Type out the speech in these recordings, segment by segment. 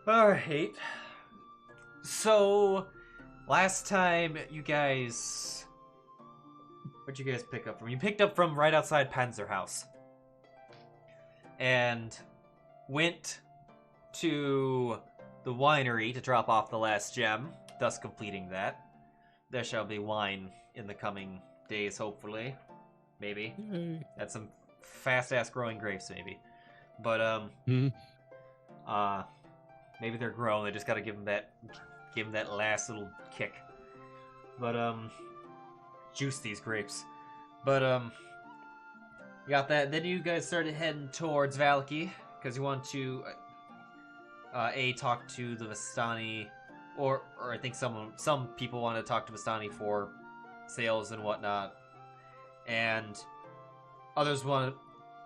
Alright. So, last time you guys... Where'd you guys pick up from? You picked up from right outside Panzerhaus. And went to the winery to drop off the last gem, thus completing that. There shall be wine in the coming days, hopefully. Maybe. Yay. That's some fast-ass growing grapes, maybe. But, maybe they're grown. They just gotta give them that last little kick. But, juice these grapes. But, you got that. Then you guys started heading towards Valaki, because you want to, talk to the Vistani, or I think some people want to talk to Vistani for sales and whatnot. And others want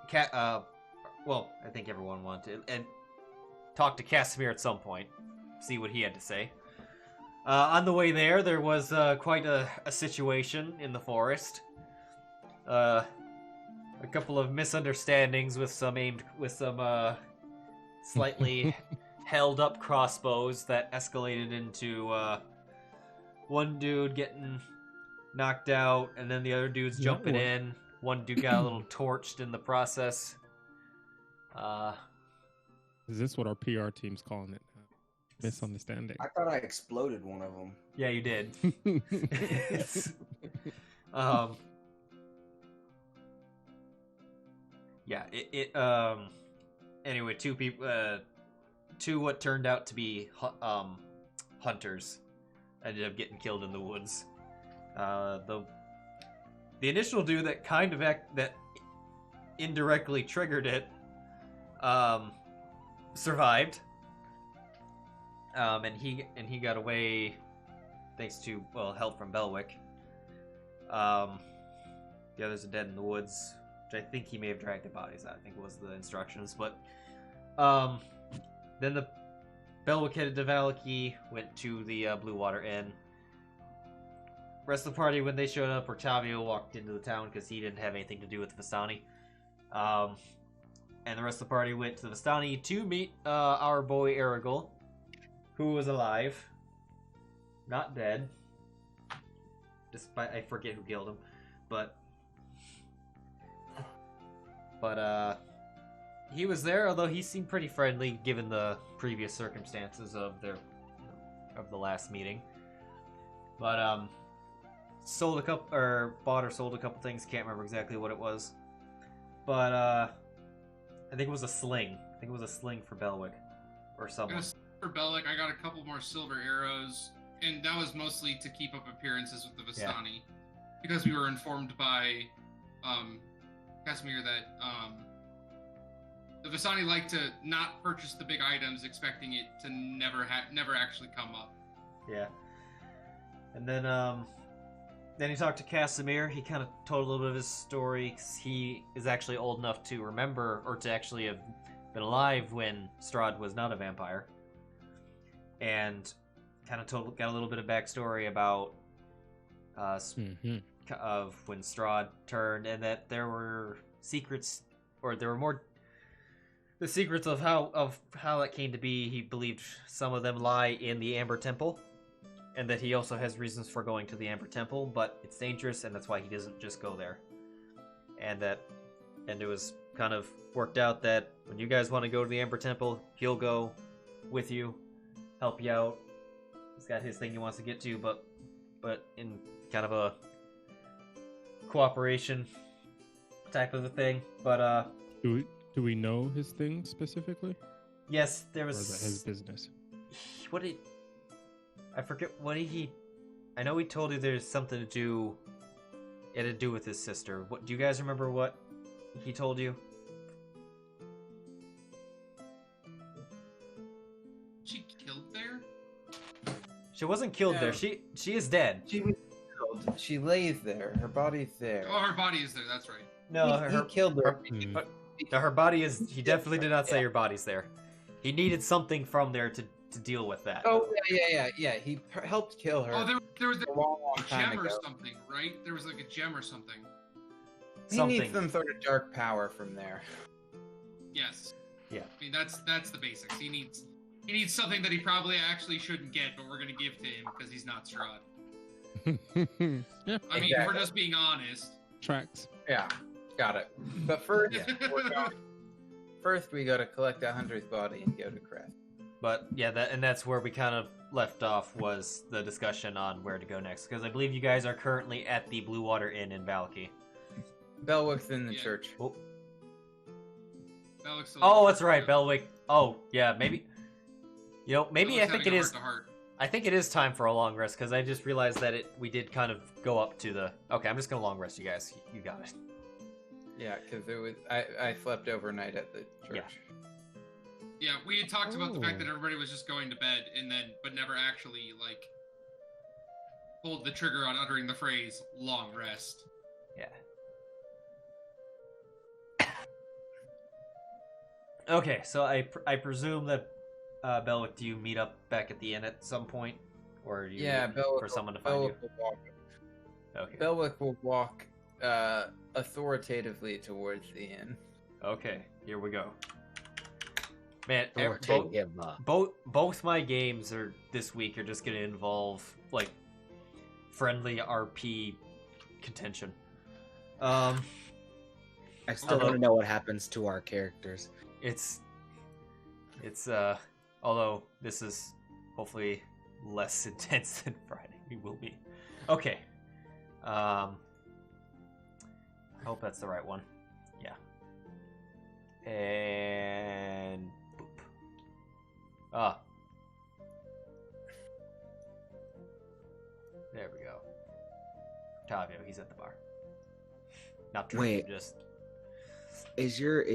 to, well, I think everyone wanted, and talk to Casimir at some point, see what he had to say. On the way there was quite a situation in the forest. A couple of misunderstandings with some slightly held up crossbows that escalated into one dude getting knocked out, and then the other dude's jumping in. One dude got a little torched in the process. Is this what our PR team's calling it? Misunderstanding. I thought I exploded one of them. Yeah, you did. Yeah, anyway, two what turned out to be hunters ended up getting killed in the woods. The initial dude that that indirectly triggered it survived. And he got away thanks to help from Belwick. The others are dead in the woods, which I think he may have dragged the bodies out. I think was the instructions. But then the Belwick headed to Valaki, went to the Blue Water Inn. Rest of the party, when they showed up, Octavio walked into the town because he didn't have anything to do with the Vistani. And the rest of the party went to the Vistani to meet our boy Aragol, who was alive, not dead. Despite I forget who killed him, but he was there. Although he seemed pretty friendly given the previous circumstances of the last meeting. But bought or sold a couple things. Can't remember exactly what it was, but I think it was a sling. I think it was a sling for Belwick or someone. For Belwick, I got a couple more silver arrows, and that was mostly to keep up appearances with the Vistani, because we were informed by Casimir that the Vistani like to not purchase the big items, expecting it to never actually come up. Yeah, and then he talked to Casimir. He kind of told a little bit of his story. 'Cause he is actually old enough to remember, or to actually have been alive when Strahd was not a vampire. And kind of got a little bit of backstory about of when Strahd turned, and that there were secrets, or there were more the secrets of how that came to be. He believed some of them lie in the Amber Temple, and that he also has reasons for going to the Amber Temple, but it's dangerous, and that's why he doesn't just go there. And it was kind of worked out that when you guys want to go to the Amber Temple, he'll go with you, help you out. He's got his thing he wants to get to, but in kind of a cooperation type of a thing. But do we know his thing specifically? Yes, there was. Or is that his business? I forget what he. I know he told you there's something to do. It had to do with his sister. What do you guys remember? What he told you? She killed there? She wasn't killed there. She is dead. She was killed. She lays there. Her body's there. Oh, her body is there. That's right. No, he killed her. Her body is. He definitely did not say her body's there. He needed something from there to deal with that. Oh yeah. He helped kill her. Oh, there was a long time gem or ago. something, right? There was like a gem or something. He needs some sort of dark power from there. Yes. Yeah. I mean, that's the basics. He needs He needs something that he probably actually shouldn't get, but we're gonna give to him because he's not Strahd. Yeah, I mean, if we're just being honest. tracks. Yeah, got it. But first, first we gotta collect 100's body and go to Crest. But yeah, that's where we kind of left off, was the discussion on where to go next. Because I believe you guys are currently at the Blue Water Inn in Valaki. Belwick's in the Yeah. church. Oh, Belwick's still- oh, that's right, Belwick. Oh, yeah, maybe. You know, maybe Belwick's I think it having a is. heart-to-heart. I think it is time for a long rest because I just realized that we did kind of go up to the. Okay, I'm just gonna long rest you guys. You got it. Yeah, because it was I slept overnight at the church. Yeah. Yeah, we had talked about the fact that Oh. everybody was just going to bed but never actually like pulled the trigger on uttering the phrase "long rest." Yeah. Okay, so I presume that Belwick, do you meet up back at the inn at some point, or are you Yeah, looking Belwick for someone to find you? Belwick will walk. Okay. Belwick will walk authoritatively towards the inn. Okay, here we go. Man, Portrayed. both my games are this week are just gonna involve like friendly RP contention. I still want to know what happens to our characters. It's although this is hopefully less intense than Friday will be. Okay. I hope that's the right one. Yeah. And boop. Ah. There we go. Octavio, he's at the bar. Not drinking, Wait. just Is your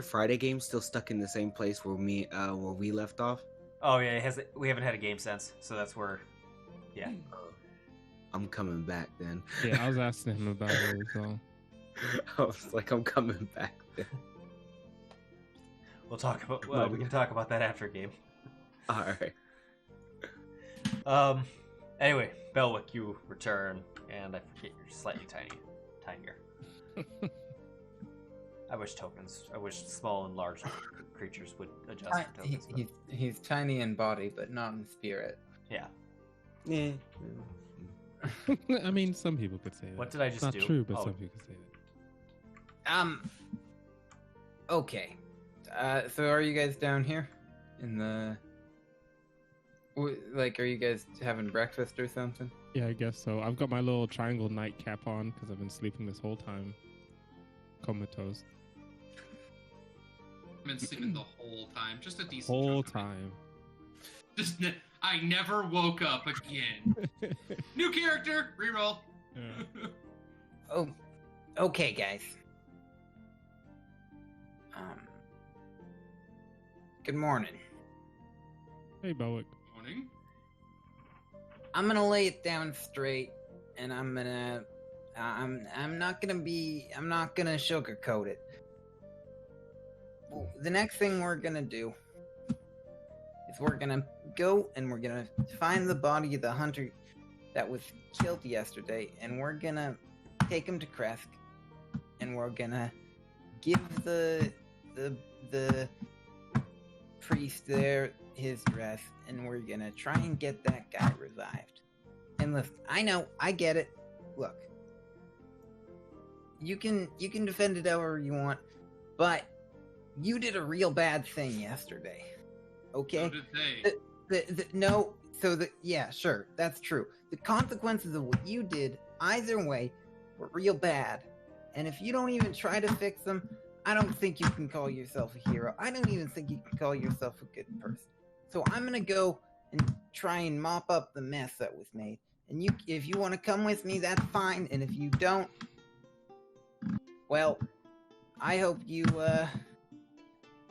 Friday game still stuck in the same place where we left off? Oh yeah, we haven't had a game since, so that's where. Yeah. I'm coming back then. Yeah, I was asking him about it as well. I was like, I'm coming back then. We'll talk about. Well, we can talk about that after game. All right. Anyway, Belwick, you return, and I forget you're slightly tinier. I wish small and large creatures would adjust for tokens. but- He's tiny in body, but not in spirit. Yeah. Yeah. I mean, some people could say that. What did I just It's not do? true, but Oh. some people could say that. Okay. So are you guys down here? In the... Like, are you guys having breakfast or something? Yeah, I guess so. I've got my little triangle nightcap on because I've been sleeping this whole time. Comatose. I've been sleeping the whole time, just a decent Whole chunk of it. time. I never woke up again. New character, reroll. Yeah. Oh, okay, guys. Good morning. Hey, Belwick. Morning. I'm gonna lay it down straight, and I'm not gonna sugarcoat it. The next thing we're gonna do is we're gonna go and we're gonna find the body of the hunter that was killed yesterday, and we're gonna take him to Kresk, and we're gonna give the priest there his rest, and we're gonna try and get that guy revived. And listen, I know, I get it. Look, you can defend it however you want, but you did a real bad thing yesterday. Okay? So did they. Yeah, sure, that's true. The consequences of what you did, either way, were real bad. And if you don't even try to fix them, I don't think you can call yourself a hero. I don't even think you can call yourself a good person. So I'm gonna go and try and mop up the mess that was made. And if you want to come with me, that's fine. And if you don't, well, I hope you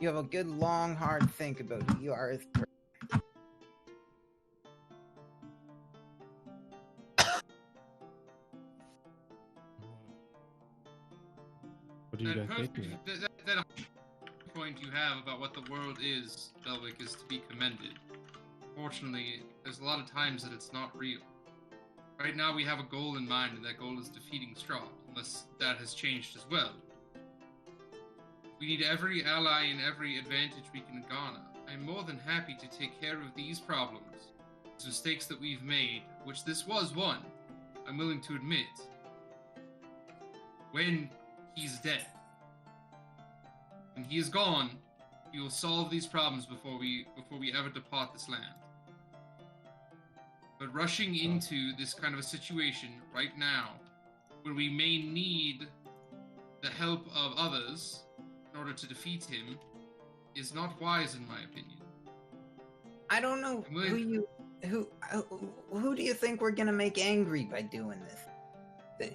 have a good, long, hard think about who you are as a person. What do you guys think? of that? That point you have about what the world is, Belwick, is to be commended. Fortunately, there's a lot of times that it's not real. Right now we have a goal in mind, and that goal is defeating Strahd, unless that has changed as well. We need every ally and every advantage we can garner. I'm more than happy to take care of these problems. These mistakes that we've made, which this was one, I'm willing to admit. When he's dead. When he is gone, we will solve these problems before we ever depart this land. But rushing into this kind of a situation right now, where we may need the help of others in order to defeat him, is not wise in my opinion. I don't know who do you think we're gonna make angry by doing this?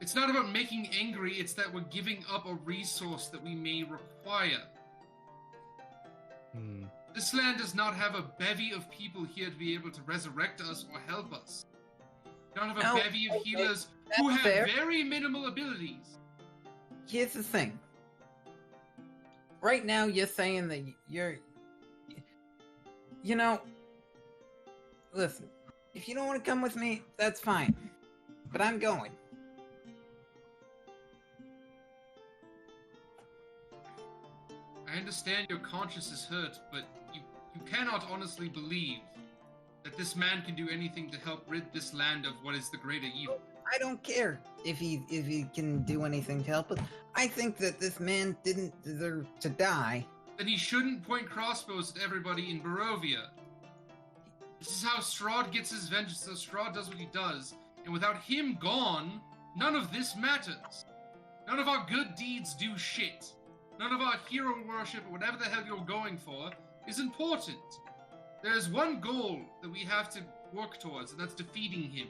It's not about making angry, it's that we're giving up a resource that we may require. This land does not have a bevy of people here to be able to resurrect us or help us. We don't have a bevy of healers who have very minimal abilities. Here's the thing. Right now, you're saying that listen, if you don't want to come with me, that's fine. But I'm going. I understand your conscience is hurt, but you cannot honestly believe that this man can do anything to help rid this land of what is the greater evil. I don't care if he can do anything to help us. I think that this man didn't deserve to die. Then he shouldn't point crossbows at everybody in Barovia. This is how Strahd gets his vengeance, so Strahd does what he does, and without him gone, none of this matters. None of our good deeds do shit. None of our hero worship, or whatever the hell you're going for, is important. There's one goal that we have to work towards, and that's defeating him.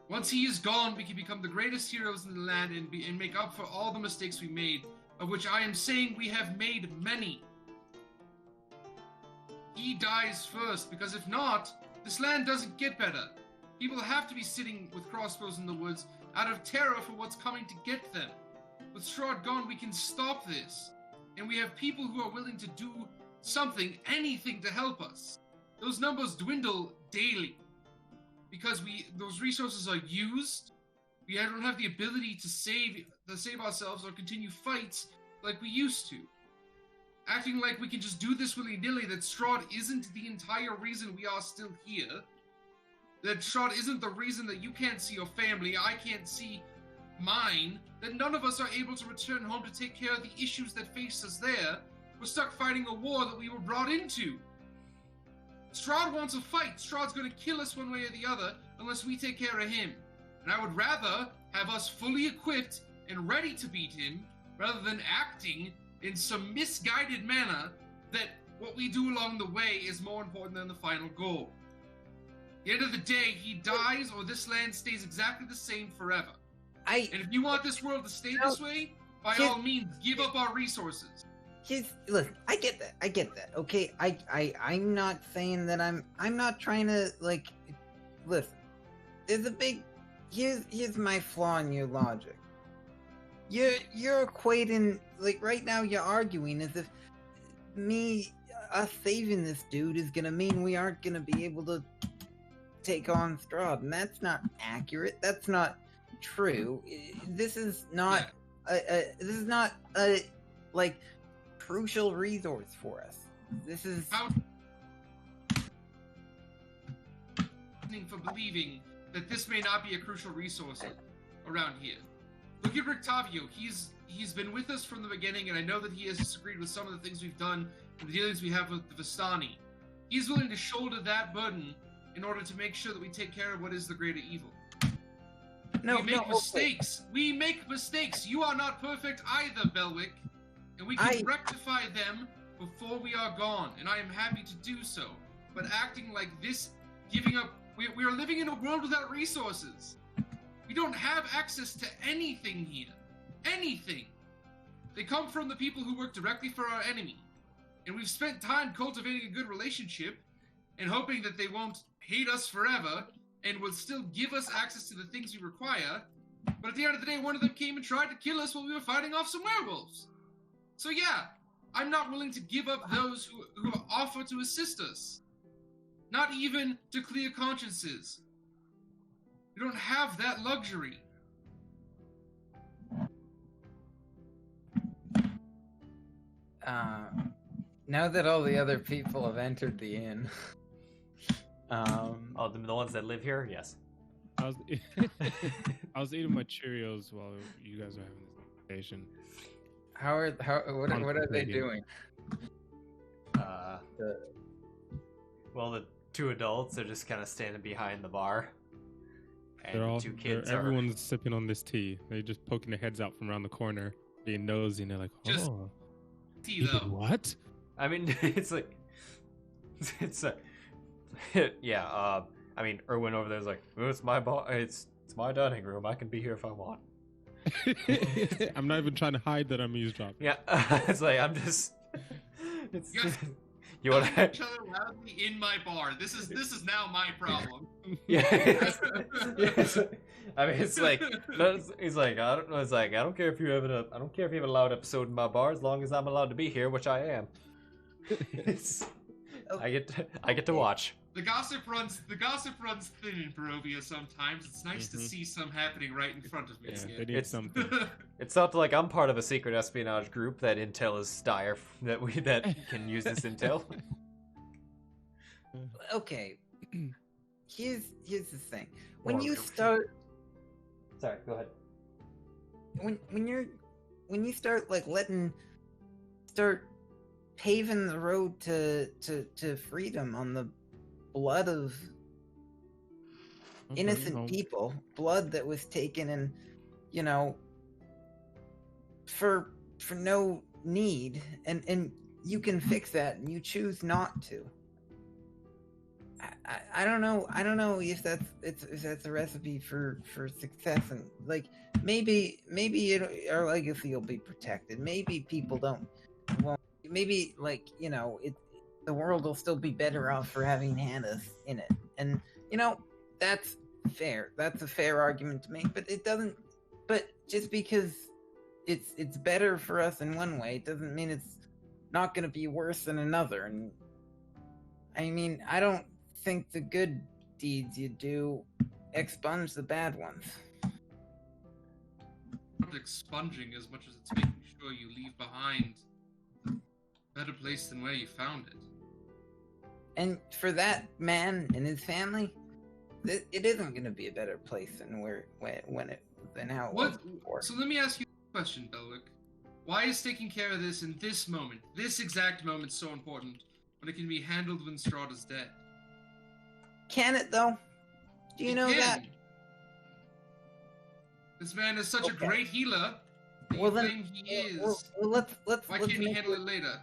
Once he is gone, we can become the greatest heroes in the land and make up for all the mistakes we made, of which I am saying we have made many. He dies first, because if not, this land doesn't get better. People have to be sitting with crossbows in the woods out of terror for what's coming to get them. With Strahd gone, we can stop this. And we have people who are willing to do something, anything to help us. Those numbers dwindle daily. Because those resources are used. We don't have the ability to save ourselves or continue fights like we used to. Acting like we can just do this willy-nilly, that Strahd isn't the entire reason we are still here. That Strahd isn't the reason that you can't see your family, I can't see mine, that none of us are able to return home to take care of the issues that face us there. We're stuck fighting a war that we were brought into. Strahd wants a fight. Strahd's going to kill us one way or the other unless we take care of him. And I would rather have us fully equipped and ready to beat him rather than acting in some misguided manner that what we do along the way is more important than the final goal. At the end of the day, he dies or this land stays exactly the same forever. And if you want this world to stay this way, by all means, give up our resources. Listen, I get that. Okay, I'm not saying that I'm not trying to listen. There's a big here's my flaw in your logic. You're equating, right now you're arguing as if us saving this dude is gonna mean we aren't gonna be able to take on Strahd, and that's not accurate. That's not true. This is not a crucial resource for us. This is for believing that this may not be a crucial resource around here. Look at Rictavio. He's been with us from the beginning, and I know that he has disagreed with some of the things we've done and the dealings we have with the Vistani. He's willing to shoulder that burden in order to make sure that we take care of what is the greater evil. We make mistakes. We make mistakes. You are not perfect either, Belwick. And we can rectify them before we are gone. And I am happy to do so. But acting like this, giving up... We are living in a world without resources. We don't have access to anything here. Anything. They come from the people who work directly for our enemy. And we've spent time cultivating a good relationship and hoping that they won't hate us forever and will still give us access to the things we require. But at the end of the day, one of them came and tried to kill us while we were fighting off some werewolves. So yeah, I'm not willing to give up those who offer to assist us. Not even to clear consciences. We don't have that luxury. Now that all the other people have entered the inn, Oh, the ones that live here? Yes. I was, I was eating my Cheerios while you guys were having this conversation. what are they doing? Well, the two adults are just kind of standing behind the bar. And the two kids everyone's sipping on this tea. They're just poking their heads out from around the corner, being nosy, and they're like, "Oh, Just tea you did though. what?" I mean, it's like, it's a, yeah. I mean, Erwin over there's like, oh, it's my bar. It's my dining room. I can be here if I want. I'm not even trying to hide that I'm eavesdropping. Yeah, it's like I'm just. It's You guys you want yelling at each other loudly in my bar. This is now my problem. Yeah. I mean, it's like he's like I don't know. It's like I don't care if you have a loud episode in my bar as long as I'm allowed to be here, which I am. I get to watch. The gossip runs thin in Barovia sometimes. It's nice to see some happening right in front of me. Yeah, they need something. It's not like I'm part of a secret espionage group that intel is dire that can use this intel. Okay, here's the thing. When you start, Sorry, go ahead. when you start like start paving the road to freedom on the blood of innocent people, blood that was taken and for no need, and you can fix that and you choose not to. I don't know if that's a recipe for success, and like maybe our legacy will be protected. Maybe people won't. Maybe the world will still be better off for having Hannah's in it, and that's fair. That's a fair argument to make, but it doesn't. But just because it's better for us in one way, it doesn't mean it's not going to be worse in another. And I mean, I don't think the good deeds you do expunge the bad ones. Not expunging as much as it's making sure you leave behind a better place than where you found it. And for that man and his family, it isn't going to be a better place than than how it was before. So let me ask you a question, Belwick. Why is taking care of this in this moment, this exact moment, so important when it can be handled when Strahd is dead? Can it though? Do you know that? This man is such a great healer. Well then, he is. Well, let's. Why can't he handle it later?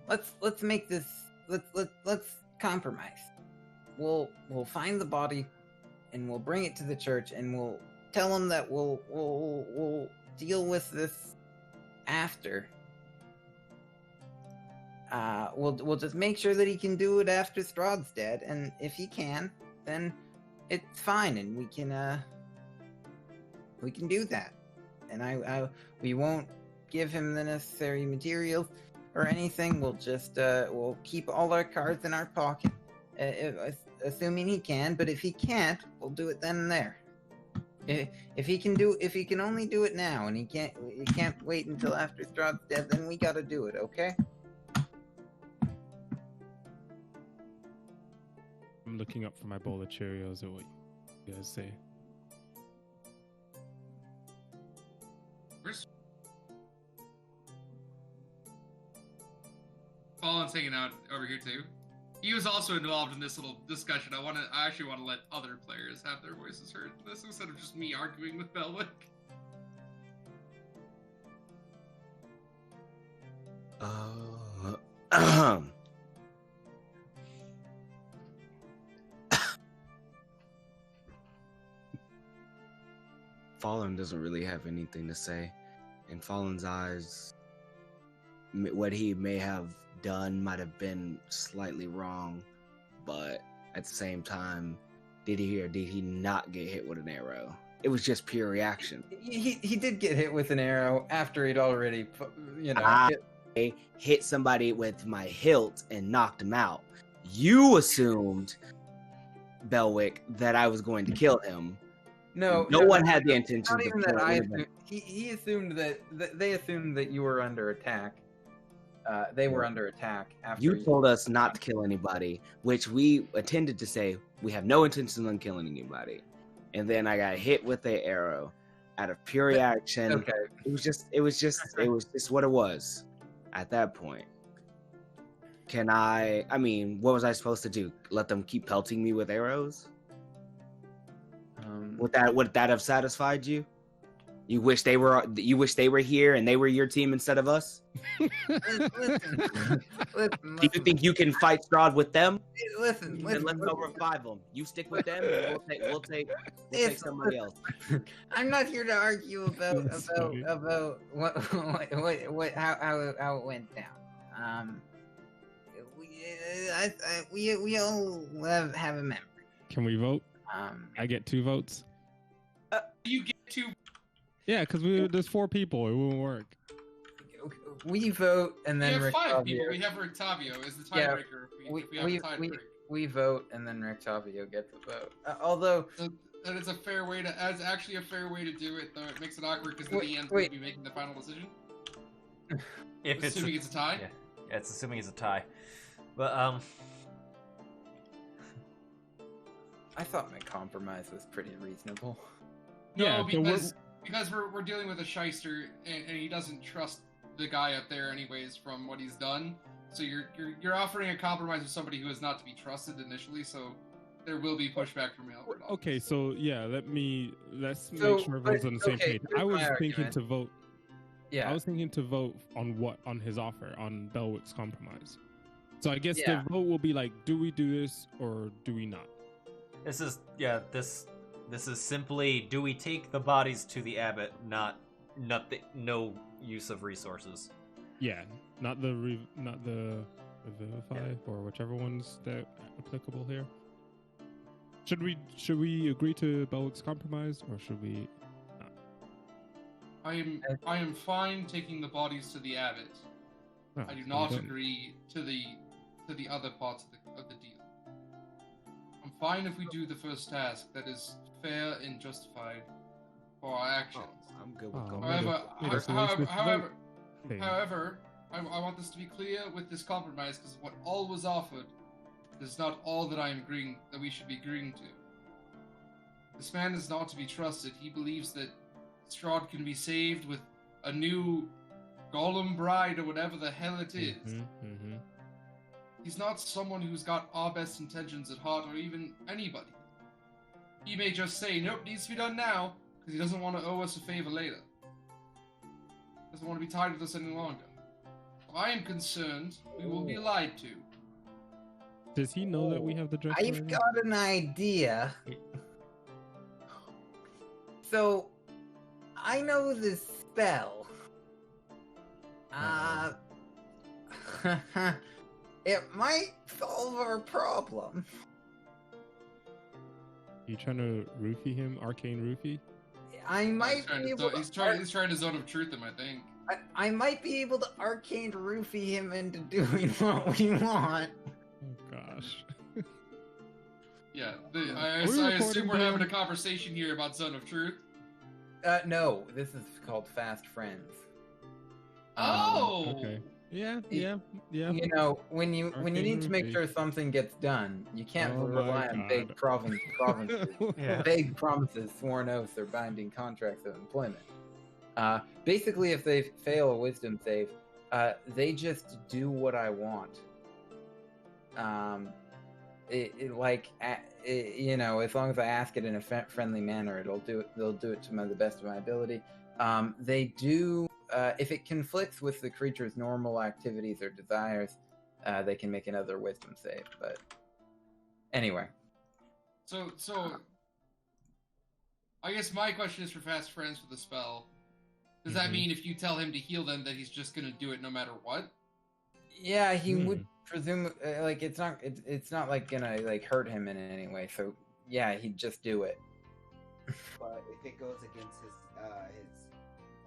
Let's make this. Let's compromise. We'll find the body, and we'll bring it to the church, and we'll tell them that we'll deal with this after. We'll just make sure that he can do it after Strahd's dead, and if he can, then it's fine, and we can do that. And we won't give him the necessary materials or anything. We'll just we'll keep all our cards in our pocket, assuming he can. But if he can't, we'll do it then and there. If he can only do it now, and he can't wait until after Strahd's dead, then we gotta do it, okay? I'm looking up for my bowl of Cheerios or what you guys say. Fallen's hanging out over here too. He was also involved in this little discussion. I actually want to let other players have their voices heard in this instead of just me arguing with Belwick. Fallen doesn't really have anything to say. In Fallen's eyes, what he may have done might have been slightly wrong, but at the same time, did he or did he not get hit with an arrow? It was just pure reaction. He did get hit with an arrow after he'd already, hit somebody with my hilt and knocked him out. You assumed, Belwick, that I was going to kill him. No one had the intention. Not even that I assumed. He assumed that they assumed that you were under attack. They were under attack after You told us not to kill anybody, which we intended to say we have no intention on killing anybody. And then I got hit with an arrow out of pure reaction. Okay. It was just what it was at that point. I mean, what was I supposed to do? Let them keep pelting me with arrows? Would that have satisfied you? You wish they were here and they were your team instead of us? Listen. Do you think you can fight Strahd with them? Listen. Then let's go revive them. You stick with them, and we'll take somebody else. I'm not here to argue about how it went down. We all have a memory. Can we vote? I get 2 votes. You get 2. Yeah, because there's 4 people. It won't work. We vote and then We have 5 Rictavio. people. We have Rictavio as the tiebreaker. We vote and then Rictavio gets the vote. Although that is a fair way to. That's actually a fair way to do it, though it makes it awkward because the end will be making the final decision. Assuming it's a tie. Yeah, it's assuming it's a tie. But I thought my compromise was pretty reasonable. No, Yeah, because we're dealing with a shyster and he doesn't trust the guy up there anyways from what he's done. So you're offering a compromise with somebody who is not to be trusted initially. So there will be pushback from Ailred. Okay, so yeah, let's make So, sure everyone's on the same page. here's I was my thinking argument. to vote. Yeah. I was thinking to vote on his offer, on Belwick's compromise. So I guess Yeah. the vote will be like, do we do this or do we not? this is simply, do we take the bodies to the abbot? No use of resources. Yeah, not the Revivify or whichever one's that applicable here. Should we agree to Belwick's compromise or should we not? I am fine taking the bodies to the abbot. Oh, I do so not we don't- agree to the other parts of the deal. I'm fine if we do the first task. That is fair and justified for our actions. I'm good with Oh, going. However, I want this to be clear with this compromise because what all was offered is not all that we should be agreeing to. This man is not to be trusted. He believes that Strahd can be saved with a new golem bride or whatever the hell it is. Mm-hmm. He's not someone who's got our best intentions at heart or even anybody. He may just say, nope, needs to be done now, because he doesn't want to owe us a favor later. Doesn't want to be tied with us any longer. If I am concerned, we will be lied to. Does he know that we have the dress? I've already? got an idea. So, I know this spell. It might solve our problem. You trying to roofie him, arcane roofie? I might be able to. He's trying to zone of truth him, I think. I might be able to arcane roofie him into doing what we want. Oh gosh. Yeah, Are I we assume recording, we're having a Dan? conversation here about zone of truth. No, this is called Fast Friends. Oh! Okay. Yeah. You know, when you need to make Arcane sure something gets done, you can't Oh my rely on vague God. provinces. Yeah. Vague promises, sworn oaths, or binding contracts of employment. Basically, if they fail a wisdom save, they just do what I want. You know, as long as I ask it in a friendly manner, they'll do it to the best of my ability. They do, if it conflicts with the creature's normal activities or desires, they can make another wisdom save. But anyway, So I guess my question is for fast friends with the spell. Does that Mhm. mean if you tell him to heal them that he's just gonna do it no matter what? yeah, he would presume like it's not like gonna like hurt him in any way. So yeah, he'd just do it. But if it goes against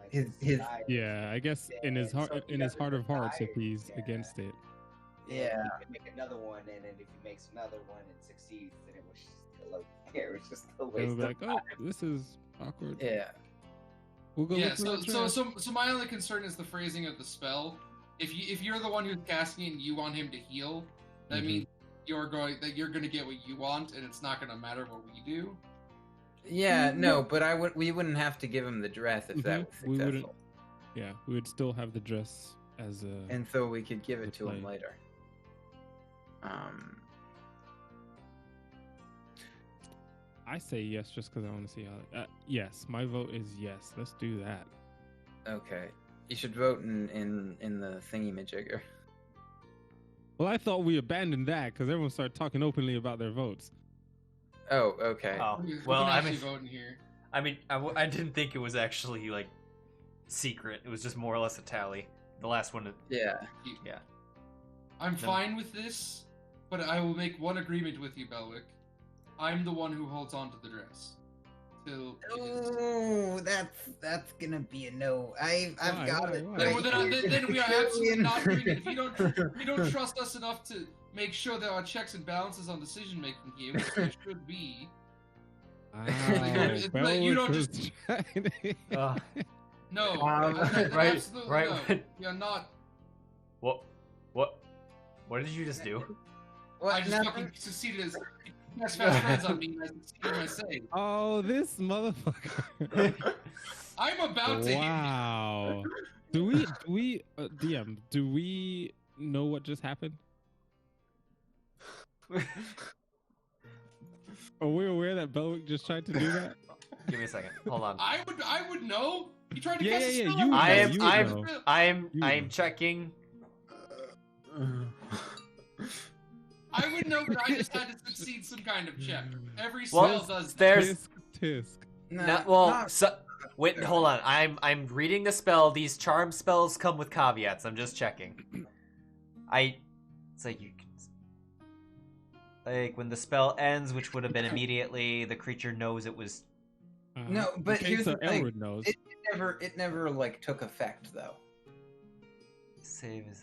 His- desire, Yeah, I guess in his then heart, so he in his doesn't heart of hearts, if desire, he's yeah. against it. Yeah. he can make another one, and then if he makes another one and succeeds, then it was still okay. It was just a They'll waste be of like, time. oh, this is awkward. Yeah. We'll go Yeah. look for So that dress. so my only concern is the phrasing of the spell. if you're the one who's casting it and you want him to heal, that means you're going to get what you want, and it's not going to matter what we do. Yeah, no, but we wouldn't have to give him the dress if that was We wouldn't. successful. Yeah, we would still have the dress as a. And so we could give it to to him play. later. I say yes just because I want to see how. Yes, my vote is yes. Let's do that. Okay. You should vote in the thingy-majigger. Well, I thought we abandoned that because everyone started talking openly about their votes. Oh, okay. Oh, We well, can I actually mean, vote in here. I didn't think it was actually like secret. It was just more or less a tally. The last one. Yeah. Yeah. I'm No. fine with this, but I will make one agreement with you, Belwick. I'm the one who holds on to the dress. Till it is... Oh, that's gonna be a no. I've Why? got it. Why? Then we are absolutely not doing it. If you Julian. don't trust us enough to make sure that our checks and balances on decision making here, which there should be. Wow, Like, you don't Belwick just- was trying to- No, Right, absolutely right. no. We are not. What did you just do? What? I just Nothing? fucking succeeded as fast friends on me, and I succeeded in my save. Oh, this motherfucker! I'm about to hit you. Wow. Do we DM? Do we know what just happened? Are we aware that Belwick just tried to do that? Give me a second. Hold on. I would know. You tried to Yeah, cast yeah, a yeah, spell you on me. know, I you am. know. I'm checking. I would know that I just had to succeed some kind of check. Every Well, spell does that. there's- Tisk. Wait, hold on. I'm reading the spell. These charm spells come with caveats. I'm just checking. It's like you can, like when the spell ends, which would have been immediately, the creature knows it was. No, but okay, here's so the thing. Ailred knows. It never like took effect though. Save is.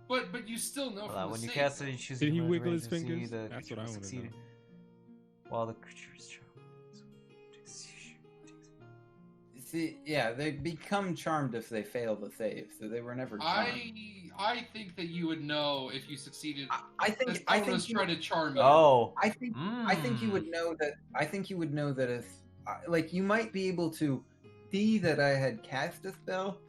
But you still know Hold from on. the When you save. cast it, you choose. Did a he command wiggle range his to see fingers? the That's creature what I want to succeeded. know. While the creature is charmed. See, yeah, they become charmed if they fail the save, so they were never charmed. I think that you would know if you succeeded. I The think spell you, try to charm you. Oh. I think you would know that. I think you would know that if, like, you might be able to see that I had cast a spell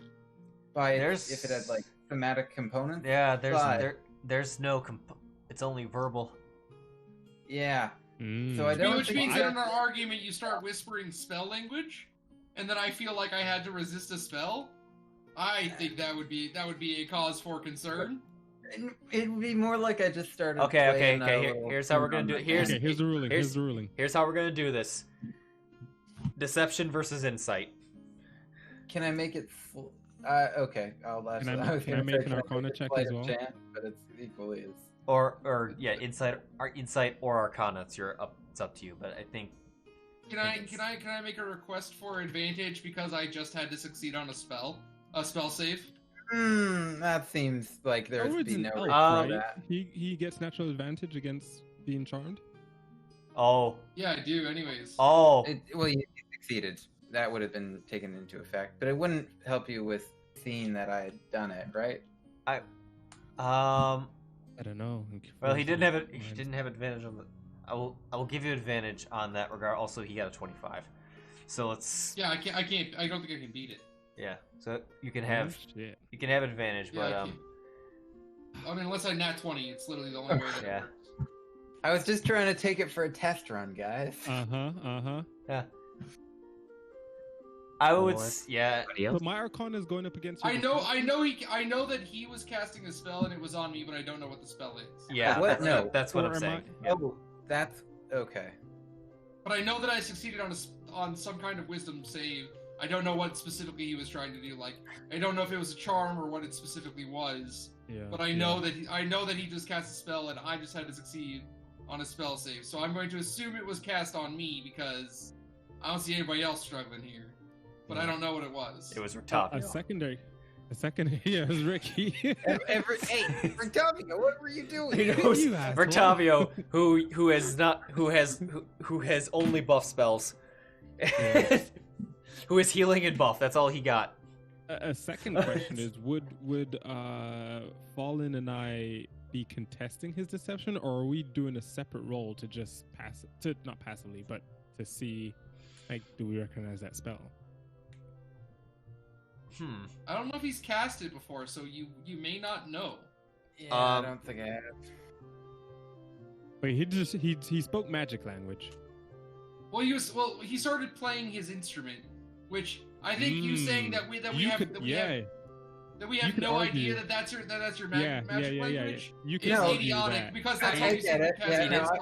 by There's- if it had like thematic components. Yeah. But- There's no. It's only verbal. Yeah. Mm. So I don't Which think means I- that in our argument, you start whispering spell language, and then I feel like I had to resist a spell. I think that would be a cause for concern. It would be more like I just started. Okay. playing a little Here's how we're gonna tune do on it. my Here's Okay, here's the ruling. here's- Here's the ruling. Here's how we're gonna do this. Deception versus insight. Can I make it? Okay, I'll. Can I was can I gonna make say, an Arcana check sleight as of well? chance, but it's equally as. Or yeah, insight or arcana. It's up to you. But I think Can I make a request for advantage because I just had to succeed on a spell save? That seems like there'd Ailred's be an no elf, reason for right? that. He gets natural advantage against being charmed. oh Yeah, I do. Anyways. oh Well, you succeeded. That would have been taken into effect, but it wouldn't help you with seeing that I had done it, right? I don't know. Well, he didn't have it. He didn't have advantage on the. I will give you advantage on that regard. Also, he got a 25. So let's. Yeah, I can't. I don't think I can beat it. Yeah. So you can have Shit. you can have advantage, Yeah, but I can't. I mean, unless I nat 20, it's literally the only way that Yeah. it works. I was just trying to take it for a test run, guys. yeah. I would. What? Yeah. Anybody else? But my Arcana is going up against. your I know defense. that he was casting a spell and it was on me, but I don't know what the spell is. Yeah. What? That's, No. that's what Or I'm am saying. I- Yeah. Oh, that's okay. But I know that I succeeded on some kind of wisdom save. I don't know what specifically he was trying to do. Like, I don't know if it was a charm or what it specifically was. Yeah. But I know that he just cast a spell and I just had to succeed on a spell save. So I'm going to assume it was cast on me because I don't see anybody else struggling here. But I don't know what it was. It was tough. A secondary. Yeah, it was Ricky. Hey, Rictavio, what were you doing? He knows You asshole. Rictavio, who has only buff spells, who is healing and buff. That's all he got. A second question is: Would Fallen and I be contesting his deception, or are we doing a separate roll to just not passively, but to see, like, do we recognize that spell? I don't know if he's cast it before, so you may not know. Yeah, I don't think I have. Wait, he spoke magic language. Well, he started playing his instrument, which I think you saying that we have no idea that that's your magic language. You can is argue idiotic that. because that's how I you get it.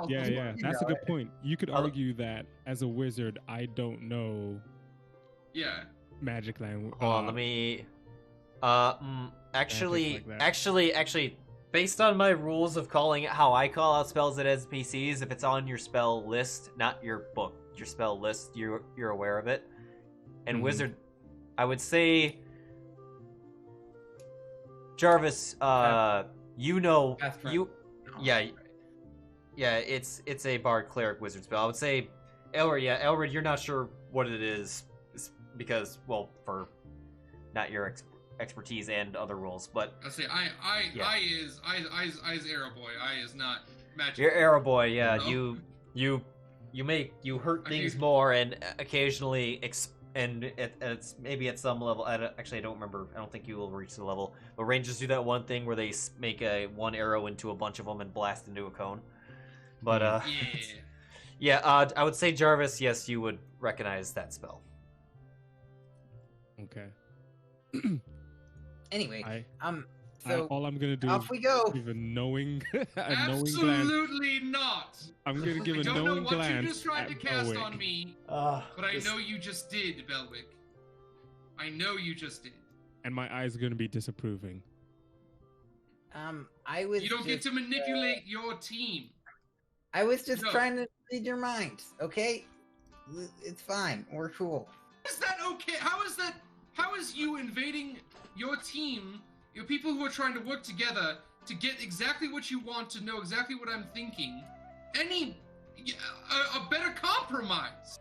Yeah, that's a good point. You could argue that as a wizard, I don't know. Yeah. Magic language. Hold on, let me. Actually, based on my rules of calling it how I call out spells at NPCs, if it's on your spell list, not your book, your spell list, you're aware of it. And wizard, I would say, Jarvis, you know, it's a bard cleric wizard spell. I would say, Ailred, you're not sure what it is. Because, well, for not your expertise and other rules, but I say I is Arrow Boy. I is not magic. You're Arrow Boy, yeah. No. You hurt things more, and occasionally it's maybe at some level. I don't remember. I don't think you will reach the level. But rangers do that one thing where they make one arrow into a bunch of them and blast into a cone. But I would say Jarvis, yes, you would recognize that spell. Okay. Anyway, all I'm gonna do off is we go. give a knowing glance. Absolutely not. I'm gonna give a knowing glance. I don't know what you just tried to cast Belwick. on me, but I know you just did, Belwick. I know you just did. And my eyes are gonna be disapproving. I was. You don't get to manipulate your team. I was just trying to read your mind. Okay, it's fine. We're cool. Is that okay? How is you invading your team, your people who are trying to work together to get exactly what you want, to know exactly what I'm thinking, a better compromise?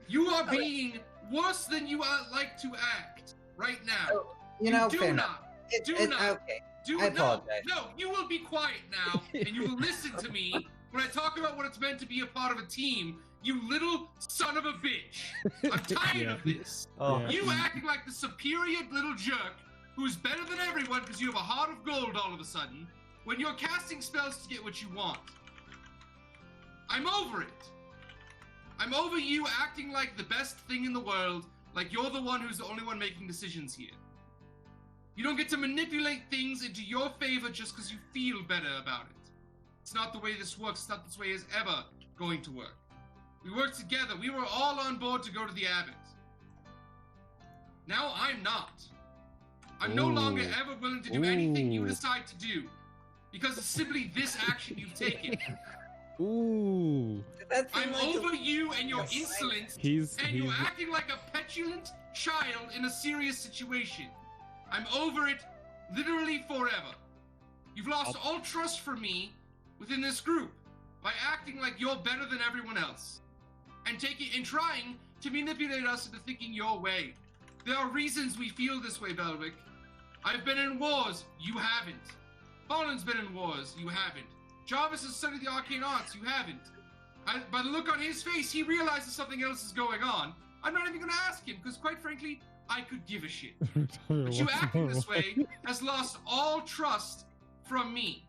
You are being worse than you like to act right now. You know, do not. Okay. I apologize. No, you will be quiet now, and you will listen to me when I talk about what it's meant to be a part of a team. You little son of a bitch. I'm tired of this. You acting like the superior little jerk who's better than everyone because you have a heart of gold all of a sudden when you're casting spells to get what you want. I'm over it. I'm over you acting like the best thing in the world, like you're the one who's the only one making decisions here. You don't get to manipulate things into your favor just because you feel better about it. It's not the way this works. It's not the way it's ever going to work. We worked together. We were all on board to go to the Abbot. Now I'm not. I'm no longer ever willing to do anything you decide to do because of simply this action you've taken. I'm over you and your insolence, and you're acting like a petulant child in a serious situation. I'm over it literally forever. You've lost all trust for me within this group by acting like you're better than everyone else. And trying to manipulate us into thinking your way. There are reasons we feel this way, Belwick. I've been in wars, you haven't. Fallen's been in wars, you haven't. Jarvis has studied the arcane arts, you haven't. By the look on his face, he realizes something else is going on. I'm not even going to ask him, because quite frankly, I could give a shit. But you acting this way has lost all trust from me.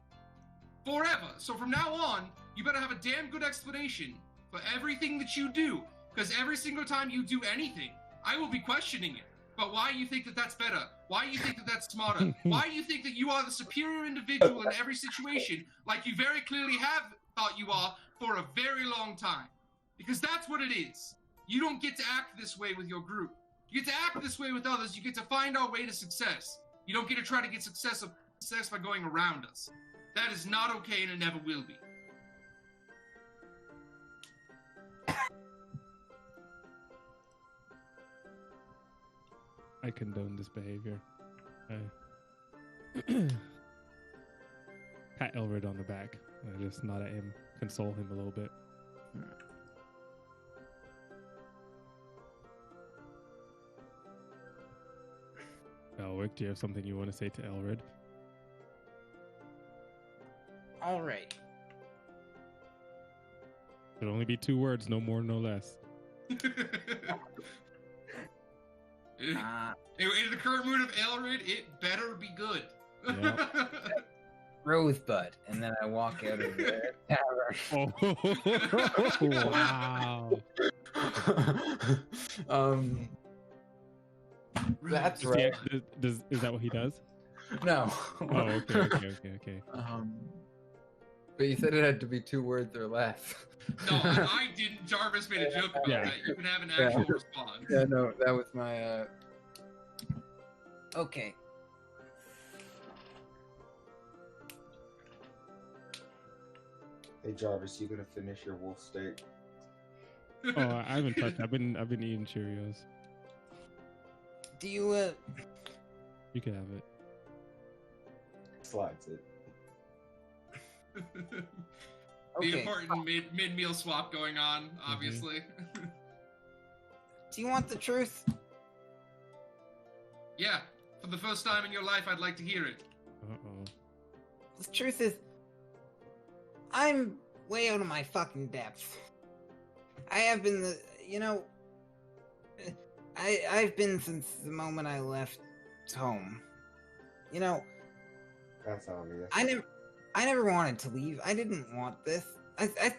Forever. So from now on, you better have a damn good explanation for everything that you do, because every single time you do anything, I will be questioning it. But why you think that that's better? Why you think that that's smarter? Why you think that you are the superior individual in every situation, like you very clearly have thought you are for a very long time? Because that's what it is. You don't get to act this way with your group. You get to act this way with others. You get to find our way to success. You don't get to try to get success by going around us. That is not okay, and it never will be. I condone this behavior. Pat Ailred on the back. I just nod at him, console him a little bit. Belwick, do you have something you want to say to Ailred? All right. It'll only be 2 words, no more, no less. In the current mood of Ailred, it better be good. Yep. Rosebud, and then I walk out of the tavern. Oh, wow. That's Does he right. is that what he does? No. Oh, okay. But you said it had to be 2 words or less. No, I didn't. Jarvis made a joke about Yeah. that. You can have an actual response. Yeah, no, that was my. Okay. Hey Jarvis, you gonna finish your wolf steak? Oh, I haven't touched. I've been eating Cheerios. Do you You can have it. Slides it. The okay? important mid-meal swap going on, obviously. Do you want the truth? Yeah, for the first time in your life, I'd like to hear it. Uh-oh. The truth is, I'm way out of my fucking depth. I have been I've been since the moment I left home. You know, That's obvious. I never wanted to leave. I didn't want this. I thought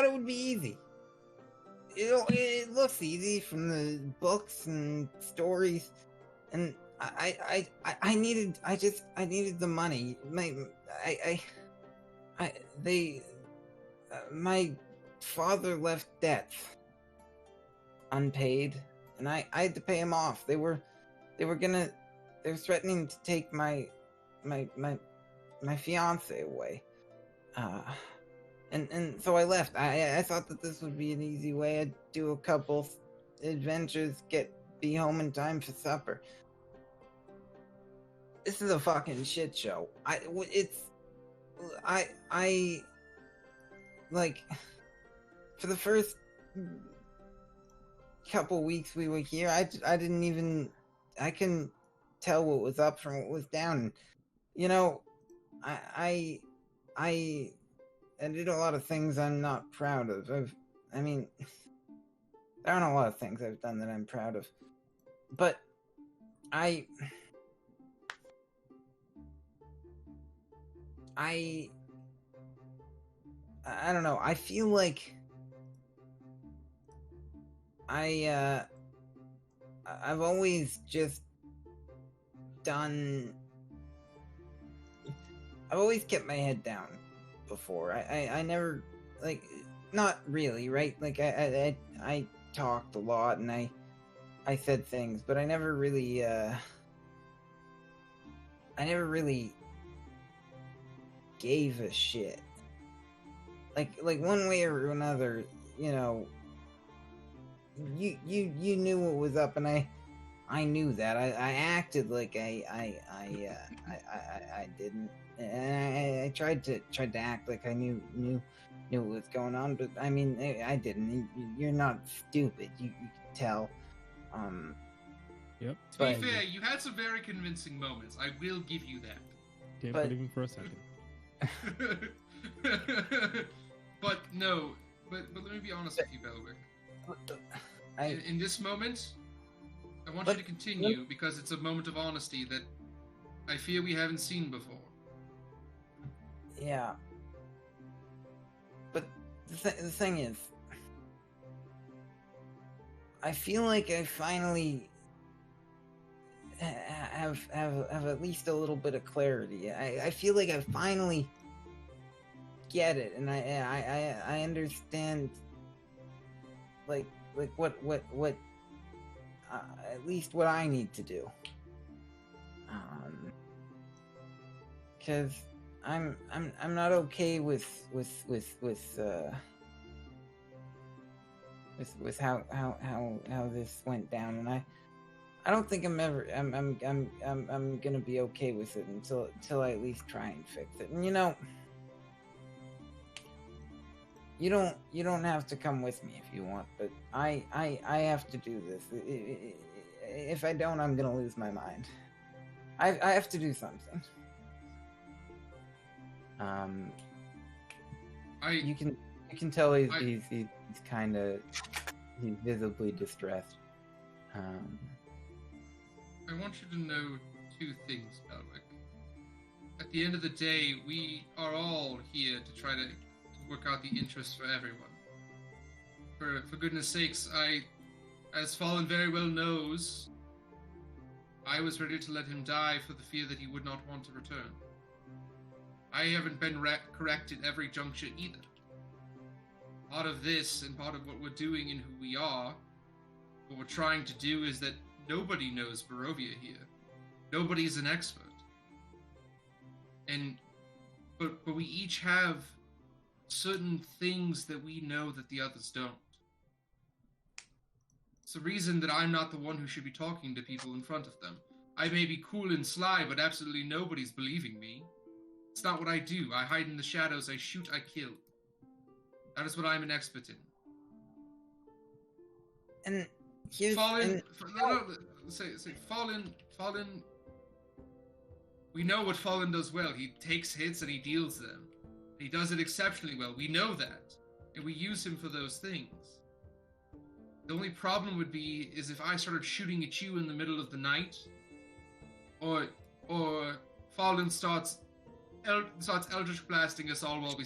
it would be easy. It looks easy from the books and stories, and I needed the money. My father left debts unpaid, and I had to pay him off. They were threatening to take my fiance away. And so I left. I thought that this would be an easy way. I'd do a couple adventures, be home in time for supper. This is a fucking shit show. Like, for the first couple weeks we were here, I couldn't tell what was up from what was down. You know, I did a lot of things I'm not proud of. There aren't a lot of things I've done that I'm proud of. But I don't know. I feel like I've always just I've always kept my head down before. I never, like, not really, right? Like, I talked a lot and I said things, but I never really gave a shit. Like one way or another, you know, you knew what was up, and I knew that. I acted like I didn't, and I tried to act like I knew what was going on, but I mean, I didn't. You're not stupid. You can tell. Yep. To be fair, you had some very convincing moments. I will give you that. Can't believe him for a second. But no. But let me be honest with you, Belwick. In this moment, I want you to continue because it's a moment of honesty that I fear we haven't seen before. Yeah. But the thing is, I feel like I finally have at least a little bit of clarity. I feel like I finally get it, and I understand, like what at least what I need to do. Because I'm not okay with how this went down, and I don't think I'm gonna be okay with it until I at least try and fix it. And you know, you don't have to come with me if you want, but I have to do this. if I don't, I'm gonna lose my mind. I have to do something. You can tell he's kind of he's visibly distressed. I want you to know two things, Belwick. At the end of the day, we are all here to try to work out the interests for everyone. For goodness sakes, as Fallen very well knows, I was ready to let him die for the fear that he would not want to return. I haven't been correct at every juncture either. Part of this and part of what we're doing and who we are, what we're trying to do is that nobody knows Barovia here. Nobody's an expert. But we each have certain things that we know that the others don't. It's the reason that I'm not the one who should be talking to people in front of them. I may be cool and sly, but absolutely nobody's believing me. It's not what I do. I hide in the shadows, I shoot, I kill. That is what I'm an expert in. And here's... Fallen... Fallen... We know what Fallen does well. He takes hits and he deals them. He does it exceptionally well. We know that. And we use him for those things. The only problem would be is if I started shooting at you in the middle of the night, or Fallen starts eldritch blasting us all while we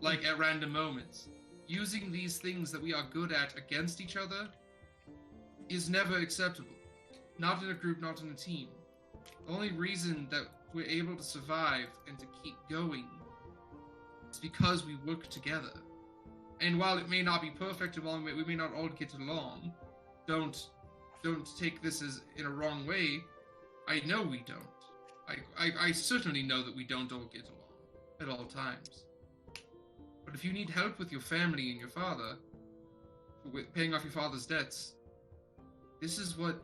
like at random moments. Using these things that we are good at against each other is never acceptable. Not in a group, not in a team. The only reason that we're able to survive and to keep going is because we work together. And while it may not be perfect and while we may not all get along, don't take this as in a wrong way. I know we don't. I certainly know that we don't all get along at all times. But if you need help with your family and your father, with paying off your father's debts, this is what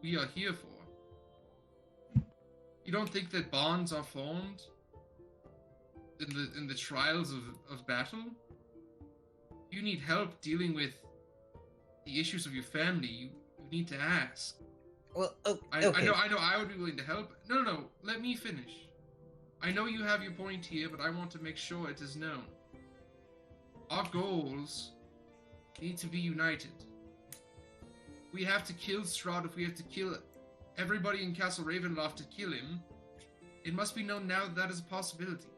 we are here for. You don't think that bonds are formed in the trials of battle? You need help dealing with the issues of your family. You need to ask. Well, okay. I know. I would be willing to help. No. Let me finish. I know you have your point here, but I want to make sure it is known. Our goals need to be united. We have to kill Strahd. If we have to kill everybody in Castle Ravenloft to kill him, it must be known now that that is a possibility.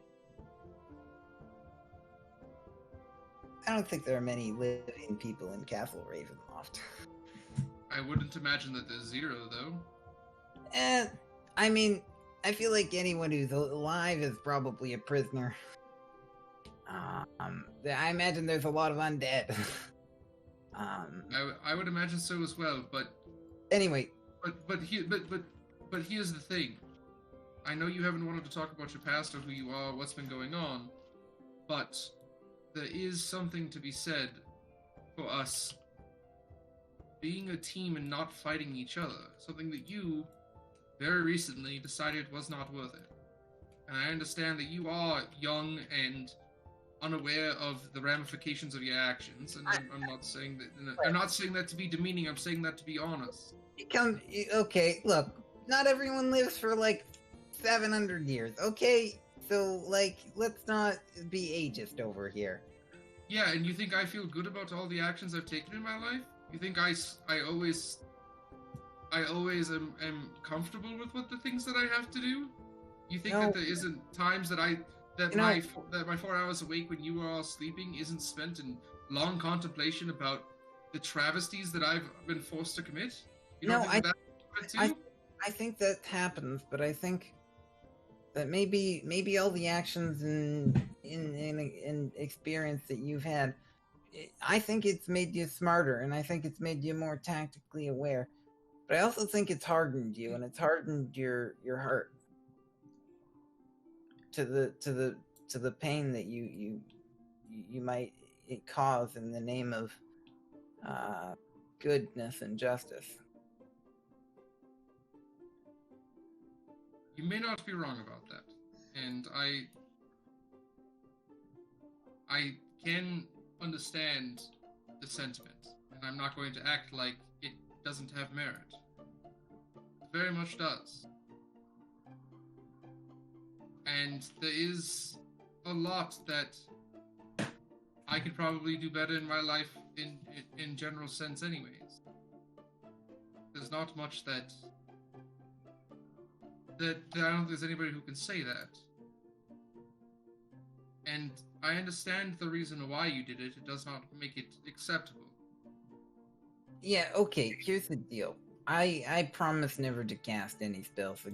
I don't think there are many living people in Castle Ravenloft. I wouldn't imagine that there's zero, though. I mean, I feel like anyone who's alive is probably a prisoner. I imagine there's a lot of undead. I would imagine so as well, but anyway. But here's the thing. I know you haven't wanted to talk about your past or who you are, what's been going on, but there is something to be said for us being a team and not fighting each other. Something that you very recently decided was not worth it. And I understand that you are young and unaware of the ramifications of your actions, and I'm not saying that. I'm not saying that to be demeaning. I'm saying that to be honest. Okay, look, not everyone lives for like 700 years. Okay, so like, let's not be ageist over here. Yeah, and you think I feel good about all the actions I've taken in my life? You think I always am comfortable with what the things that I have to do? You think that there isn't times that my 4 hours awake when you are all sleeping isn't spent in long contemplation about the travesties that I've been forced to commit? You don't think that's too? I think that happens, but I think that maybe all the actions and experience that you've had, I think it's made you smarter, and I think it's made you more tactically aware. But I also think it's hardened you, and it's hardened your heart to the pain that you might cause in the name of goodness and justice. You may not be wrong about that, and I can understand the sentiment, and I'm not going to act like it doesn't have merit. It very much does. And there is a lot that I could probably do better in my life in general sense anyways. There's not much that I don't think there's anybody who can say that. And I understand the reason why you did it. It does not make it acceptable. Yeah, okay, here's the deal. I promise never to cast any spells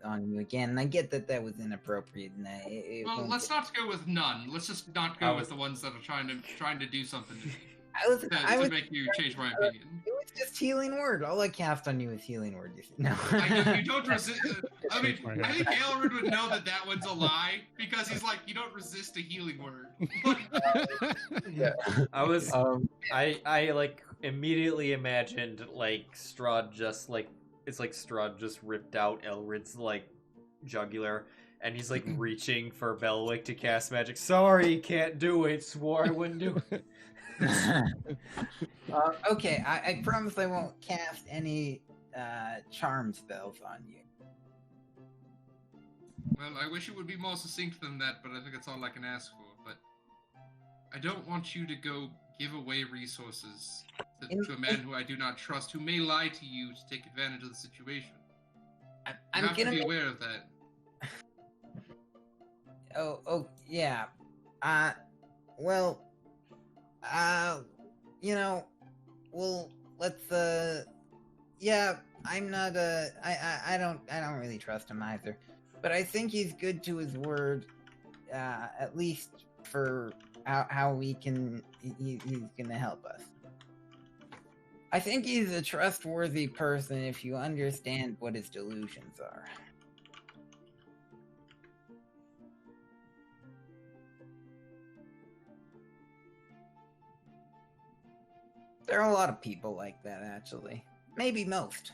on you again, and I get that was inappropriate. And Well, let's not go with none. Let's just not go with the ones that are trying to do something to me. To make you change my opinion. It was just healing word. All I cast on you is healing word. No. You don't resist. I mean, I think Ailred would know that one's a lie because he's like, you don't resist a healing word. Yeah. I like immediately imagined like Strahd just like it's like Strahd just ripped out Ailred's like jugular. And he's like reaching for Belwick to cast magic. Sorry, can't do it. Swore I wouldn't do it. Okay, I promise I won't cast any charm spells on you. Well, I wish it would be more succinct than that, but I think that's all I can ask for. But I don't want you to go give away resources to a man who I do not trust, who may lie to you to take advantage of the situation. You have to be aware of that. Oh, yeah. Well, let's, yeah, I'm not, I don't really trust him either. But I think he's good to his word, at least for how he's gonna help us. I think he's a trustworthy person if you understand what his delusions are. There are a lot of people like that, actually. Maybe most.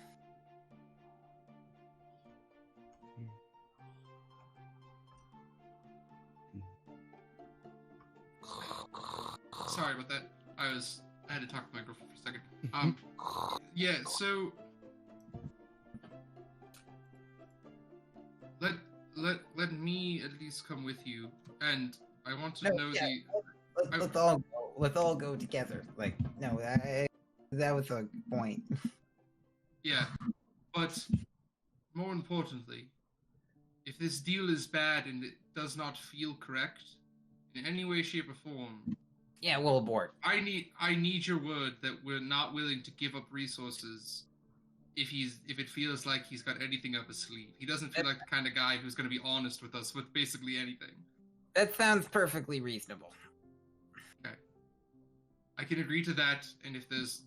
Sorry about that. I had to talk to my girlfriend for a second. Yeah, so let me at least come with you, and I want to know Let's all go together. Like, no, that was a point. Yeah, but more importantly, if this deal is bad and it does not feel correct in any way, shape, or form, yeah, we'll abort. I need your word that we're not willing to give up resources if it feels like he's got anything up his sleeve. He doesn't feel like the kind of guy who's going to be honest with us with basically anything. That sounds perfectly reasonable. Okay. I can agree to that, and if it's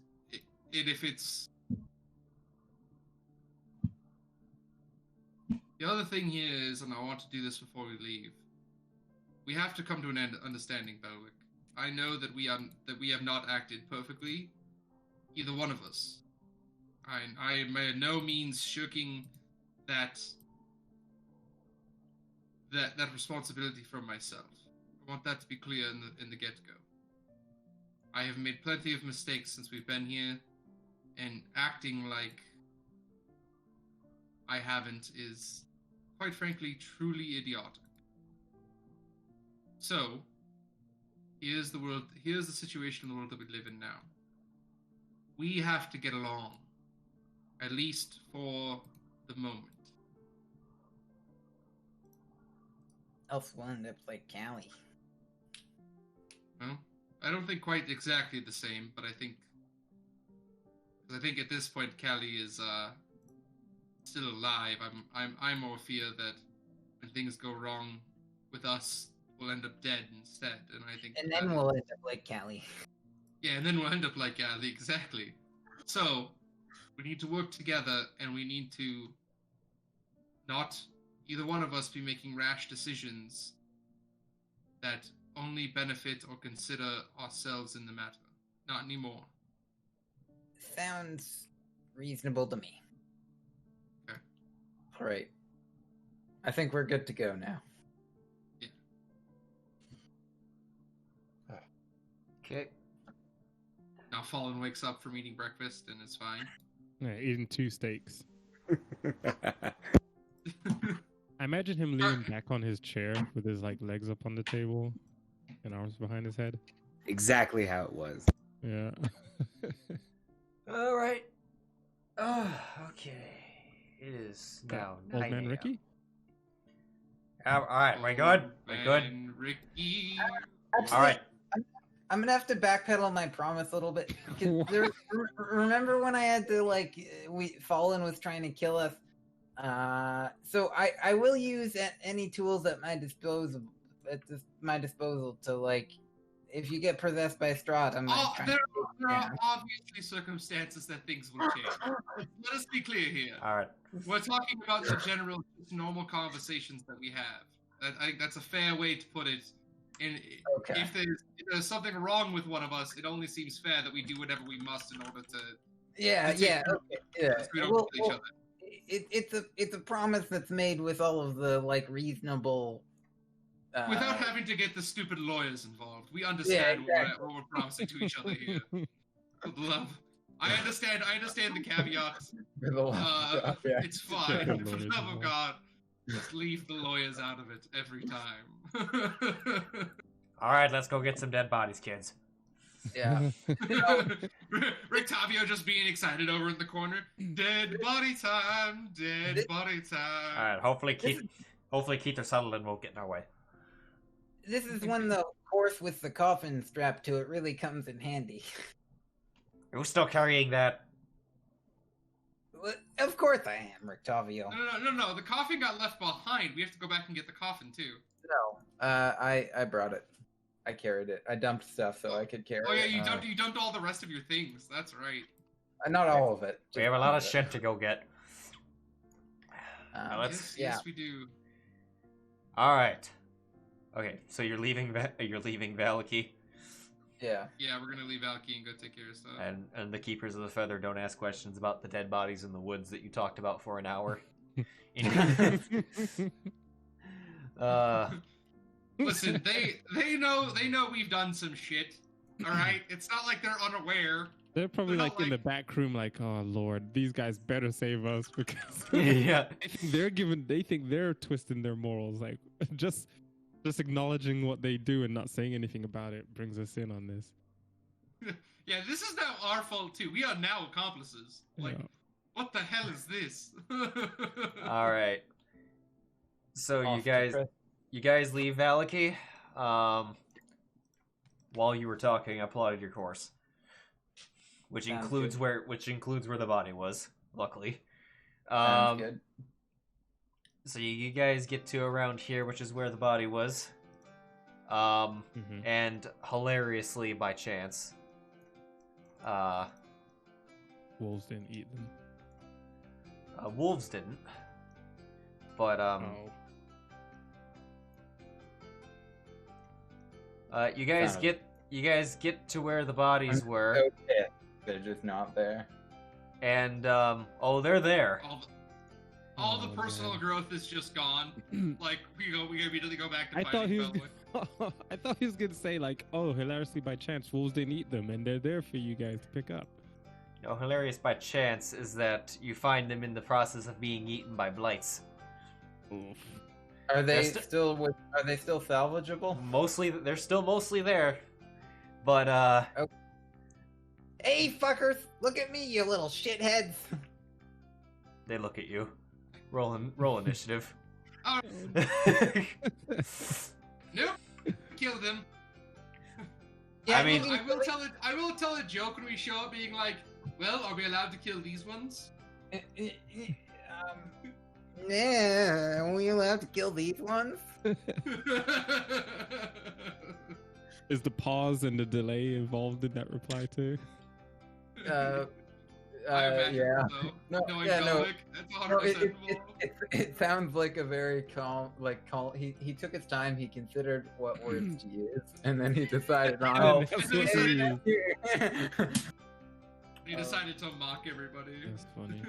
the other thing here is, and I want to do this before we leave, we have to come to an understanding, Belwick. I know that we have not acted perfectly, either one of us. I am by no means shirking that responsibility from myself. I want that to be clear in the get-go. I have made plenty of mistakes since we've been here, and acting like I haven't is, quite frankly, truly idiotic. So, here's the situation in the world that we live in now. We have to get along, at least for the moment. Else we'll end up like Callie. Well, I don't think quite exactly the same, but I think at this point Callie is still alive. I'm more fear that when things go wrong with us, we'll end up dead instead. And I think, and then we'll end up like Callie. Yeah, and then we'll end up like Callie, exactly. So we need to work together, and we need to not either one of us be making rash decisions that only benefit or consider ourselves in the matter. Not anymore. Sounds reasonable to me. Okay. All right. I think we're good to go now. Yeah. Okay. Now Fallen wakes up from eating breakfast and is fine. Yeah, eating 2 steaks. I imagine him leaning back on his chair with his like legs up on the table and arms behind his head. Exactly how it was. Yeah. All right. Okay. It is now Old 9 man a.m. Ricky? All right, we're good. We're good. And Ricky. All right. I'm gonna have to backpedal my promise a little bit. 'Cause remember when I had to Fallen was trying to kill us? So I will use any tools at my disposal to if you get possessed by Strahd, I'm gonna try. There are obviously circumstances that things will change. Let us be clear here. All right. We're talking about the general, normal conversations that we have. I think that's a fair way to put it. And Okay. if there's something wrong with one of us, it only seems fair that we do whatever we must in order to. Yeah. Okay. Yeah. We don't kill each other. It's a promise that's made with all of the reasonable. Without having to get the stupid lawyers involved, we understand what we're promising to each other here. Good love. I understand the caveats. It's fine. For the love of God, just leave the lawyers out of it every time. All right, let's go get some dead bodies, kids. Yeah. Rictavio just being excited over in the corner. Dead body time. Dead body time. All right. Hopefully Keith Sutherland won't get in our way. This is when the horse with the coffin strapped to it really comes in handy. Who's still carrying that? Well, of course I am, Rictavio. No. The coffin got left behind. We have to go back and get the coffin too. No. I brought it. I carried it. I dumped stuff so I could carry it. Oh yeah, you dumped all the rest of your things. That's right. Not all of it. We have a lot of shit to go get. Yes, we do. All right. Okay, so you're leaving Valaki. Yeah. Yeah, we're gonna leave Valky and go take care of stuff. And the Keepers of the Feather don't ask questions about the dead bodies in the woods that you talked about for an hour. Listen, they know we've done some shit. All right, it's not like they're unaware. They're probably in the back room, oh Lord, these guys better save us because yeah, they think they're twisting their morals. Just acknowledging what they do and not saying anything about it brings us in on this. Yeah, this is now our fault too. We are now accomplices. What the hell is this? All right. So you guys leave Valaki. While you were talking, I plotted your course, which includes where the body was. Luckily, Sounds good. So you guys get to around here, which is where the body was. And hilariously, by chance, wolves didn't eat them. Wolves didn't, but you guys get to where the bodies were. Okay. They're just not there. And they're there. All the personal growth is just gone. We immediately go back to I thought he was gonna say hilariously by chance wolves didn't eat them and they're there for you guys to pick up. No, hilarious by chance is that you find them in the process of being eaten by blights. Oof. Are they still salvageable? They're still mostly there, but Okay. Hey fuckers, look at me, you little shitheads. They look at you. Roll initiative. Oh. Nope. Kill them. Yeah, I will tell a joke when we show up, being like, "Well, are we allowed to kill these ones?" Yeah, are we allowed to kill these ones? Is the pause and the delay involved in that reply too? I imagine yeah. so. No, Knowing yeah, no. Belwick, that's 100% It sounds like a very calm, he took his time, he considered what words to use, and then he decided on. He decided to mock everybody. That's funny.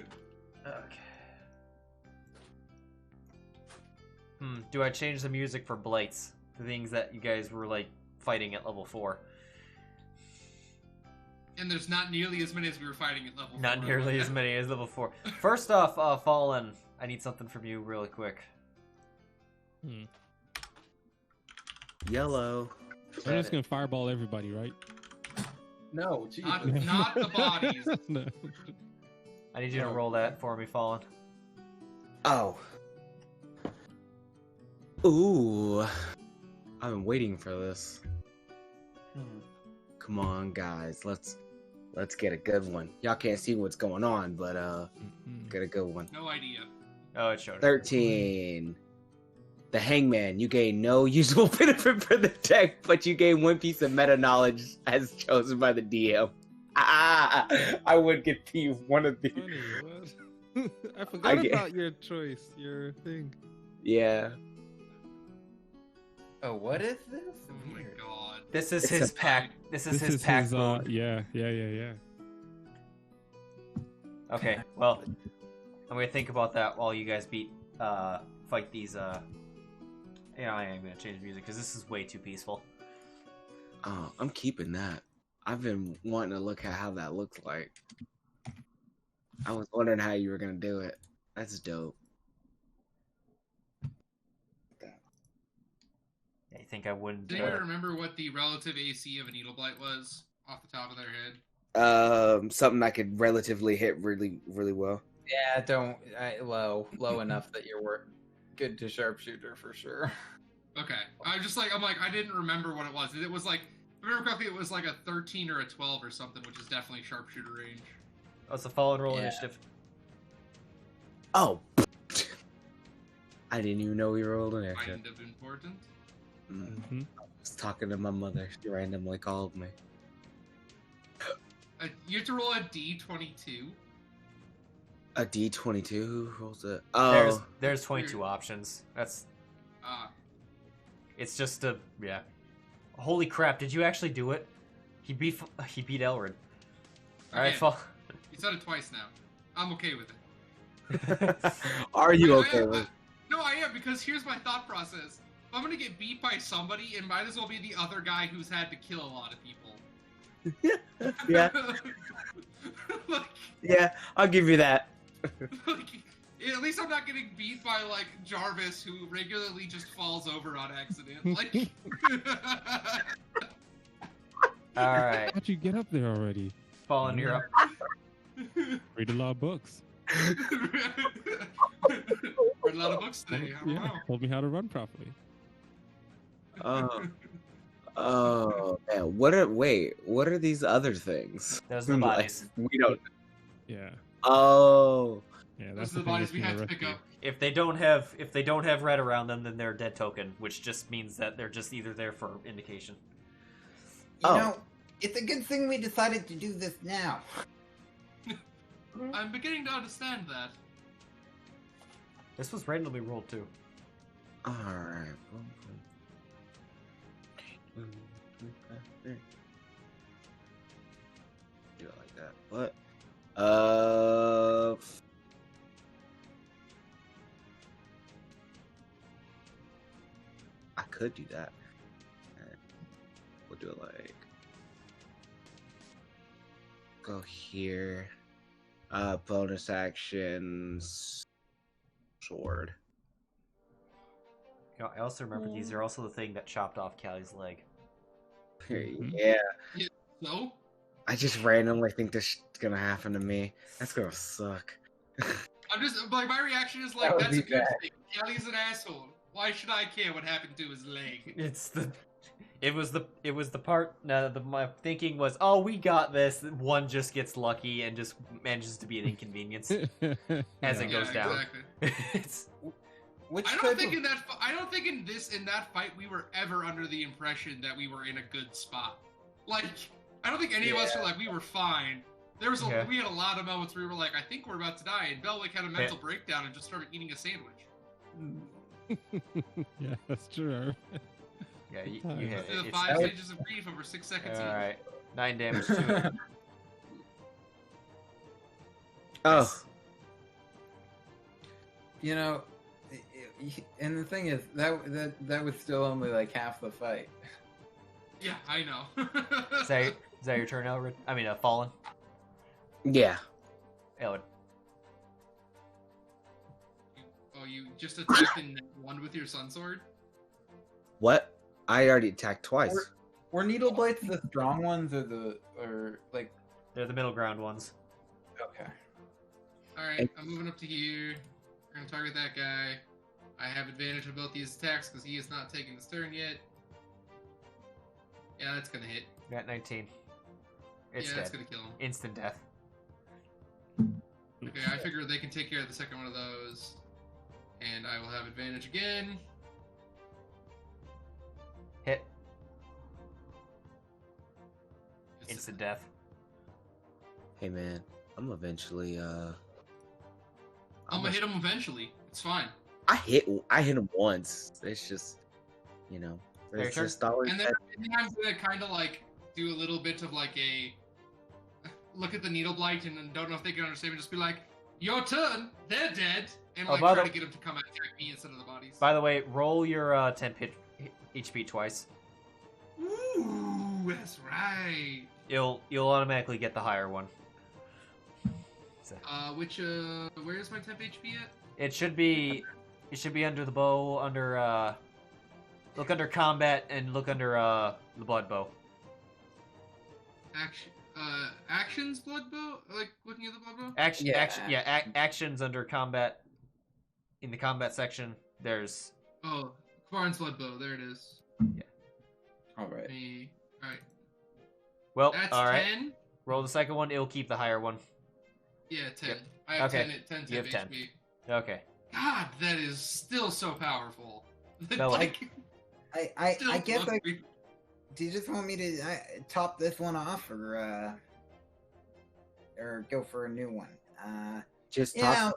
Okay. Do I change the music for blights? The things that you guys were fighting at level 4. And there's not nearly as many as we were fighting at level 4. Not nearly as many as level 4. First off, Fallen, I need something from you really quick. Yellow. I'm just gonna fireball everybody, right? No, geez. Not the bodies. No. I need you to roll that for me, Fallen. Oh. Ooh. I've been waiting for this. Come on, guys. Let's get a good one. Y'all can't see what's going on, but get a good one. No idea. Oh, it showed it. 13. The Hangman. You gain no usable benefit for the deck, but you gain one piece of meta knowledge as chosen by the DM. I would get one of these. Funny, what? I forgot about your choice, your thing. Yeah. Oh, what is this? Oh my god. This is It's his a- pack. This is his pack mode. Yeah. Okay, well, I'm gonna think about that while you guys fight these. Yeah, I am gonna change music because this is way too peaceful. Oh, I'm keeping that. I've been wanting to look at how that looks like. I was wondering how you were gonna do it. That's dope. Yeah, you think I wouldn't? Do you remember what the relative AC of a needle blight was off the top of their head? Something I could relatively hit really, really well. Yeah, low enough that you're good to sharpshooter for sure. Okay. I'm like, I didn't remember what it was. It was like, if I remember correctly, it was like a 13 or a 12 or something, which is definitely sharpshooter range. Oh, it's a Fallen roll Yeah. initiative. Oh. I didn't even know we were holding it. Kind of important. Mm-hmm. I was talking to my mother. She randomly called me. You have to roll a D22. A D22? Who rolls it? Oh. There's 22 options. That's. It's just a yeah. Holy crap! Did you actually do it? He beat Ailred. All right, Okay. Fall. You said it twice now. I'm okay with it. Are you I okay am- with No, I am, because here's my thought process. If I'm gonna get beat by somebody, it might as well be the other guy who's had to kill a lot of people. Yeah. like, Yeah, I'll give you that. at least I'm not getting beat by, like, Jarvis, who regularly just falls over on accident. Like... All right, How'd you get up there already? Fallen, you're up. Read a lot of books. Read a lot of books today. I don't know. Told me how to run properly. Oh man, what are these other things? Those are the bodies. We don't. Yeah. Oh. Yeah, Those that's are the thing bodies that's we gonna have to wreck pick you. up. If they don't have red around them, then they're a dead token, which just means that they're just either there for indication. You Oh. know, it's a good thing we decided to do this now. I'm beginning to understand that. This was randomly rolled too. All right. Do it like that. What? I could do that. We'll do it like go here. Bonus actions. Sword. You know, I also remember these are also the thing that chopped off Callie's leg. Mhm. Yeah. So? I just randomly think this is gonna happen to me. That's gonna suck. I'm just, like, my reaction is like, That would that's a be good bad. thing. Kelly's an asshole. Why should I care what happened to his leg? It was the part. My thinking was, oh, we got this. One just gets lucky and just manages to be an inconvenience as it goes down. Exactly. It's Which I type don't think of- in that fight we were ever under the impression that we were in a good spot. Like, I don't think any of us were like we were fine. Yeah. We had a lot of moments where we were like, I think we're about to die, and Belwick had a mental breakdown and just started eating a sandwich. Yeah, that's true. yeah, you Let's hit The it. 5 stages of grief over 6 seconds. All each. right, 9 damage to it. Oh. You know, and the thing is that was still only like half the fight. Yeah, I know. Is that your turn, Ailred? I mean, Fallen. Yeah. Ailred. Oh, you just attacked in one with your sun sword? What? I already attacked twice. Were needle blights the strong ones or like? They're the middle ground ones. Okay. Alright, I'm moving up to here. We're gonna target that guy. I have advantage on both these attacks because he is not taking his turn yet. Yeah, that's gonna hit. Got 19. It's yeah, dead. that's gonna kill him. Instant death. Okay, I figure they can take care of the second one of those. And I will have advantage again. Hit. It's Instant death. Hey man, I'm eventually I'm gonna hit him eventually. It's fine. I hit him once. It's just, you know, Very there's true. just always And then I'm gonna kind of like do a little bit of like a look at the needle blight and then don't know if they can understand me. Just be like, "Your turn. They're dead," and Oh, like by try the- to get them to come and attack me instead of the bodies. By the way, roll your 10 HP twice. Ooh, that's right. You'll automatically get the higher one. So, Where's my temp HP at? it should be under the bow, under look under combat and look under the blood bow. Actions blood bow? Like looking at the blood bow? Actions under combat. In the combat section, there's Oh, Quarren's blood bow. There it is. All right. Alright. well, That's all right. 10. Roll the second one. It'll keep the higher one. Yeah, 10. Yep. I have Okay. 10 You have 10. HP. Okay. God, that is still so powerful. No, like, I still guess plus three. do you just want me to top this one off or go for a new one? just Yeah,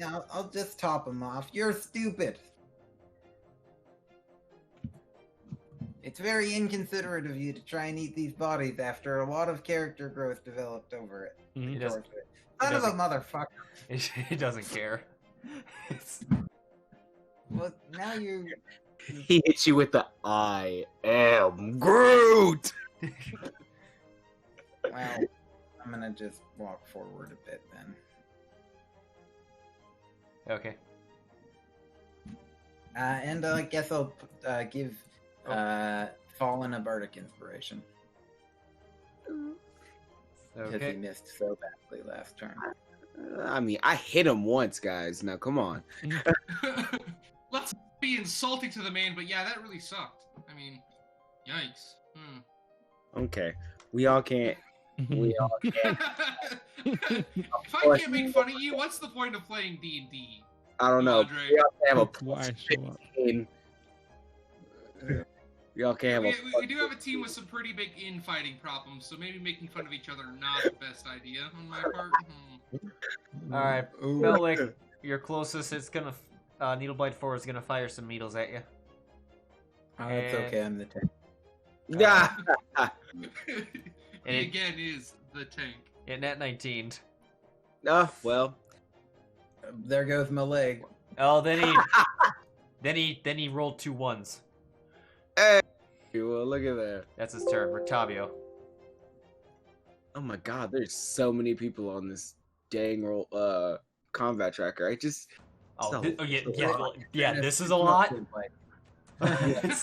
talk. I'll just top them off. You're stupid. It's very inconsiderate of you to try and eat these bodies after a lot of character growth developed over it. Mhm. It does- Towards it. Son of a doesn't- motherfucker. He doesn't care. It's- Well, now you. He hits you with the I am Groot. Well, I'm gonna just walk forward a bit then. okay. And I guess I'll give Fallen a bardic inspiration because he Okay. missed so badly last turn. I mean, I hit him once, guys. Now, come on. Let's be insulting to the man, but yeah, that really sucked. I mean, yikes. Okay, we all can't. We all can't. If I can't make fun of you, what's the point of playing D&D? I don't know. Andre. We all can have a Why plus show up? 15. We all can have a. We do have a team with some pretty big infighting problems, so maybe making fun of each other not the best idea on my part. All right, Belwick, you're closest. It's gonna Needleblight 4 is gonna fire some needles at you. Oh, it's okay. I'm the tank. Yeah. He And it- again is the tank. And nat 19. No, well. There goes my leg. Oh, then he rolled 2 1s. Hey, well, look at that. That's his turn. Rictavio. Oh my God, there's so many people on this dang combat tracker. I just. Oh, So- yeah. This is a lot. Do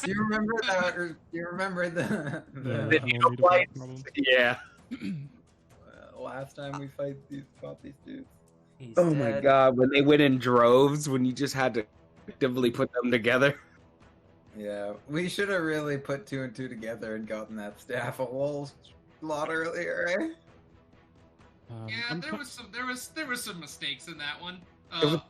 you remember that? Or do you remember the The needle I'll read about blights. problems. Yeah. last time we fought these dudes? He's Oh my dead. God, when they went in droves, when you just had to actively put them together. Yeah, we should have really put 2 and 2 together and gotten that staff a whole lot earlier, eh? Yeah, I'm there try- was some mistakes in that one. It was-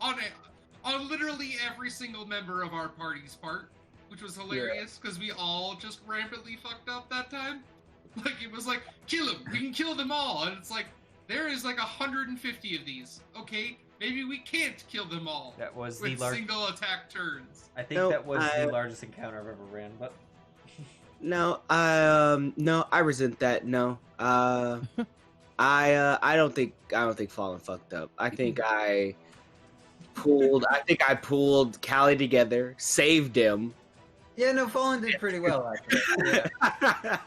On literally every single member of our party's part, which was hilarious because we all just rampantly fucked up that time. Like it was like, kill him, we can kill them all, and it's like there is like 150 of these. Okay, maybe we can't kill them all That was the with largest. single attack turns. I think No, that was the largest encounter I've ever ran. But No, I resent that. No, I don't think Fallen fucked up. I think I pulled Callie together, saved him, Yeah, no, Fallen did pretty well, actually. Yeah.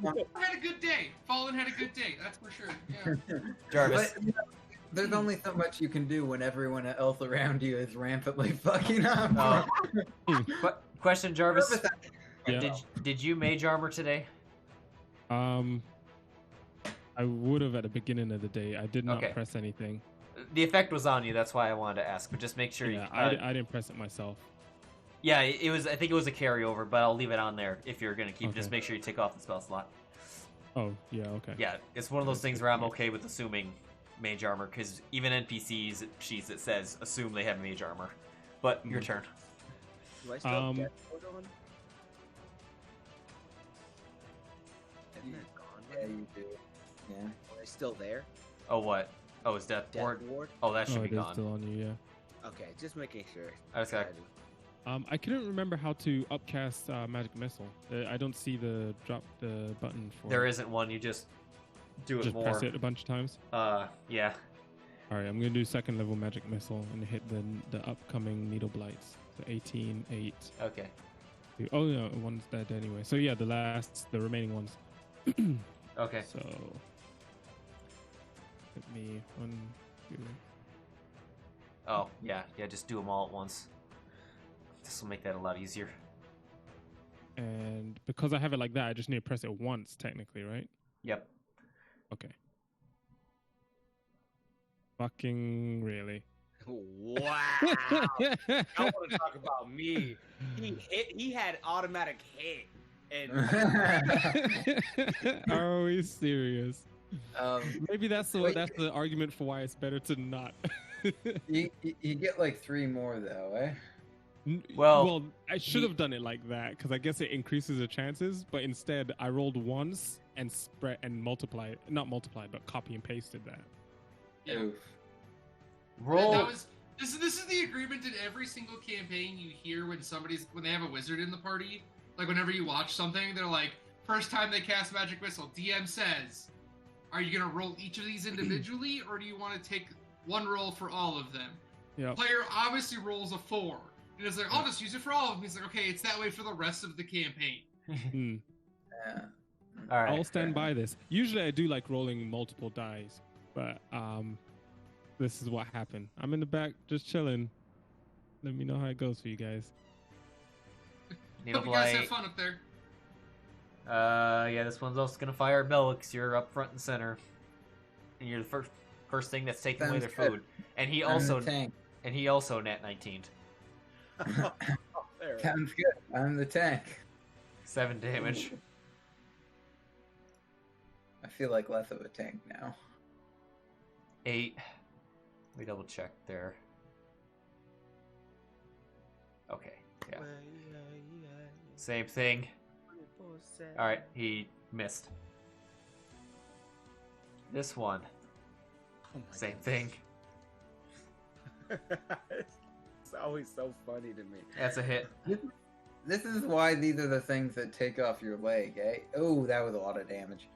Fallen had a good day. Fallen had a good day, that's for sure. Yeah. Jarvis. But, there's only so much you can do when everyone else around you is rampantly fucking up. Question, Jarvis. Yeah. Did you mage armor today? I would have at the beginning of the day. I did not Okay. press anything. The effect was on you. That's why I wanted to ask. But just make sure. Yeah, I didn't press it myself. Yeah, it was. I think it was a carryover, but I'll leave it on there if you're gonna keep. Okay. Just make sure you take off the spell slot. Oh, yeah, okay. Yeah, it's one of those things where I'm okay with assuming mage armor because even NPCs sheets it says assume they have mage armor. But your turn. Do I still have death ward on? Isn't that gone? Yeah, you do. Yeah. Are they still there? Oh what? Oh, it's death ward. Death ward? Oh, that should Oh, be it is gone. still on you, yeah. Okay, just making sure. I just got. I couldn't remember how to upcast Magic Missile. I don't see the button for There it. isn't one. You just do it Just more. press it a bunch of times. Yeah. All right, I'm gonna do second level Magic Missile and hit the upcoming Needle Blights. So 18, 8. Okay. 2. Oh no, one's dead anyway. So yeah, the remaining ones. Okay. So hit me 1, 2. Oh yeah, just do them all at once. This will make that a lot easier. And because I have it like that, I just need to press it once, technically, right? Yep. Okay. Fucking really. Wow. I want to talk about me. He had automatic hit. And Are we serious? Maybe that's wait. the argument for why it's better to not. You get like 3 more though, eh? Well, I should have done it like that because I guess it increases the chances. But instead, I rolled once and spread and multiplied, not multiplied, but copy and pasted that. Yeah. Oof. Roll. This is the agreement in every single campaign you hear when they have a wizard in the party. Like whenever you watch something, they're like, first time they cast Magic Missile, DM says, are you gonna roll each of these individually, or do you want to take one roll for all of them? Yeah. Player obviously rolls a 4. And it's like, I'll just use it for all of them. He's like, okay, it's that way for the rest of the campaign. Yeah. All right. I'll stand by this. Usually, I do like rolling multiple dice, but this is what happened. I'm in the back, just chilling. Let me know how it goes for you guys. Needle Hope you guys have Blight. fun up there. Yeah, this one's also gonna fire at Belwick 'cause you're up front and center, and you're the first thing that's taking away Sounds their good. food. And he I'm also the tank. nat 19'd. there. Sounds good. I'm the tank. 7 damage. I feel like less of a tank now. 8. We double check there. Okay. Yeah. Same thing. Alright, he missed. This one. Oh my Same God. thing. It's always so funny to me. That's a hit. This is why these are the things that take off your leg, eh? Oh, that was a lot of damage.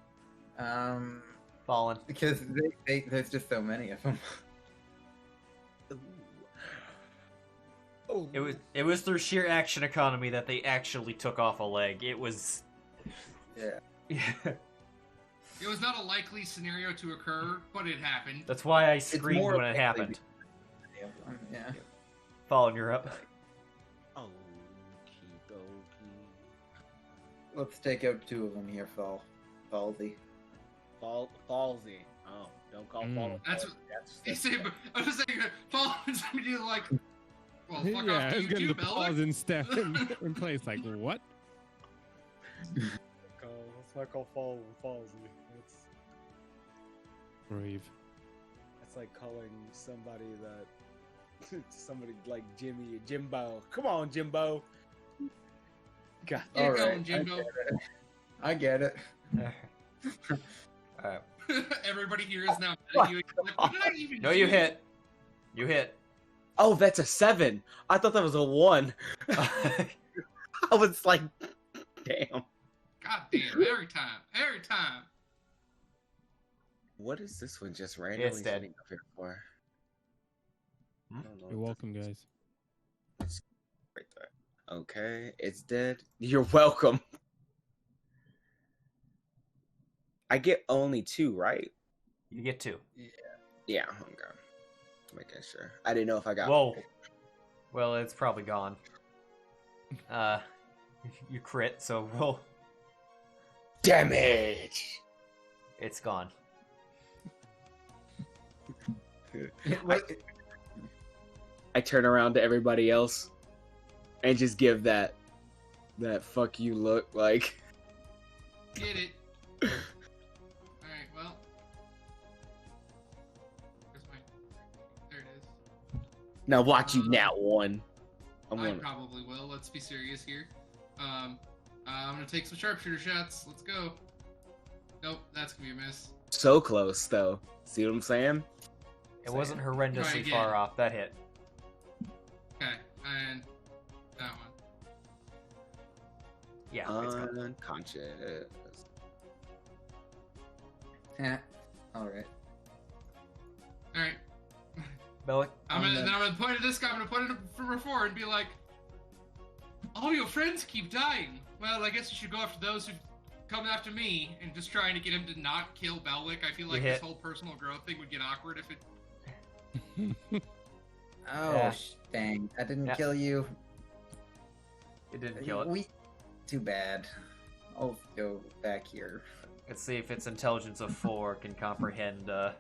Fallen. Because there's just so many of them. Oh. It was through sheer action economy that they actually took off a leg. It was Yeah. It was not a likely scenario to occur, but it happened. That's why I screamed more when it likely happened. Yeah. Fallen, you're up. Okie dokie. Let's take out 2 of them here, Falsey. Falsey. Oh, don't call Fallen. That's what he said. But I was saying, Fallen's immediately like, well, fuck Yeah, off I to was you getting too, the pause Belwick. and step in place. Like what? Let's not call Falsey. Brave. It's like calling somebody like Jimbo. Come on, Jimbo. God. Get All going, right, Jimbo. I get it. Alright. Everybody here is now mad at you. Like, what did I even No, do? you hit. You hit. Oh, that's a 7. I thought that was a 1. I was like, damn. God damn, every time. What is this one just randomly It's dead. sitting up here for? Hmm? I don't know You're what welcome, guys. this is right there. Okay, it's dead. You're welcome. I get only 2, right? You get 2. Yeah, okay. Making sure. I didn't know if I got. Whoa. Well, it's probably gone. You crit, so roll. Damage. It's gone. I turn around to everybody else and just give that fuck you look like. Get it. Alright, well. Where's my... There it is. Now watch you nat 1. I probably will. Let's be serious here. I'm gonna take some sharpshooter shots. Let's go. Nope, that's gonna be a miss. So close though. See what I'm saying? It wasn't horrendously Try again. far off. That hit. Okay, and that one. Yeah, it's gone. Unconscious. Yeah. All right. All right. Belwick? I'm gonna point at this guy. I'm gonna point at him from before and be like, "All your friends keep dying. Well, I guess you should go after those who come after me and just trying to get him to not kill Belwick. I feel like this whole personal growth thing would get awkward if it." Oh, Yeah. dang! That didn't Yeah. kill you. It didn't kill it. Too bad. I'll go back here. Let's see if its intelligence of 4 can comprehend. That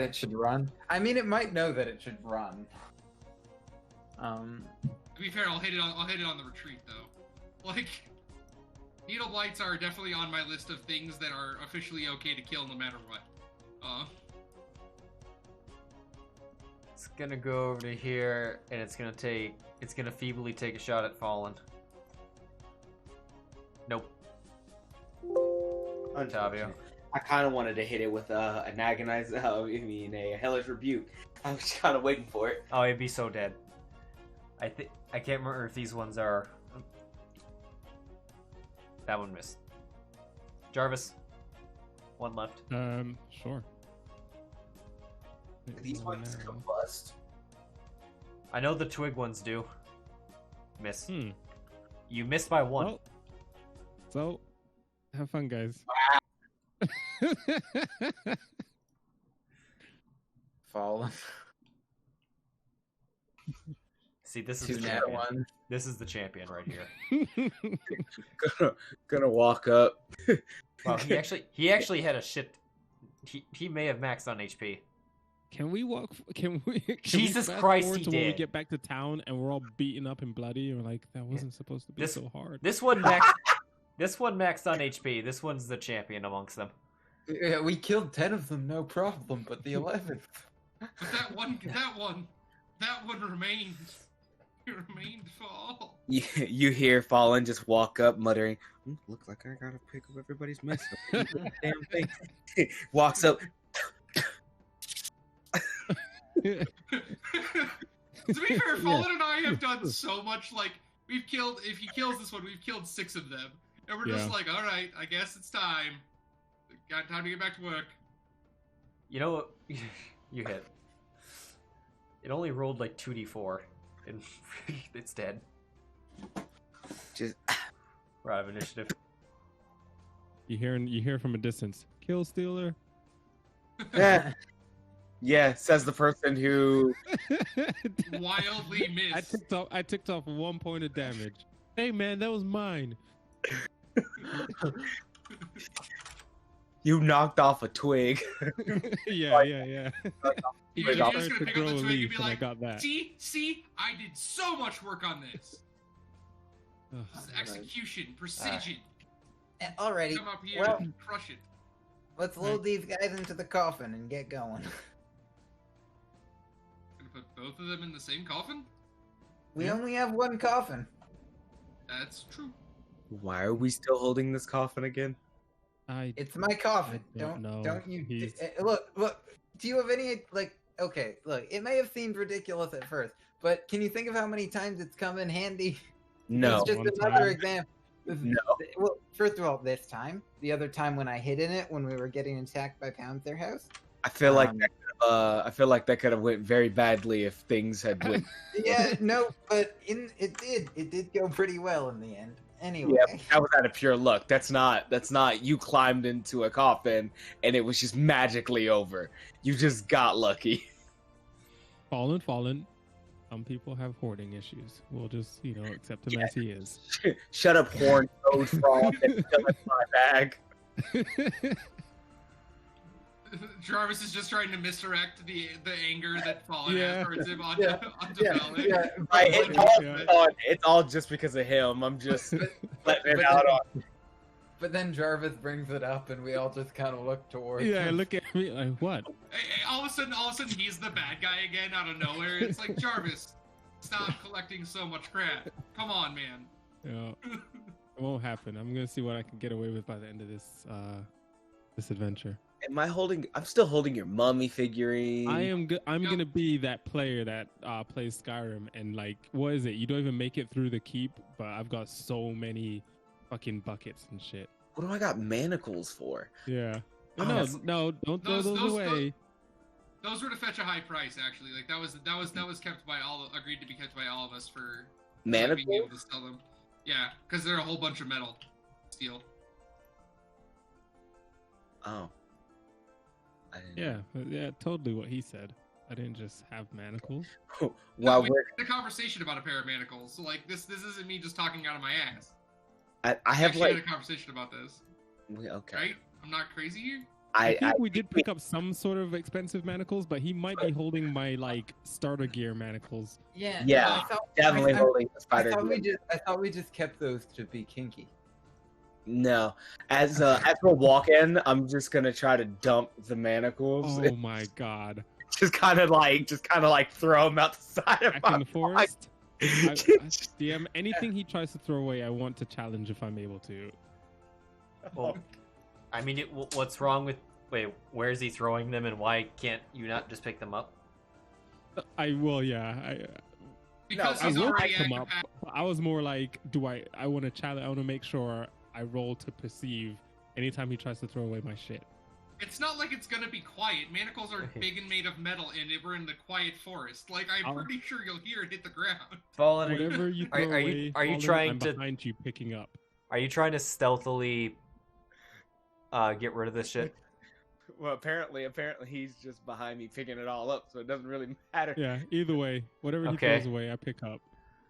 it should run. I mean, it might know that it should run. To be fair, I'll hit it on the retreat though. Like, needle blights are definitely on my list of things that are officially okay to kill no matter what. It's gonna go over to here, and it's gonna feebly take a shot at Fallen. Nope. Octavio. I kind of wanted to hit it with an agonized, a hellish rebuke. I was kind of waiting for it. Oh, it'd be so dead. I can't remember if these ones are. That one missed. Jarvis. 1 left. Sure. These ones combust. I know the twig ones do. Miss. Hmm. You missed by 1. Well, so, have fun, guys. Fallen. See, this is 2 the nat champion. 1. This is the champion right here. gonna walk up. Wow, he actually had a shit. He may have maxed on HP. Can we walk? Can we? Jesus fast Christ, forward he to when we did. get back to town and we're all beaten up and bloody, and we're like, that wasn't supposed to be This- so hard. This one maxed. This one maxed on HP. This one's the champion amongst them. Yeah, we killed 10 of them, no problem. But the 11th. But that one remained. It remained for all. You hear Fallen just walk up, muttering, "Looks like I gotta pick up everybody's mess." Damn thing. Walks up. To be fair, Fallen and I have done so much. Like, we've killed. If he kills this one, we've killed 6 of them, and we're just Yeah. like, all right, I guess it's time. Got time to get back to work. You know what? You hit. It only rolled like 2d4, and it's dead. Just We're out of initiative. You hear from a distance, kill stealer. yeah, says the person who. Wildly missed. I ticked off 1 point of damage. Hey man, that was mine. You knocked off a twig. yeah. You're You're just Started gonna to pick grow up a the twig and leaf be and I like, got that. see, I did so much work on this. Ugh. This is execution, precision. Alrighty. Come up here Well, and crush it. let's load these guys into the coffin and get going. Gonna put both of them in the same coffin? We only have 1 coffin. That's true. Why are we still holding this coffin again? It's my coffin. I don't know. Don't you He's- look. Do you have any okay, look, it may have seemed ridiculous at first, but can you think of how many times it's come in handy? No. It's just One another time. example. No. Well, first of all, this time. The other time when I hid in it when we were getting attacked by Pounds their house. I feel like Um, that could have I feel like that could have went very badly if things had went. Yeah, no, but it did go pretty well in the end. Anyway. Yeah, that was out of pure luck. That's not you climbed into a coffin and it was just magically over. You just got lucky. Fallen. Some people have hoarding issues. We'll just, accept him as he is. Shut up, horn toad frog, and fill in my bag. Jarvis is just trying to misdirect the anger that Fallen Yeah. has towards him onto Belwick. Yeah. Right, it's all just because of him. I'm just letting it out on. But then Jarvis brings it up, and we all just kind of look towards Yeah, him. look at me like, what? All of a sudden, he's the bad guy again out of nowhere. It's like, Jarvis, stop collecting so much crap. Come on, man. Yeah, it won't happen. I'm gonna see what I can get away with by the end of this adventure. I'm still holding your mummy figurine. I'm gonna be that player that plays Skyrim, and like, what is it? You don't even make it through the keep, but I've got so many fucking buckets and shit. What do I got manacles for? Yeah. Oh, No, don't throw those away. Those were to fetch a high price, actually. Like that was kept by agreed to be kept by all of us for being able Manacles? to sell them. Yeah, because they're a whole bunch of metal, steel. Oh. I didn't Yeah, totally what he said. I didn't just have manacles. While we we're, had a conversation about a pair of manacles, so like this isn't me just talking out of my ass. I have Actually had like a conversation about this, okay. right? I'm not crazy here. I think we did pick up some sort of expensive manacles, but he might be holding my like starter gear manacles. Yeah, Yeah, definitely holding the I spider. thought we just kept those to be kinky. No, as we're walking, I'm just gonna try to dump the manacles. Oh my god! just kind of like throw them out the side of Back my in the forest. DM, anything he tries to throw away, I want to challenge if I'm able to. Well, I mean, what's wrong with? Wait, where is he throwing them, and why can't you not just pick them up? I will, yeah. Because I he's will already pick at them up. But I was more like, I want to challenge. I want to make sure I roll to perceive anytime he tries to throw away my shit. It's not like it's gonna be quiet. Manacles are big and made of metal, and we're in the quiet forest. Like I'm pretty sure you'll hear it hit the ground. Fallen, Whatever you throw away, are you Fallen, trying I'm to behind you picking up? Are you trying to stealthily get rid of this shit? Well, apparently he's just behind me picking it all up, so it doesn't really matter. Yeah, either way, whatever he Okay. throws away, I pick up.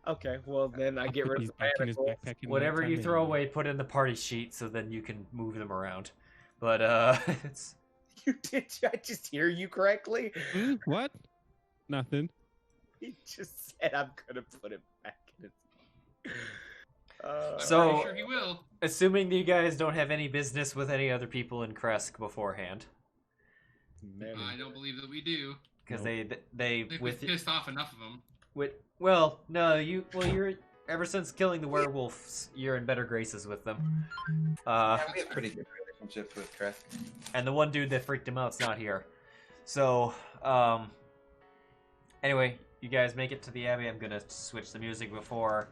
Okay, well then I get rid of He's the back in his manacles. backpack in no Whatever time you throw anyway. away, put in the party sheet so then you can move them around. But it's Did I just hear you correctly? What? Nothing. He just said I'm gonna put it back in his. I'm So- pretty sure he will. assuming that you guys don't have any business with any other people in Kresk beforehand, I don't believe that we do. because Nope. they We've with pissed off enough of them. you're ever since killing the werewolves, you're in better graces with them. Yeah, we have pretty good relationships with Crest. And the one dude that freaked him out's not here. So, anyway, you guys make it to the Abbey. I'm gonna switch the music before,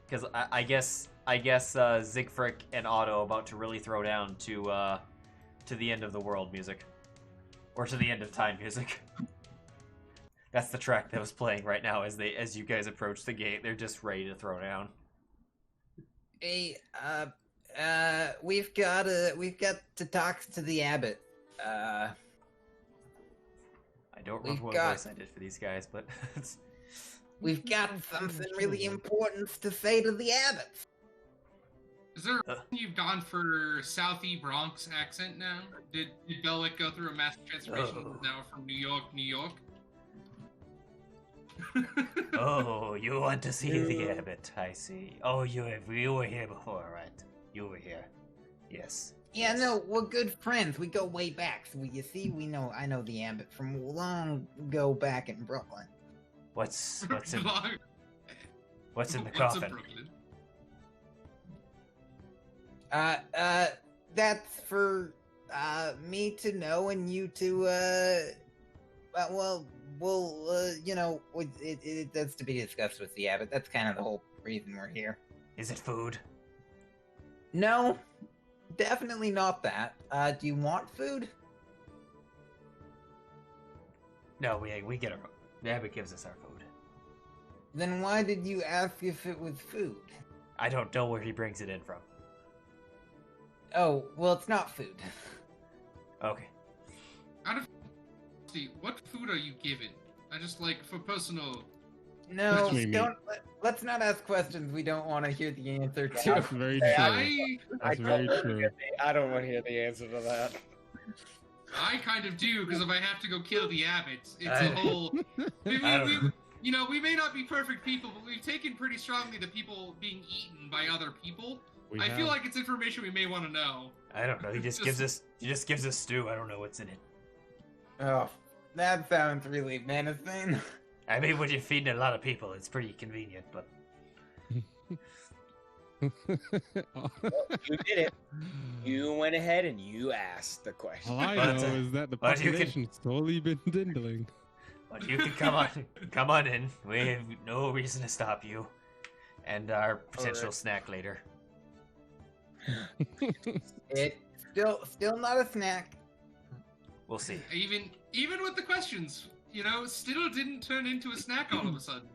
because I guess Siegfried and Otto about to really throw down to the end of the world music, or to the end of time music. That's the track that was playing right now as you guys approach the gate. They're just ready to throw down. Hey, we've got to talk to the abbot. I don't remember what voice I did for these guys, but We've got something really important to say to the abbot. Is there a reason you've gone for Southie Bronx accent now? Did Belwick go through a mass transformation now from New York? Oh, you want to see the abbot? I see. Oh, you were here before, right? You were here. Yes. Yeah, no, we're good friends. We go way back. So you see, I know the abbot from long ago back in Brooklyn. What's in the What's in coffin? Brooklyn? That's for me to know and you to that's to be discussed with the abbot. That's kind of the whole reason we're here. Is it food? No, definitely not that. Do you want food? No, we get our food. The abbot gives us our food. Then why did you ask if it was food? I don't know where he brings it in from. Oh, well, it's not food. Okay. Out of curiosity, what food are you given? I just like for personal. No, What do you mean? let's not ask questions we don't want to hear the answer to. That's very true. That's very true. I don't want to hear the answer to that. I kind of do, because if I have to go kill the abbot, it's a whole. We may not be perfect people, but we've taken pretty strongly to people being eaten by other people. I feel like it's information we may want to know. I don't know. He just gives us stew. I don't know what's in it. Oh, that sounds really menacing. I mean, when you're feeding a lot of people, it's pretty convenient, but... You did it. You went ahead and you asked the question. All I know is that the population's slowly been dwindling. But you can come on in. We have no reason to stop you. And our potential snack later. It's still not a snack. We'll see. Even with the questions, still didn't turn into a snack all of a sudden.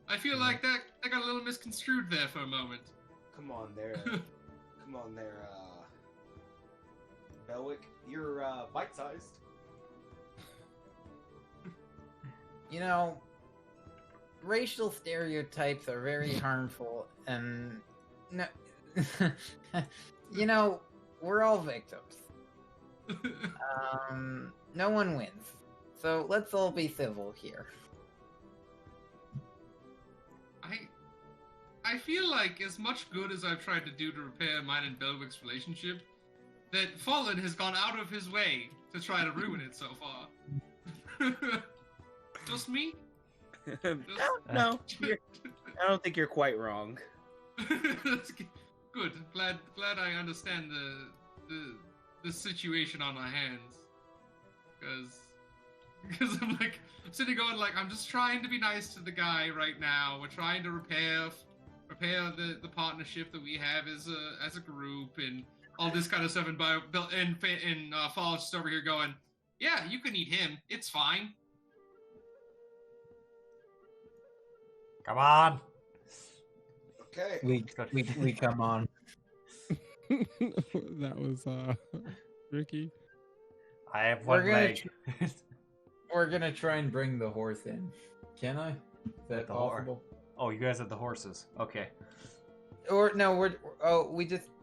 I feel like that got a little misconstrued there for a moment. Come on there. Belwick, you're bite-sized. Racial stereotypes are very harmful, and we're all victims. No one wins. So let's all be civil here. I feel like as much good as I've tried to do to repair mine and Belwick's relationship, that Fallen has gone out of his way to try to ruin it so far. Just me? No, I don't think you're quite wrong. Good. Glad I understand the situation on my hands. Because I'm sitting going I'm just trying to be nice to the guy right now. We're trying to repair the partnership that we have as a group and all this kind of stuff. And Fall's just over here going, yeah, you can eat him. It's fine. Come on. Okay. We come on. That was Ricky. I have one leg. We're gonna try and bring the horse in. Can I? Is that possible? Oh, you guys have the horses. Okay. Or no,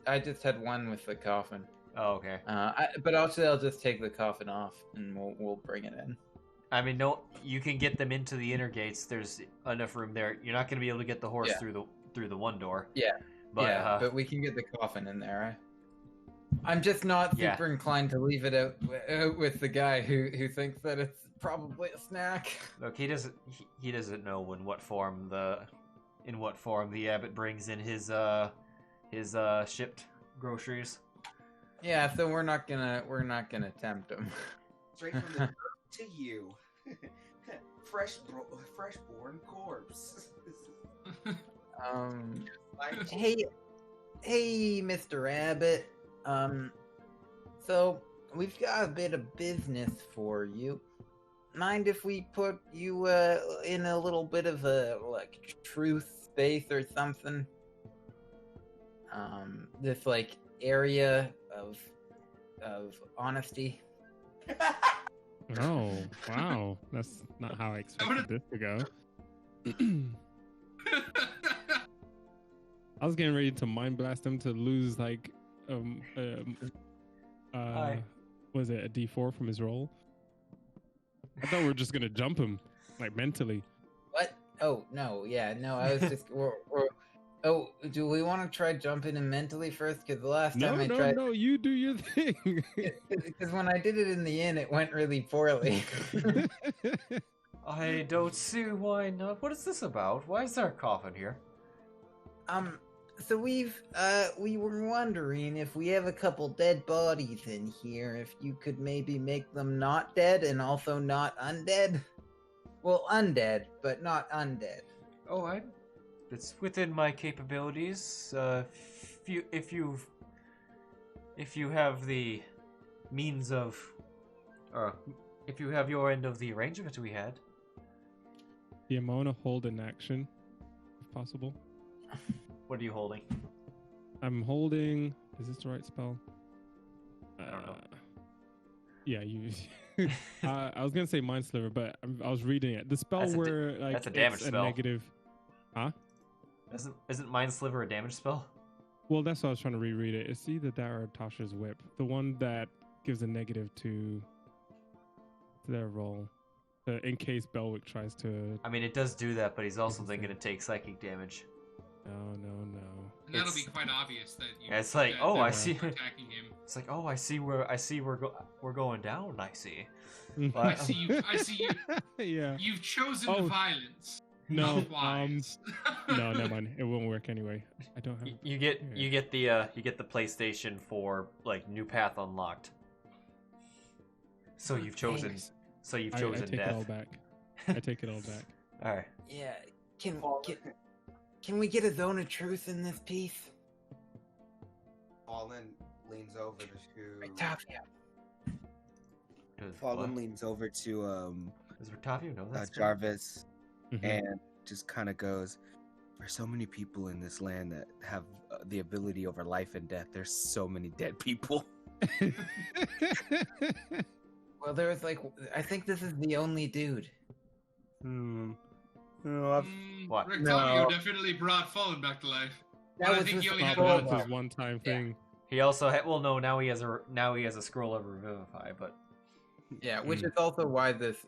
I just had one with the coffin. Oh, okay. But actually, I'll just take the coffin off and we'll bring it in. I mean, no, you can get them into the inner gates. There's enough room there. You're not going to be able to get the horse through the one door. Yeah. But, but we can get the coffin in there. I'm just not super inclined to leave it out with the guy who thinks that it's probably a snack. Look, he doesn't know in what form the abbot brings in his shipped groceries. Yeah, so we're not gonna tempt him. Straight from the earth to you. Freshborn corpse. Hey, Mr. Abbott. So we've got a bit of business for you. Mind if we put you in a little bit of a truth space or something? This area of honesty. Oh, wow. That's not how I expected this to go. I was getting ready to mind blast him to lose was it a D4 from his roll? I thought we were just gonna jump him, mentally. What? Oh no, yeah, no. I was just. Oh, do we want to try jumping him mentally first? Because the last time I tried. No, you do your thing. Because when I did it in the inn, it went really poorly. I don't see why not. What is this about? Why is there a coffin here? So we were wondering if we have a couple dead bodies in here, if you could maybe make them not dead and also not undead. Well, undead, but not undead. Oh, it's within my capabilities. If you have the means of, If you have your end of the arrangement we had. Yeah, I want to hold an action, if possible. What are you holding? I'm holding. Is this the right spell? I don't know. Yeah, you. I was gonna say Mind Sliver, but I was reading it. The spell That's where like that's a damage it's spell. a negative. Huh? Isn't Mind Sliver a damage spell? Well, that's what I was trying to reread it. It's either that or Tasha's Whip, the one that gives a negative to their roll, in case Belwick tries to. I mean, it does do that, but he's also then going to take psychic damage. No. And that'll be quite obvious that you. Yeah, it's like, that, oh, that I you're see. attacking him. It's like, oh, I see we're going down. I see. I But, see you. I see you. Yeah. You've chosen Oh. violence. No. Not wise. No, never mind. It won't work anyway. I don't have. you get the PlayStation for like new path unlocked. So you've chosen. Thanks. So you've I chosen take death. it all back. I take it all back. All right. Yeah. Can we get a zone of truth in this piece? Fallen leans over to. Octavia. Fallen leans over to Is Rictavio? No, that's Jarvis Mhm. and just kind of goes, "There's so many people in this land that have the ability over life and death. There's so many dead people." Well, there was like, I think this is the only dude. No, What? Rectavio No. definitely brought Fallen back to life. That But I was think just he only a had But troll one. that's his one-time thing. He also well no now he has a scroll of revivify, but Yeah, which is also why this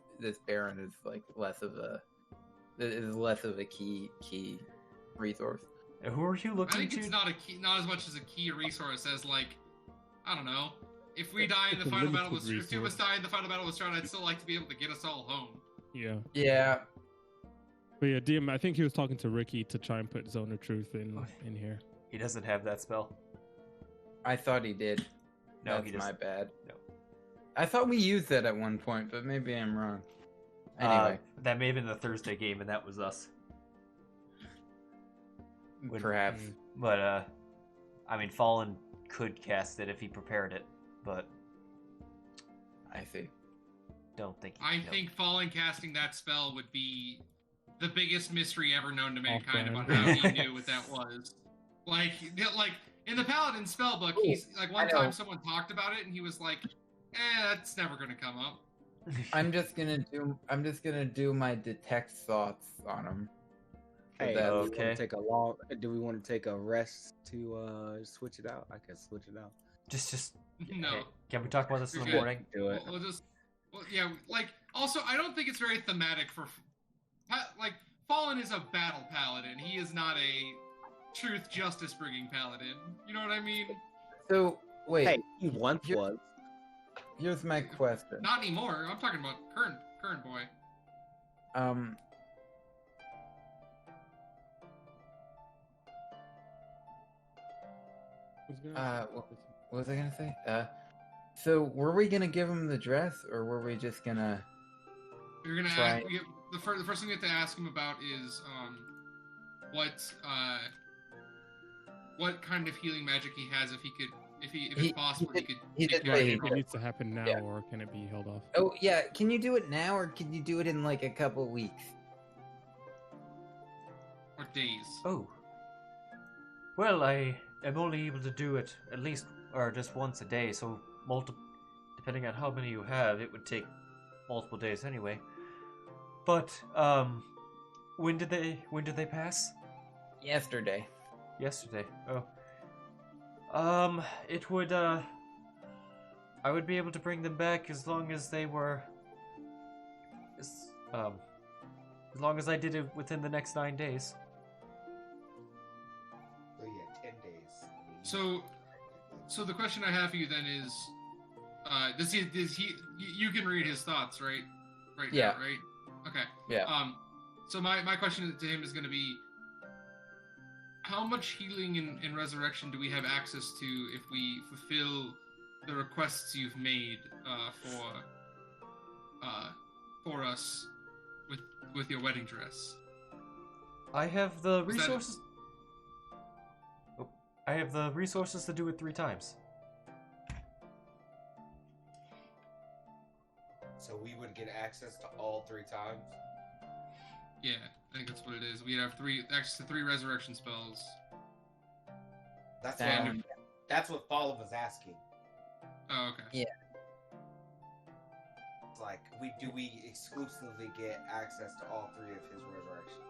Baron is like less of a key resource. who are you I looking think to? it's not as much as a key resource as like, I don't know. If we die in the It's a final battle with limited if two of us resource. die in the final battle with Strahd, I'd still like to be able to get us all home. Yeah. Yeah, But yeah, DM. I think he was talking to Ricky to try and put Zone of Truth in here. He doesn't have that spell. I thought he did. No, That's he my doesn't. bad. No. I thought we used that at one point, but maybe I'm wrong. Anyway, That may have been the Thursday game, and that was us. when- perhaps. But I mean, Fallen could cast it if he prepared it, but I see. don't think. I think Fallen casting that spell would be the biggest mystery ever known to mankind about Off-brand. how he knew what that was. Like in the Paladin spellbook, he's like one I know. time someone talked about it and he was like, that's never gonna come up. I'm just gonna do my detect thoughts on him. Hey, That- okay. Do we want to take a rest to switch it out? I can switch it out. Just. No. Hey, can we talk about this in You're the good. morning? Do it. We'll just, yeah, like, also, I don't think it's very thematic for, like, Fallen is a battle paladin. He is not a truth justice bringing paladin. You know what I mean? So wait, Hey, he once Here- was. here's my question. Not anymore. I'm talking about current boy. What was I gonna say? So were we gonna give him the dress, or were we just gonna? You're gonna Right. ask, the first thing we have to ask him about is what kind of healing magic he has. If it's possible, he could. he take did care of say it. It needs to happen now, Yeah. or can it be held off? Oh yeah, can you do it now, or can you do it in like a couple weeks? Or days. Oh. Well, I am only able to do it at least or just once a day, so depending on how many you have, it would take multiple days anyway. But when did they pass? Yesterday. Yesterday. Oh. It would I would be able to bring them back as long as they were as long as I did it within the next 9 days. So yeah, 10 days. So the question I have for you then is, does he? You can read his thoughts, right? Right. Yeah. Now, right. Okay. Yeah. So my question to him is going to be, how much healing and resurrection do we have access to if we fulfill the requests you've made for us with your wedding dress? I have the Was that- resources. I have the resources to do it 3 times. So So we would get access to all 3 times? Yeah, I think that's what it is. We'd have access to 3 resurrection spells. That's Damn. what, that's what Fallen was asking. Oh, okay. Yeah. It's like, do we exclusively get access to all 3 of his resurrection?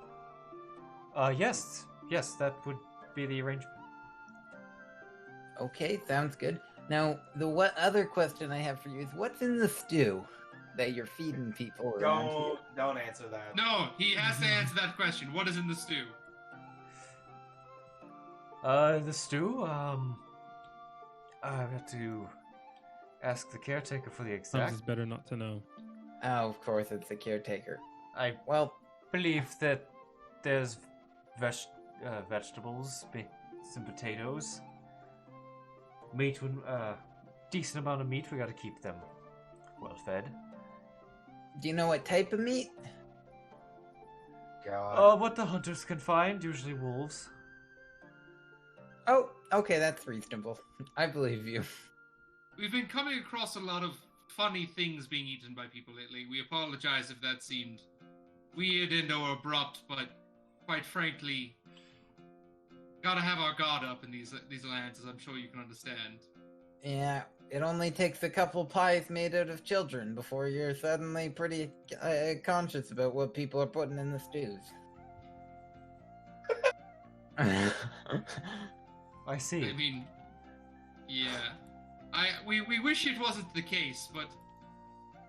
Yes, that would be the arrangement. Okay, sounds good. Now, what other question I have for you is, what's in the stew that you're feeding people around here? Don't answer that. No, he has to answer that question. What is in the stew? The stew, I've got to ask the caretaker for the Sometimes exact. it's better not to know. Oh, of course, it's the caretaker. I Well, believe that there's vegetables, some potatoes, meat, decent amount of meat. We got to keep them well fed. do you know what type of meat? God. What the hunters can find, usually wolves. Oh, okay, that's reasonable. I believe you. We've been coming across a lot of funny things being eaten by people lately. We apologize if that seemed weird and or abrupt, but quite frankly, gotta have our guard up in these lands, as I'm sure you can understand. Yeah, it only takes a couple pies made out of children before you're suddenly pretty conscious about what people are putting in the stews. I see. I mean, yeah. We wish it wasn't the case, but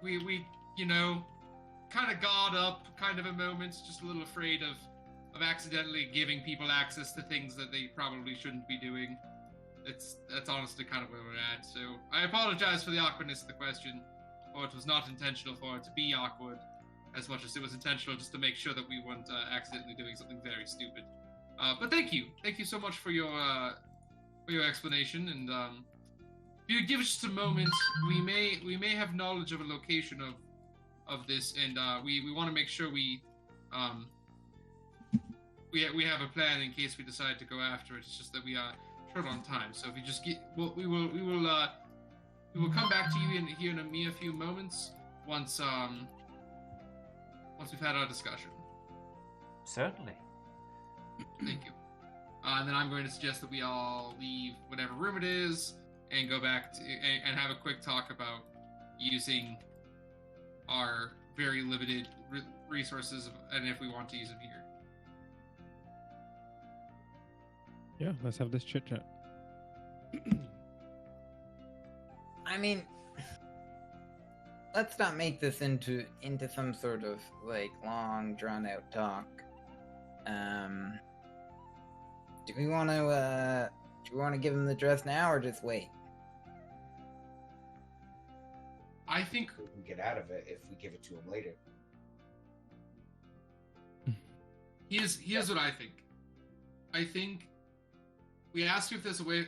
we you know, kind of guard up, kind of a moment, just a little afraid of accidentally giving people access to things that they probably shouldn't be doing. That's honestly kind of where we're at. So I apologize for the awkwardness of the question, or it was not intentional for it to be awkward, as much as it was intentional just to make sure that we weren't accidentally doing something very stupid. But thank you so much for your explanation. And if you give us just a moment, we may have knowledge of a location of this, and we want to make sure we have a plan in case we decide to go after it. It's just that we are short on time. So if you just we will come back to you here in a mere few moments once we've had our discussion. Certainly. Thank you. And then I'm going to suggest that we all leave whatever room it is and go back to and have a quick talk about using our very limited resources, and if we want to use them here. Yeah, let's have this chit chat. I mean, let's not make this into some sort of like long drawn out talk. Do we want to give him the dress now or just wait? I think We can get out of it if we give it to him later. here's what I think. I think we asked you if there's a way.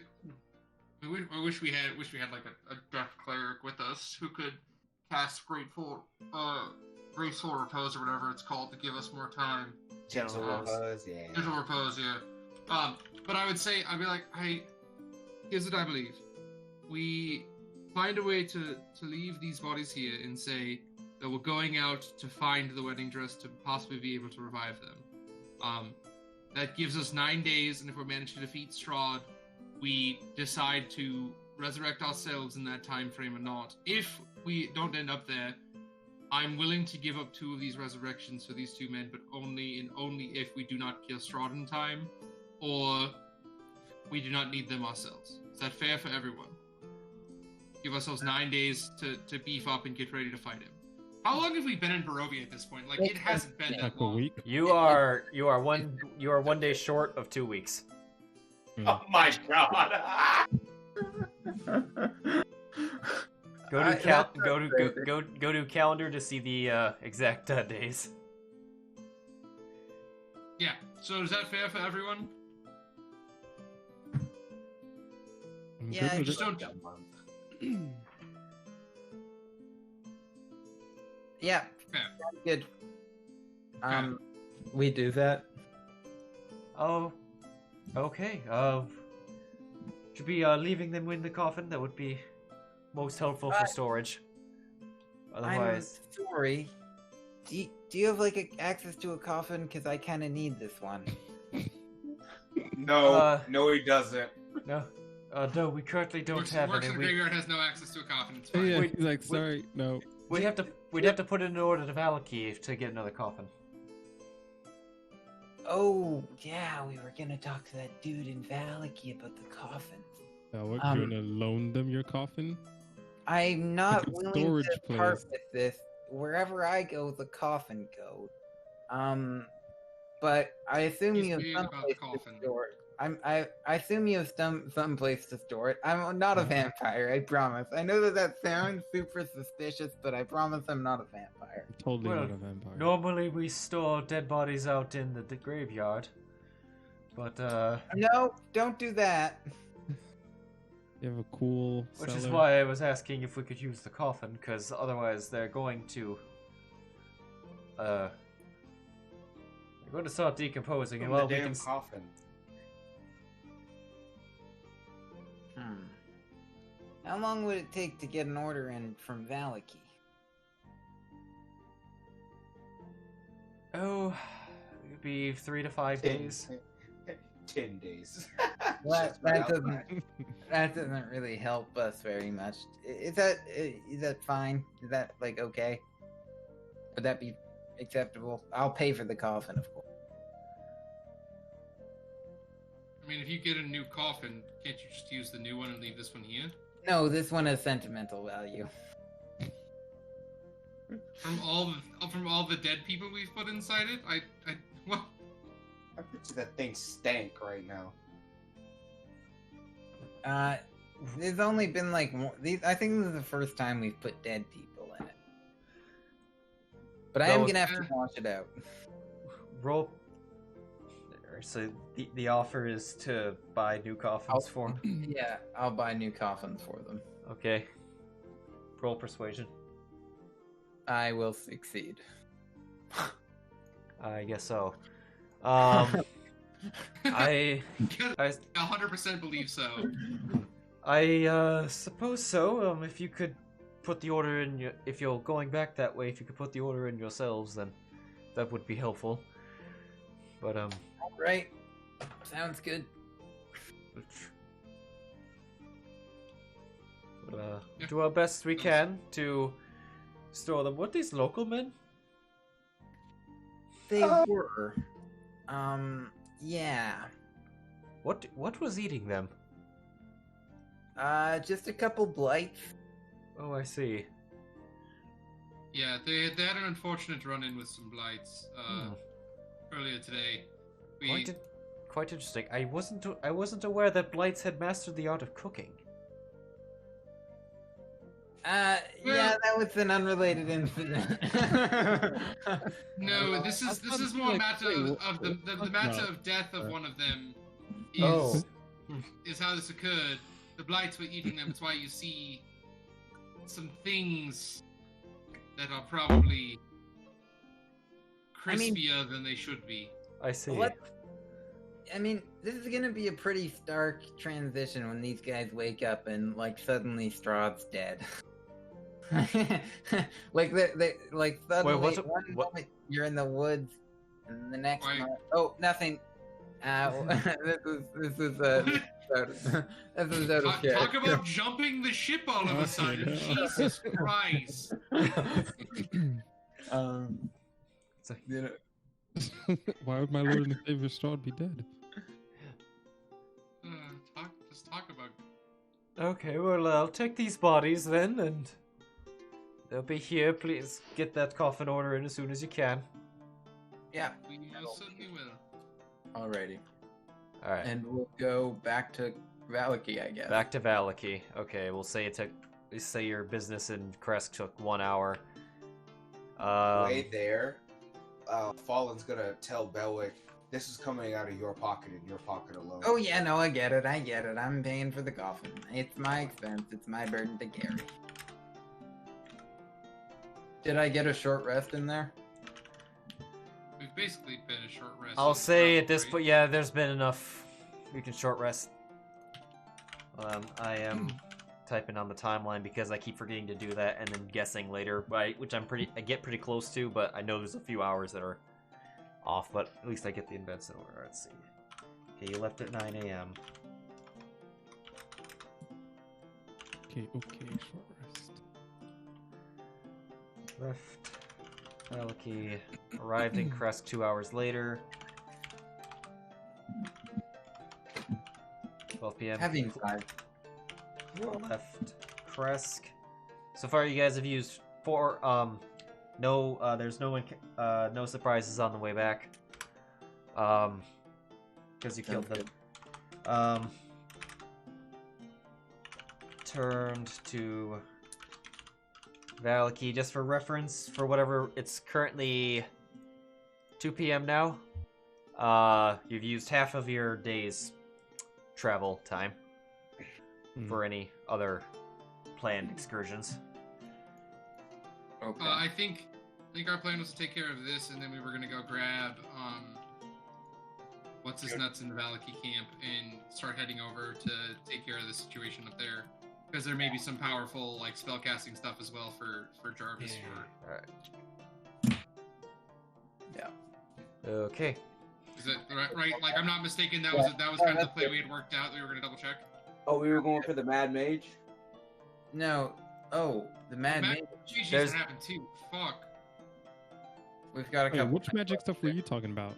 I wish we had like a death cleric with us who could cast Graceful Repose or whatever it's called to give us more time. Gentle repose, yeah. Gentle Repose, yeah. But I would say, I'd be like, here's what I believe. We find a way to leave these bodies here and say that we're going out to find the wedding dress to possibly be able to revive them. That gives us 9 days, and if we manage to defeat Strahd, we decide to resurrect ourselves in that time frame or not. If we don't end up there, I'm willing to give up 2 of these resurrections for these 2 men, but only if we do not kill Strahd in time, or we do not need them ourselves. Is that fair for everyone? Give ourselves 9 days to beef up and get ready to fight him. How long have we been in Barovia at this point? Like, it hasn't been Like that a long. week. You are 1 day short of 2 weeks. Oh my god! Go to calendar to see the exact days. Yeah. So is that fair for everyone? I'm Yeah, good with Just it. don't. Yeah, Fair. good. We do that. Oh, okay. Should be leaving them in the coffin. That would be most helpful for storage. Otherwise, I'm sorry. Do you have like access to a coffin? Because I kind of need this one. No, no, he doesn't. no, we currently don't Works have in any. the We, graveyard has no access to a coffin. It's Oh, fine. yeah, Wait, he's like, sorry, no. we'd have to put in an order to Valaki to get another coffin. Oh, yeah, we were gonna talk to that dude in Valaki about the coffin. What, you gonna loan them your coffin? I'm not Like a willing storage to part place. with this. Wherever I go, the coffin goes. But I assume He's you have weird some about the place to coffin. store it. I assume you have some place to store it. I'm not a vampire, I promise. I know that sounds super suspicious, but I promise I'm not a vampire. Totally Well, not a vampire. Normally we store dead bodies out in the graveyard, but No, don't do that. You have a cool which is cellar? why I was asking if we could use the coffin, because otherwise they're going to start decomposing, and From well, the we damn can. coffin. How long would it take to get an order in from Valaki? Oh, it'd be 3 to 5 days. 10 days. Well, Just right that outside. doesn't that doesn't really help us very much. Is that fine? Is that like okay? Would that be acceptable? I'll pay for the coffin, of course. I mean, if you get a new coffin, can't you just use the new one and leave this one here? No, this one has sentimental value. From all the dead people we've put inside it, well, I bet you that thing stank right now. There's only been like I think this is the first time we've put dead people in it. But I am So- gonna have to wash it out. Roll. So the offer is to buy new coffins for him. Yeah, I'll buy new coffins for them. Okay. Roll persuasion. I will succeed. I guess so. I 100% believe so. I suppose so. If you could put the order in if you're going back that way, if you could put the order in yourselves, then that would be helpful. But Right. Sounds good. we'll do our best we can to store them. What, these local men? They were. Yeah. What was eating them? Just a couple blights. Oh, I see. Yeah, they had an unfortunate run-in with some blights earlier today. Quite interesting. I wasn't aware that blights had mastered the art of cooking. Yeah, that was an unrelated incident. No, this I is thought it more a was matter like, of the wait, matter no. of death of one of them Oh. is how this occurred. The blights were eating them. It's why you see some things that are probably crispier than they should be. I see. What? I mean, this is gonna be a pretty stark transition when these guys wake up and like suddenly Strahd's dead. like they like suddenly what- one what- moment you're in the woods and the next Wait. moment nothing. This is out of character. Talk about jumping the ship all of a sudden. Okay. Jesus Christ. Why would my lord and savior Strahd be dead? Just talk about. Okay, well, I'll take these bodies then, and they'll be here. Please get that coffin order in as soon as you can. Yeah. We most certainly will. Alrighty. All right. And we'll go back to Valaki, I guess. Back to Valaki. Okay, we'll say say your business in Kresk took 1 hour. Way there, Fallen's gonna tell Belwick, this is coming out of your pocket and your pocket alone. Oh yeah, no, I get it. I'm paying for the coffin. It's my expense. It's my burden to carry. Did I get a short rest in there? We've basically been a short rest. I'll since say we're at this free. point, yeah, there's been enough. We can short rest. I am typing on the timeline because I keep forgetting to do that and then guessing later, which I get pretty close to, but I know there's a few hours that are off, but at least I get the events in order. Let's see. Okay, you left at 9 a.m. Okay, short rest. Left. Valaki arrived in Kresk 2 hours later. 12 p.m. Having 5. Left Kresk. So far, you guys have used 4. There's no surprises on the way back. Because you killed them. Turned to Valaki, just for reference, for whatever, it's currently 2 p.m. now. You've used half of your day's travel time for any other planned excursions. Okay. I think our plan was to take care of this, and then we were gonna go grab what's his nuts in the Valaki camp and start heading over to take care of the situation up there, because there may be some powerful like spellcasting stuff as well for Jarvis. All right. Yeah. Okay. Is that right? Like, I'm not mistaken. That was kind of the play we had worked out. That we were gonna double check. Oh, we were going for the Mad Mage? No. Oh, the Mad Mage. Mage needs to happen too. Fuck. We've got a Wait, couple. which magic stuff were you talking about?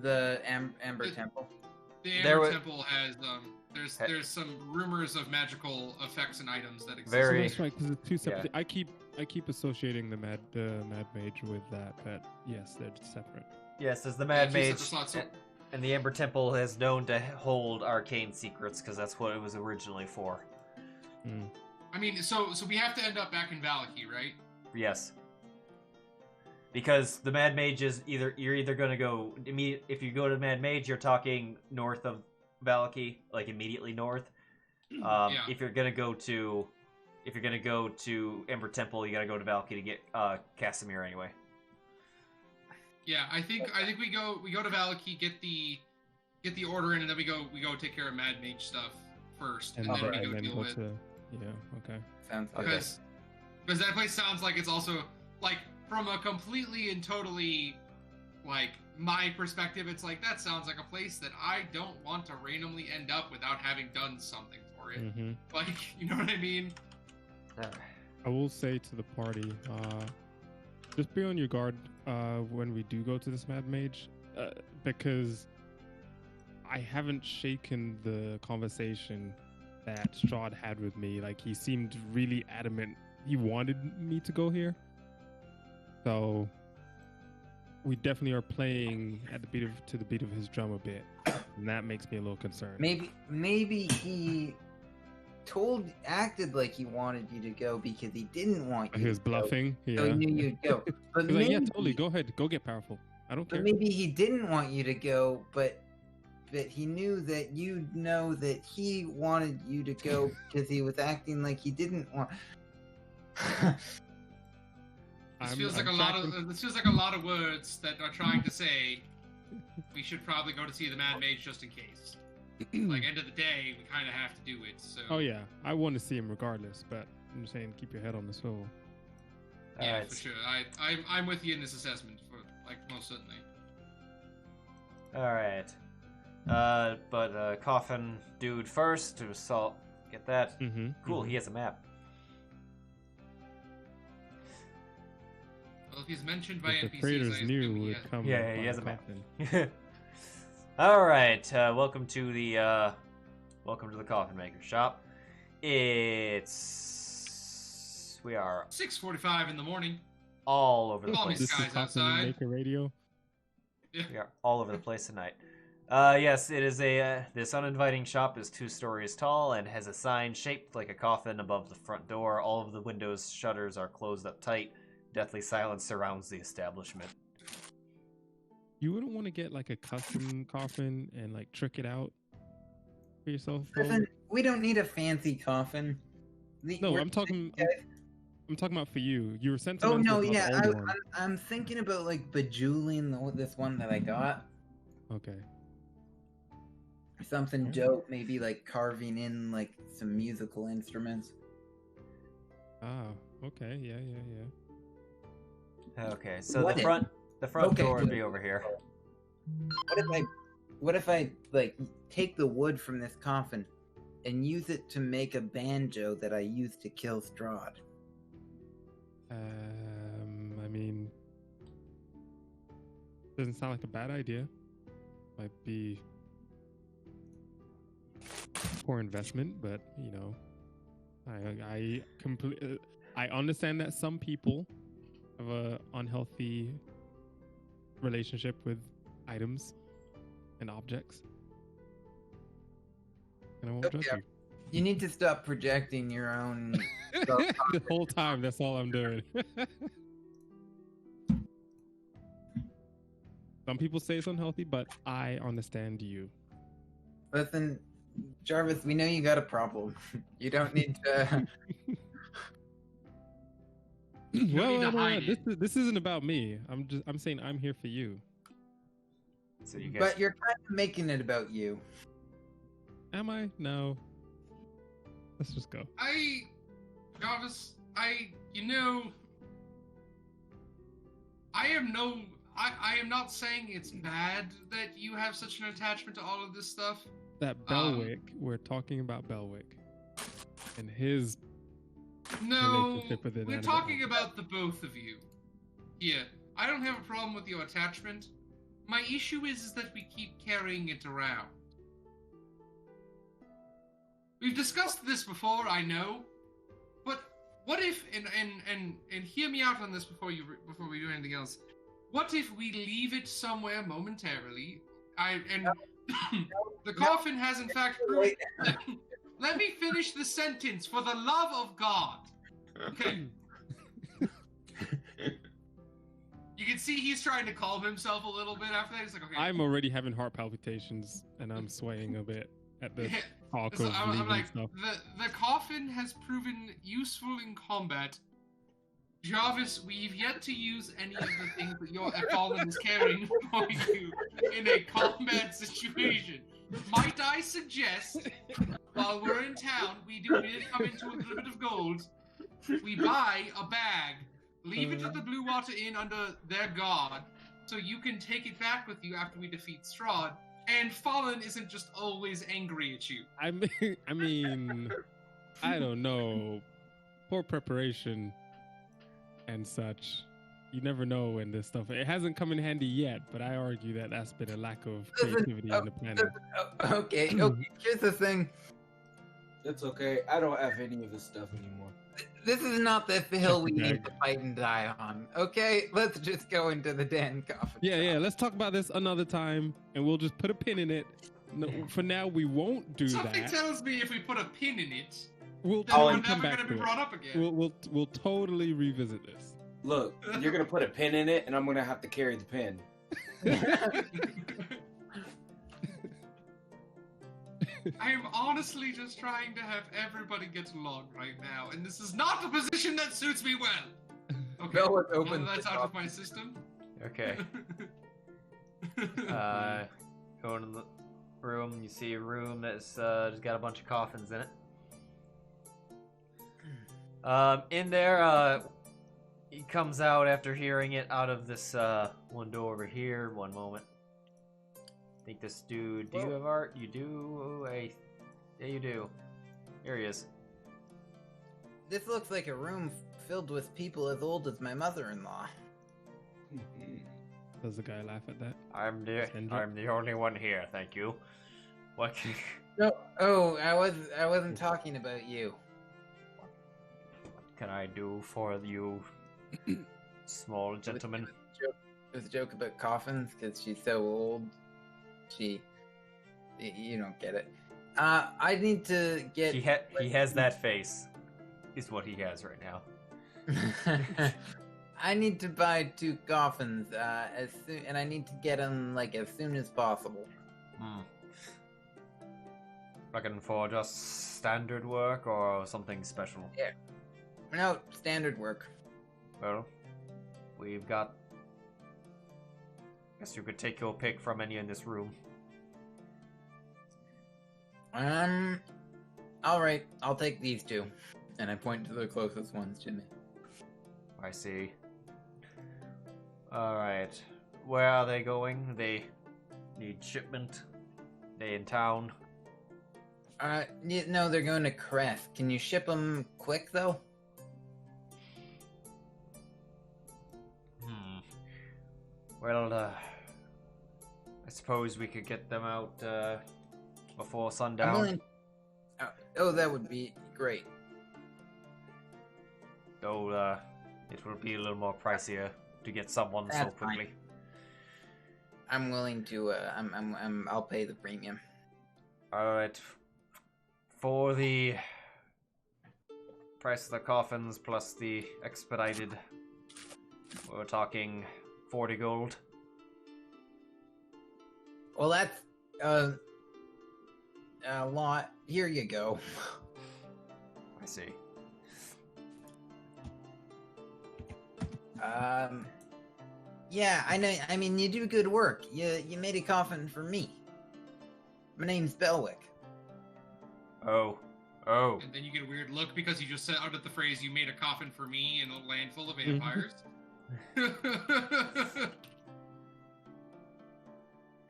The Amber Temple. The Amber Temple has there's some rumors of magical effects and items that exist. So that's right, because it's two separate. I keep associating the Mad Mage with that, but yes, they're separate. Yes, as the Mad Mage, and the Amber Temple is known to hold arcane secrets, because that's what it was originally for. I mean, so we have to end up back in Valaki, right? Yes. Because the Mad Mage is you're either going to go if you go to Mad Mage, you're talking north of Valaki, like immediately north. If you're going to go to Amber Temple, you got to go to Valaki to get Casimir anyway. Yeah, I think we go to Valaki, get the order in, and then we go take care of Mad Mage stuff first, and then we go deal with. Okay. Sounds because that place sounds like it's also like, from a completely and totally, like, my perspective, it's like, that sounds like a place that I don't want to randomly end up without having done something for it. Like, you know what I mean? I will say to the party, just be on your guard when we do go to this Mad Mage, because I haven't shaken the conversation that Strahd had with me. Like, he seemed really adamant. He wanted me to go here. So we definitely are playing at to the beat of his drum a bit, and that makes me a little concerned. Maybe he acted like he wanted you to go because he didn't want you. He was bluffing. Yeah. So he knew you'd go. But maybe, like, yeah, totally. Go ahead. Go get powerful. I don't care. But maybe he didn't want you to go, but he knew that you'd know that he wanted you to go because he was acting like he didn't want. This feels like a lot of words that are trying to say we should probably go to see the Mad Mage just in case. Like, end of the day, we kind of have to do it. So. Oh yeah, I want to see him regardless, but I'm just saying, keep your head on the swivel. Yeah, for sure. I'm with you in this assessment, for like, most certainly. All right. But Coffin dude first to assault. Get that? Cool. He has a map. Well, if he's mentioned by if NPCs, the creators knew would come. Yeah, he has a map. All right. Welcome to the Coffin Maker shop. We are 6:45 in the morning. All over the All place. these guys outside. Maker radio. Yeah. We are all over the place tonight. Yes, it is this uninviting shop is 2 stories tall and has a sign shaped like a coffin above the front door. All of the windows' shutters are closed up tight. Deathly silence surrounds the establishment. You wouldn't want to get like a custom coffin and like trick it out for yourself? We don't need a fancy coffin. I'm talking about for you. You were sent to. Oh no, yeah, I'm thinking about like bejeweling this one that I got. Okay. Something dope, maybe like carving in like some musical instruments. Ah, okay, yeah. Okay, so What the if- front Okay, door would good. be over here. What if I like take the wood from this coffin and use it to make a banjo that I used to kill Strahd? I mean, doesn't sound like a bad idea. Might be poor investment, but you know, I understand that some people have a unhealthy relationship with items and objects, and I won't judge you. You need to stop projecting your own. The whole time, that's all I'm doing. Some people say it's unhealthy, but I understand you. Listen, Jarvis, we know you got a problem. You don't need to. No, this isn't about me. I'm saying I'm here for you. So you guys. But you're kind of making it about you. Am I? No. Let's just go. Jarvis, I am not saying it's bad that you have such an attachment to all of this stuff. That Belwick, we're talking about Belwick and his No, relationship with we're inanimate talking objects. about the both of you. Here, I don't have a problem with your attachment. My issue is that we keep carrying it around. We've discussed this before, I know, but what if, and hear me out on this before we do anything else. What if we leave it somewhere momentarily? The coffin has in fact proven. Let me finish the sentence, for the love of God. Okay. You can see he's trying to calm himself a little bit after that. He's like, okay. I'm already having heart palpitations and I'm swaying a bit at the talk So of I'm leaving like, stuff. the coffin has proven useful in combat. Jarvis, we've yet to use any of the things that your Fallen is carrying for you in a combat situation. Might I suggest, while we're in town, we did come into a little bit of gold. We buy a bag, leave it at the Blue Water Inn under their guard, so you can take it back with you after we defeat Strahd, and Fallen isn't just always angry at you. I mean, I don't know. Poor preparation and such. You never know when this stuff. It hasn't come in handy yet, but I argue that that's been a lack of creativity in the planning. Okay. Here's the thing. It's okay. I don't have any of this stuff anymore. This is not the hill we need to fight and die on. Okay, let's just go into the den coffin. Yeah. Let's talk about this another time, and we'll just put a pin in it. No, for now, we won't do Something that. tells me if we put a pin in it, We'll then we're come never back going to be to brought it. up again. We'll totally revisit this. Look, you're gonna put a pin in it, and I'm gonna have to carry the pin. I am honestly just trying to have everybody get along right now, and this is not the position that suits me well. Okay, No, it's open. well, that's out of my system. Okay. Go into the room. You see a room that's just got a bunch of coffins in it. In there, he comes out after hearing it out of this one door over here. One moment. I think this dude. Do you have art? You do. Yeah, you do. Here he is. This looks like a room filled with people as old as my mother-in-law. Does the guy laugh at that? I'm Kendra? the only one here. Thank you. What? No. Oh, I wasn't talking about you. What can I do for you, small gentleman? It was a joke about coffins because she's so old. You don't get it. I need to get. He has that face. Is what he has right now. I need to buy 2 coffins and I need to get them like as soon as possible. Looking for just standard work or something special? Yeah. No, standard work. Well, we've got. Guess you could take your pick from any in this room. All right, I'll take these two, and I point to the closest ones to me. I see. Alright. Where are they going? They need shipment? They in town? No, they're going to Crest. Can you ship them quick, though? Well, I suppose we could get them out, before sundown. I'm willing... Oh, that would be great. Though, it will be a little more pricier to get someone so That's quickly. fine. I'm willing to, I'll pay the premium. Alright. For the price of the coffins plus the expedited, we're talking 40 gold. Well, that's, a lot. Here you go. I see. Yeah, I know. I mean, you do good work. You made a coffin for me. My name's Belwick. Oh. And then you get a weird look because you just said out of the phrase, "You made a coffin for me in a land full of vampires."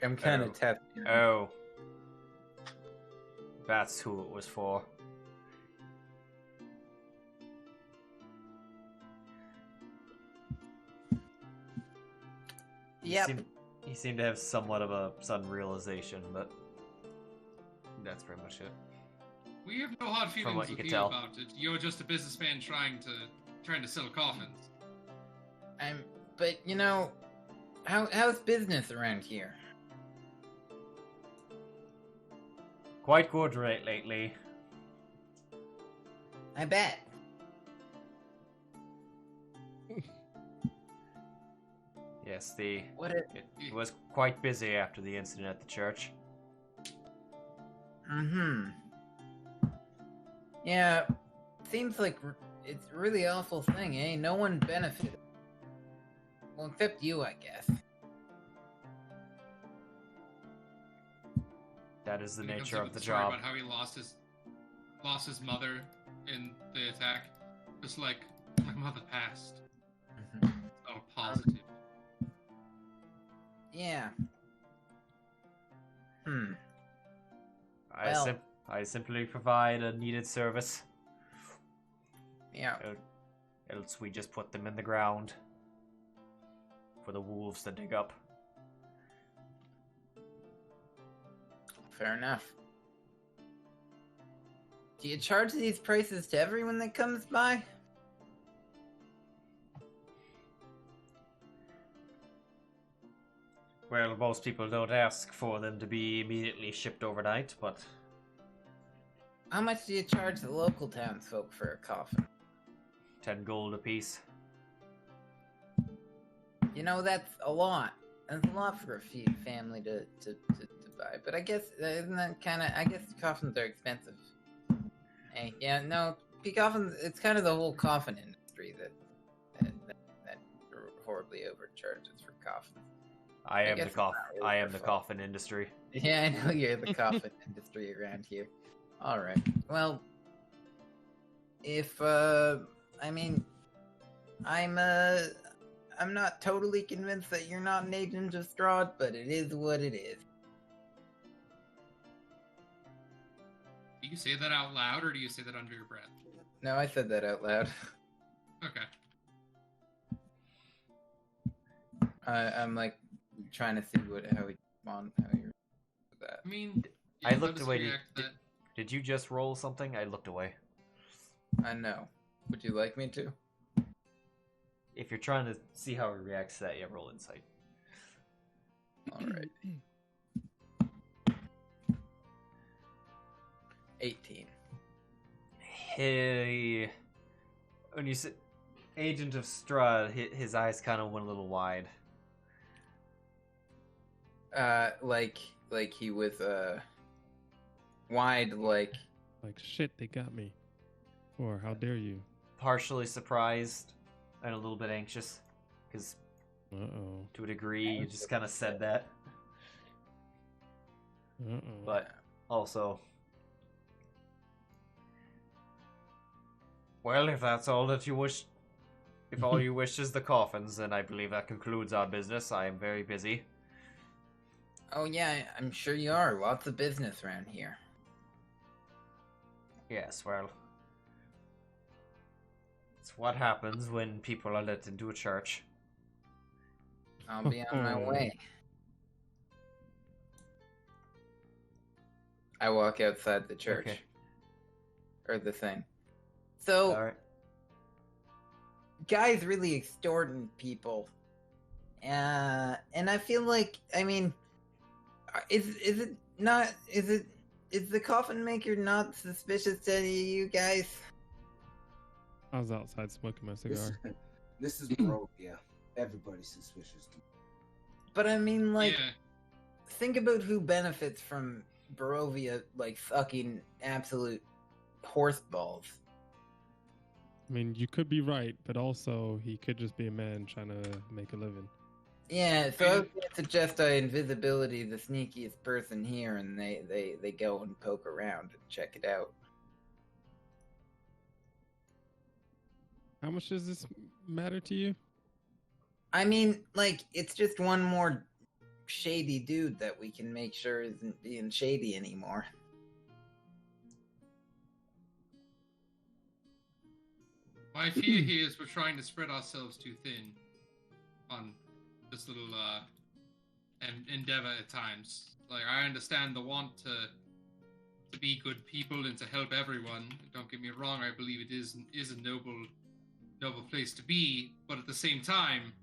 I'm kind of testing. Oh. That's who it was for. Yep. He seemed to have somewhat of a sudden realization, but that's pretty much it. We have no hard From feelings what you with could you tell. about it. You're just a businessman trying to sell coffins. But you know, how's business around here? Quite good right lately. I bet. Yes, It was quite busy after the incident at the church. Yeah, seems like it's a really awful thing, eh? No one benefited. Well, except you, I guess. That is the And he comes nature up of with the a story job. about how he lost his mother in the attack. Just like my mother passed. Oh, positive. Yeah. I simply provide a needed service. Yeah. Else we just put them in the ground for the wolves to dig up. Fair enough. Do you charge these prices to everyone that comes by? Well, most people don't ask for them to be immediately shipped overnight, but How much do you charge the local townsfolk for a coffin? 10 gold apiece. You know, that's a lot. That's a lot for a family to buy. But I guess, isn't that kind of... I guess coffins are expensive. Hey, yeah, no, coffins, it's kind of the whole coffin industry that horribly overcharges for coffins. I am guess the it's not really I their am the fault. coffin industry. Yeah, I know you're the coffin industry around here. All right. Well, if I mean, I'm not totally convinced that you're not an agent of Strahd, but it is what it is. Do you say that out loud or do you say that under your breath? No, I said that out loud. Okay. I'm like trying to see how you're with that. I mean, I how looked does away. he react to that? Did you just roll something? I looked away. I know. Would you like me to? If you're trying to see how he reacts to that, yeah, roll insight. All right. 18. Hey, when you said Agent of Strahd, his eyes kind of went a little wide. Like he was wide, like shit, they got me. Or how dare you? Partially surprised and a little bit anxious, because to a degree, you just kind of said that. But also Well, if that's all that you wish, if all you wish is the coffins, then I believe that concludes our business. I am very busy. Oh yeah, I'm sure you are. Lots of business around here. Yes, well, it's what happens when people are let into a church. I'll be on my way. I walk outside the church. Okay. Or the thing. So, All right. guys really extorting people. And I feel like, I mean, is the coffin maker not suspicious to any of you guys? I was outside smoking my cigar. This is Barovia. Everybody's suspicious. But I mean, like, Yeah. think about who benefits from Barovia, like, sucking absolute horse balls. I mean, you could be right, but also he could just be a man trying to make a living. Yeah, so I was gonna suggest invisibility the sneakiest person here, and they go and poke around and check it out. How much does this matter to you? I mean, like, it's just one more shady dude that we can make sure isn't being shady anymore. My fear here is we're trying to spread ourselves too thin on this little endeavor at times. Like, I understand the want to be good people and to help everyone. Don't get me wrong. I believe it is a noble place to be. But at the same time,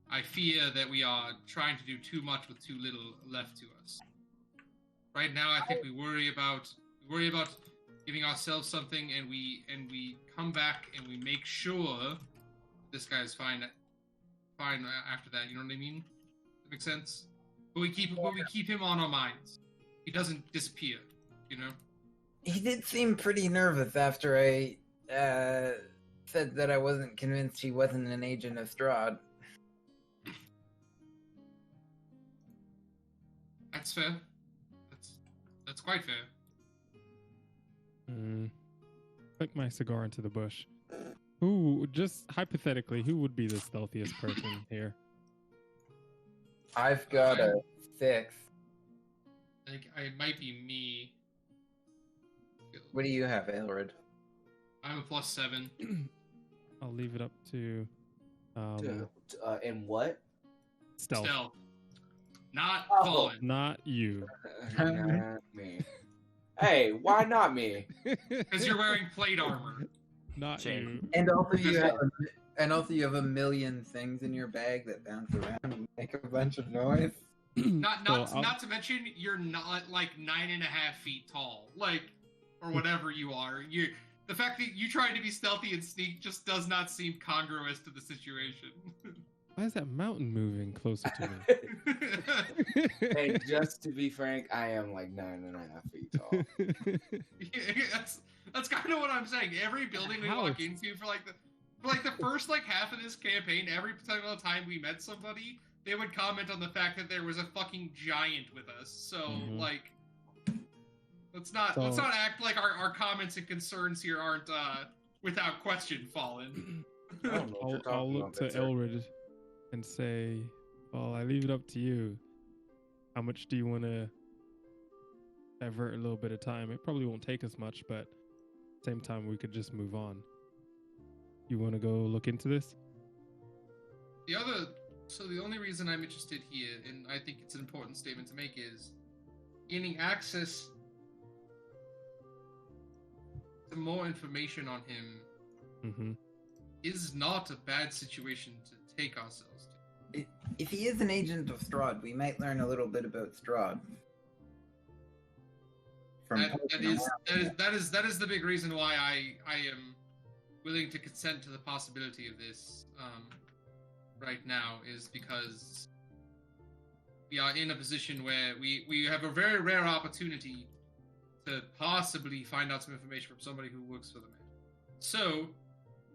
I fear that we are trying to do too much with too little left to us. Right now, I think we worry about giving ourselves something, and we come back and we make sure this guy's fine after that. You know what I mean? That makes sense. But we keep him on our minds. He doesn't disappear. You know. He did seem pretty nervous after I said that I wasn't convinced he wasn't an agent of Strahd. That's fair. That's quite fair. Flick my cigar into the bush. Who, just hypothetically, who would be the stealthiest person here? I've got a 6. I think it might be me. What do you have, Ailred? I'm a +7. I'll leave it up to And what? stealth. Not Oh. Fallen. Not you. Not me. Hey, why not me? Because you're wearing plate armor. Not Shame. you. And also you have a million things in your bag that bounce around and make a bunch of noise. Not Well, to mention you're not like 9.5 feet tall, like, or whatever you are. The fact that you trying to be stealthy and sneak just does not seem congruous to the situation. Why is that mountain moving closer to me? Hey, just to be frank, I am like 9.5 feet tall. Yeah, that's kind of what I'm saying. Every building we walk into for the first like half of this campaign, every single time we met somebody, they would comment on the fact that there was a fucking giant with us. So like, let's not act like our comments and concerns here aren't without question fallen. I don't know what you're talking I'll look about, to Victor. Ailred and say, well, I leave it up to you. How much do you want to divert a little bit of time? It probably won't take us much, but at the same time, we could just move on. You want to go look into this? The only reason I'm interested here, and I think it's an important statement to make, is gaining access to more information on him is not a bad situation to take ourselves to. If he is an agent of Strahd, we might learn a little bit about Strahd. That is the big reason why I am willing to consent to the possibility of this right now, is because we are in a position where we have a very rare opportunity to possibly find out some information from somebody who works for the man. So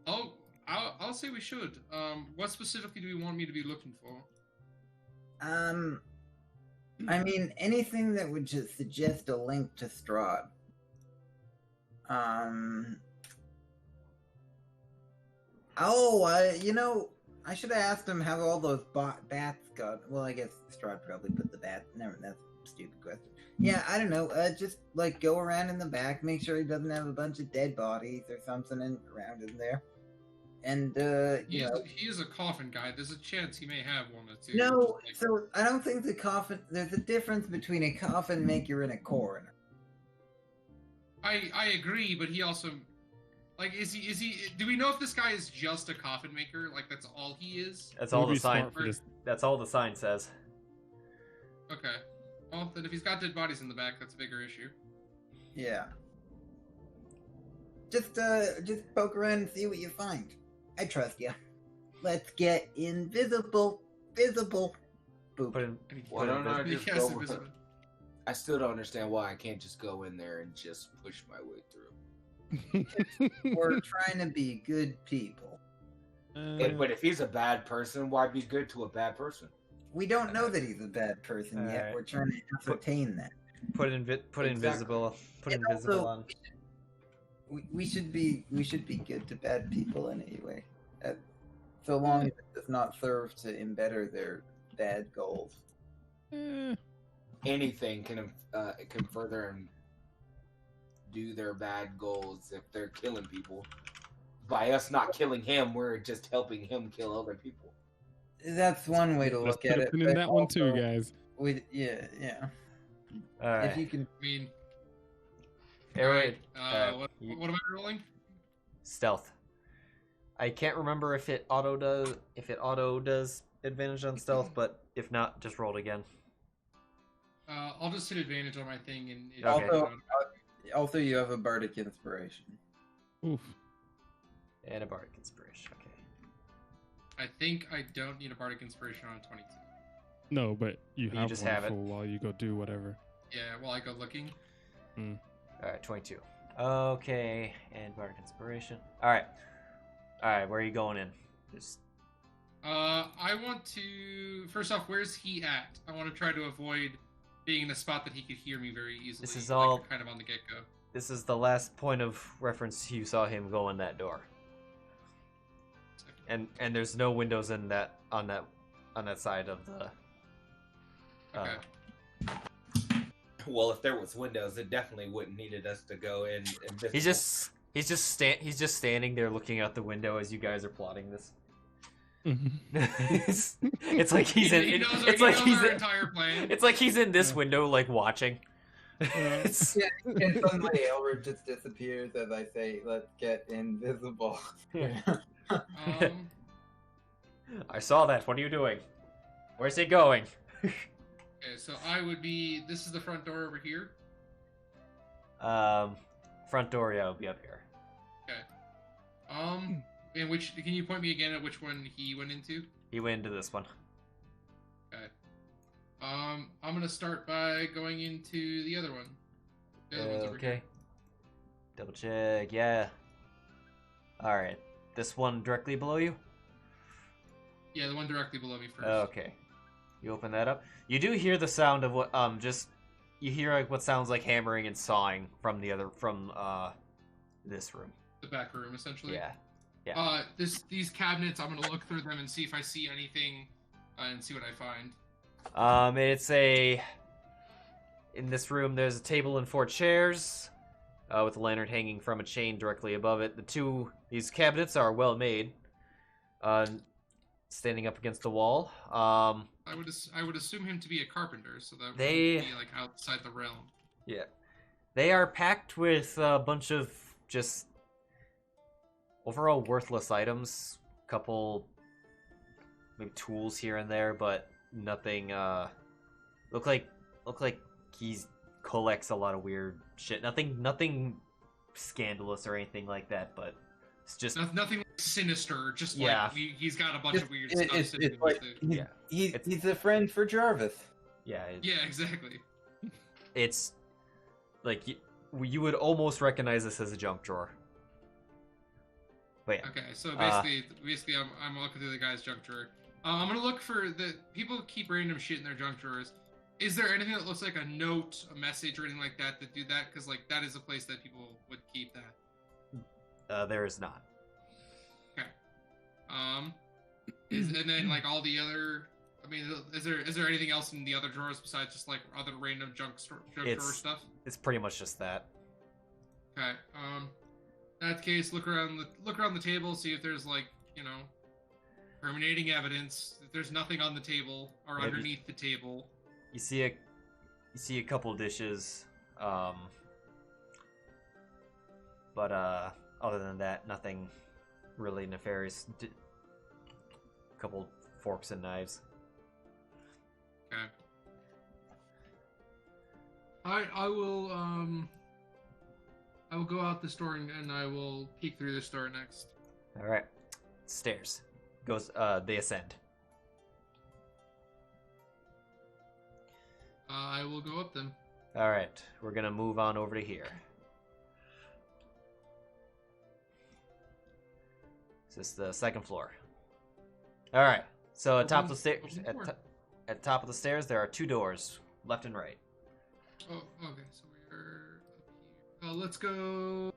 I'll say we should. What specifically do we want me to be looking for? I mean, anything that would just suggest a link to Strahd. I should have asked him how all those bats got. Well, I guess Strahd probably put the bat. Never. That's a stupid question. Yeah, I don't know. Just like go around in the back, make sure he doesn't have a bunch of dead bodies or something around in there. And he is a coffin guy. There's a chance he may have one or two. No, so I don't think the coffin. There's a difference between a coffin maker and a coroner. I agree, but he also, like, is he? Do we know if this guy is just a coffin maker? Like, that's all he is? That's all the sign. That's all the sign says. Okay. Well, then if he's got dead bodies in the back, that's a bigger issue. Yeah. Just poke around and see what you find. I trust you. Let's get invisible. Visible. Boop. Why don't I just go with it? I still don't understand why I can't just go in there and just push my way through. We're trying to be good people. But if he's a bad person, why be good to a bad person? We don't know that he's a bad person yet. Right. We're trying to ascertain that. Put invisible. Put invisible on. We should be good to bad people anyway, so long as it does not serve to embetter their bad goals. Anything can further and do their bad goals if they're killing people. By us not killing him, we're just helping him kill other people. That's one way to look at it. In that one too, guys. Yeah. All right. If you can. I mean. Alright. What am I rolling? Stealth. I can't remember if it auto does advantage on stealth, but if not, just roll it again. I'll just hit advantage on my thing and. Okay. Also, you have a bardic inspiration. Oof. And a bardic inspiration. Okay. I think I don't need a bardic inspiration on 22. No, but you just one have it. full while you go do whatever. Yeah, while I go looking. Alright, 22. Okay, and bardic inspiration. Alright, where are you going in? I want to. First off, where's he at? I want to try to avoid being in a spot that he could hear me very easily. This is all kind of on the get-go. This is the last point of reference you saw him go in that door. And there's no windows in that on that side of the. Okay. Well, if there was windows, it definitely wouldn't needed us to go in. He's just standing there looking out the window as you guys are plotting this. it's like he's in. It's like he's in. Entire plan. It's like he's in this window, like watching. And suddenly Ailred just disappears as I say, "Let's get invisible." I saw that. What are you doing? Where's he going? Okay, so I would be. This is the front door over here. Front door. Yeah, will be up here. Okay. And which? Can you point me again at which one he went into? He went into this one. Okay. I'm gonna start by going into the other one. The other one's over Okay. here. Double check. Yeah. All right. This one directly below you. Yeah, the one directly below me first. Okay. You open that up. You do hear the sound of what you hear like what sounds like hammering and sawing from this room. The back room, essentially. Yeah. Yeah. These cabinets, I'm gonna look through them and see if I see anything, and see what I find. In this room, there's a table and 4 chairs, with a lantern hanging from a chain directly above it. These cabinets are well made, standing up against the wall. I would assume him to be a carpenter, so that would be like outside the realm. Yeah, they are packed with a bunch of just overall worthless items. Couple maybe tools here and there, but nothing. Look like he collects a lot of weird shit. Nothing scandalous or anything like that, but it's just nothing sinister. Just yeah. like he's got a bunch of weird stuff. It's like he's a friend for Jarvis. Yeah. Yeah, exactly. It's like you would almost recognize this as a junk drawer. But yeah. Okay, so basically, I'm looking through the guy's junk drawer. I'm gonna look for the people keep random shit in their junk drawers. Is there anything that looks like a note, a message, or anything like that do that? Because like that is a place that people would keep that. There is not. Okay. And then like all the other. I mean, is there anything else in the other drawers besides just like other random junk drawer stuff? It's pretty much just that. Okay. In that case, look around the table, see if there's like incriminating evidence. If there's nothing on the table or Maybe. underneath the table. You see a couple dishes, but other than that, nothing really nefarious. A couple forks and knives. Okay. I will go out the store and I will peek through the store next. All right, stairs. They ascend. I will go up them. All right, we're gonna move on over to here. Is this the second floor? All right. So at top of the stairs, at top of the stairs, there are 2 doors, left and right. Oh, okay. So we're up here. Let's go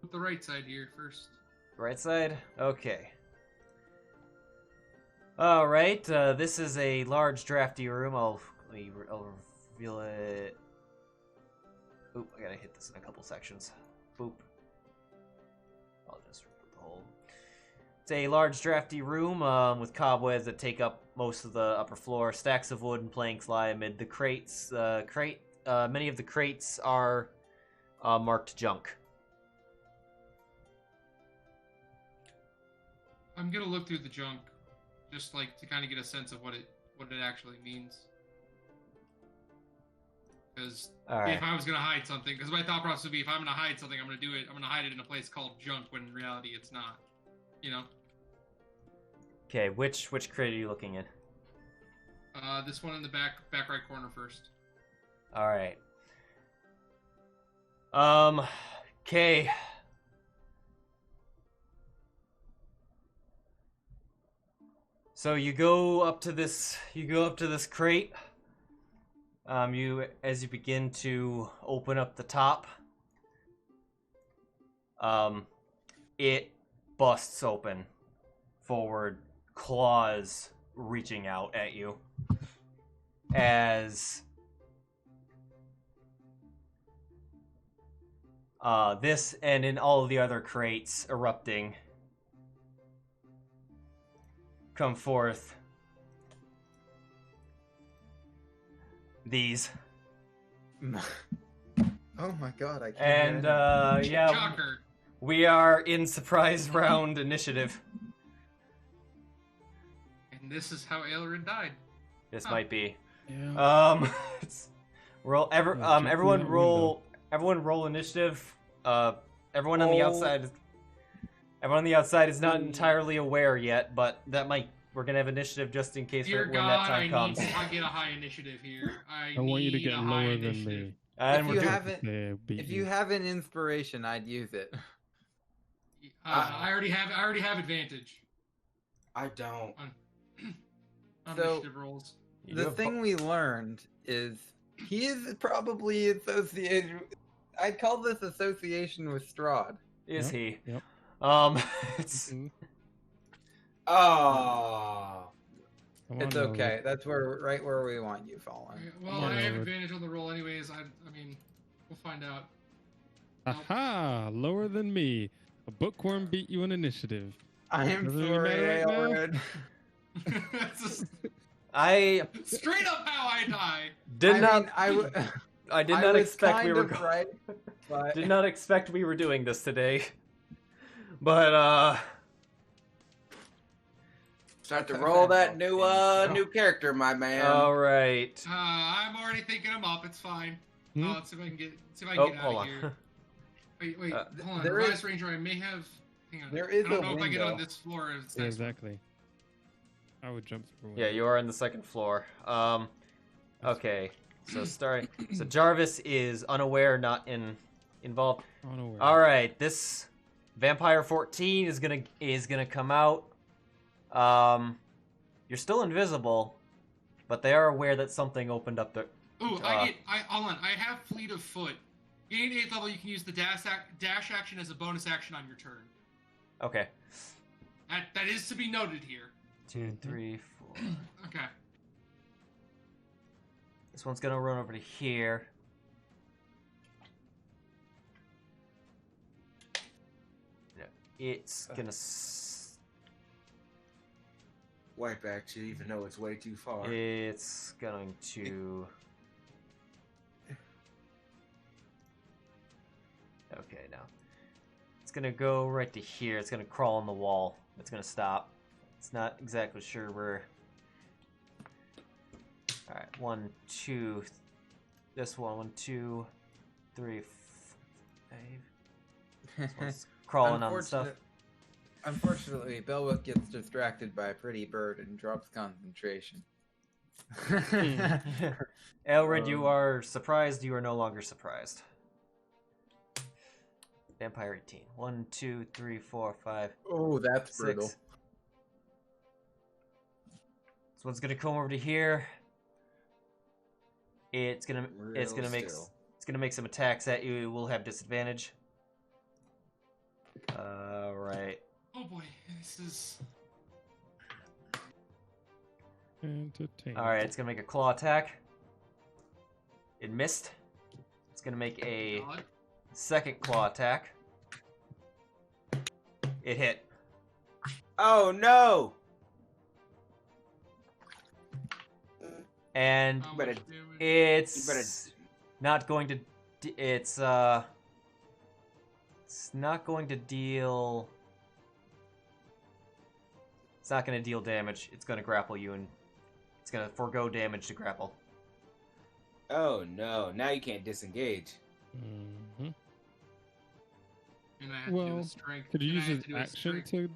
with the right side here first. Right side? Okay. All right. This is a large, drafty room. I'll reveal it. Oop! I gotta hit this in a couple sections. Boop. I'll just remove the whole. It's a large, drafty room with cobwebs that take up most of the upper floor. Stacks of wood and planks lie amid the crates. Many of the crates are marked junk. I'm gonna look through the junk, just like to kind of get a sense of what it actually means. Because if I was gonna hide something, because my thought process would be, if I'm gonna hide something, I'm gonna hide it in a place called junk, when in reality it's not. Okay, which crate are you looking at? This one in the back right corner first. All right. Okay. So you go up to this crate. As you begin to open up the top, it busts open forward, claws reaching out at you as this and in all of the other crates erupting come forth these. Oh my god, I can't. And yeah, Shocker. we are in surprise round initiative. And this is how Ailred died. This might be. Yeah. Everyone roll initiative. Everyone on the outside is not entirely aware yet, but we're gonna have initiative just in case Dear when God, that time comes. I get a high initiative here. I want you to get lower than me. And If you have an inspiration, I'd use it. I already have advantage I don't. on So- initiative rolls. The thing we learned is he is probably associated. I'd call this association with Strahd. Is Yep, he? yep. It's Mhm. Oh. Come It's on over. okay. That's right where we want you, Fallen. Okay, well, Yeah, I have Ailred. advantage on the roll anyways. I mean, we'll find out. Aha! Lower than me. A bookworm beat you in initiative. I am Doesn't it sorry, matter right now? Ailred. That's just I straight up how I die. did not. Mean, I did I not was expect we kind were. of right, but Did not expect we were doing this today. But Start to Okay. roll that new character, my man. all right. I'm already thinking him up. It's fine. Hmm? Let's see if I can get Oh, out hold of on. here. Wait, hold on. there Rise is- Ranger, I may have. Hang on. there is I don't a know if I get on window. this floor. Or this Yeah, next one. exactly. I would jump through. Yeah, you are on the second floor. Okay. So Jarvis is unaware, not involved. Unaware. All right, this Vampire 14 is gonna come out. You're still invisible, but they are aware that something opened up the. Ooh, hold on. I have Fleet of Foot. Gain 8th level, you can use the dash action as a bonus action on your turn. Okay. That is to be noted here. 2, 3, 4. Okay. This one's gonna run over to here. Yeah, it's gonna. Wipe at you, even though it's way too far. It's going to. Okay, now it's gonna go right to here. It's gonna crawl on the wall. It's gonna stop. It's not exactly sure where. All right, 1, 2. This one, 1, 2, 3, 5. This one's crawling on the stuff. Unfortunately, Belwick gets distracted by a pretty bird and drops concentration. Ailred, you are surprised. You are no longer surprised. Vampire 18. 1, 2, 3, 4, 5. Oh, that's 6. brutal. This one's gonna come over to here. It's gonna make some attacks at you. It will have disadvantage. Right. Oh boy, this is. Entertainment. All right, it's gonna make a claw attack. It missed. It's gonna make a God. second claw attack. It hit. Oh no! And How better- much damage? it's not going to. It's not going to deal. It's not going to deal damage. It's going to grapple you, and it's going to forego damage to grapple. Oh no! Now you can't disengage. Mhm. And I have to do Well, a strength. could you and I use have his to do a action strength- to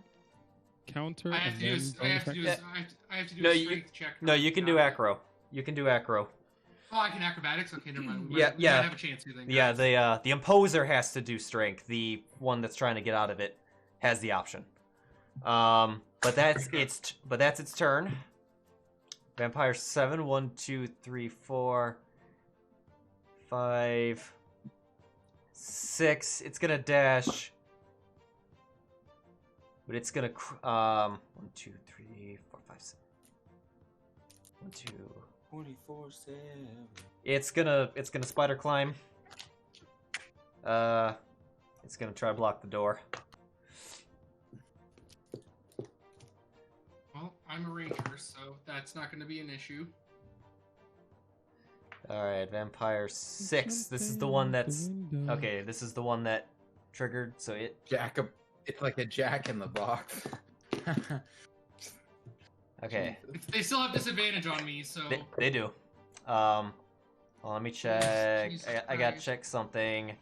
counter I have and to do. then I have to bonus do. action? I have to do No, a you- strength check. No, for you can do now. acro. You can do acro. Oh, I can acrobatics. Okay, never mind. We Yeah, might, we yeah. might have a chance here then. Yeah, guys. the imposer has to do strength. The one that's trying to get out of it has the option. But that's its turn. Vampire 7, 1, 2, 3, 4, 5, 6. It's gonna dash, but it's gonna 1, 2, 3, 4, 5, 6. 1, 2. 24/7. It's gonna spider climb. It's gonna try to block the door. Well, I'm a ranger, so that's not going to be an issue. All right, Vampire 6. This is the one that's okay. This is the one that triggered. So it. It's like a Jack in the Box. Okay, They still have disadvantage on me, so they do. Well, let me check. Jesus I gotta Christ. check something.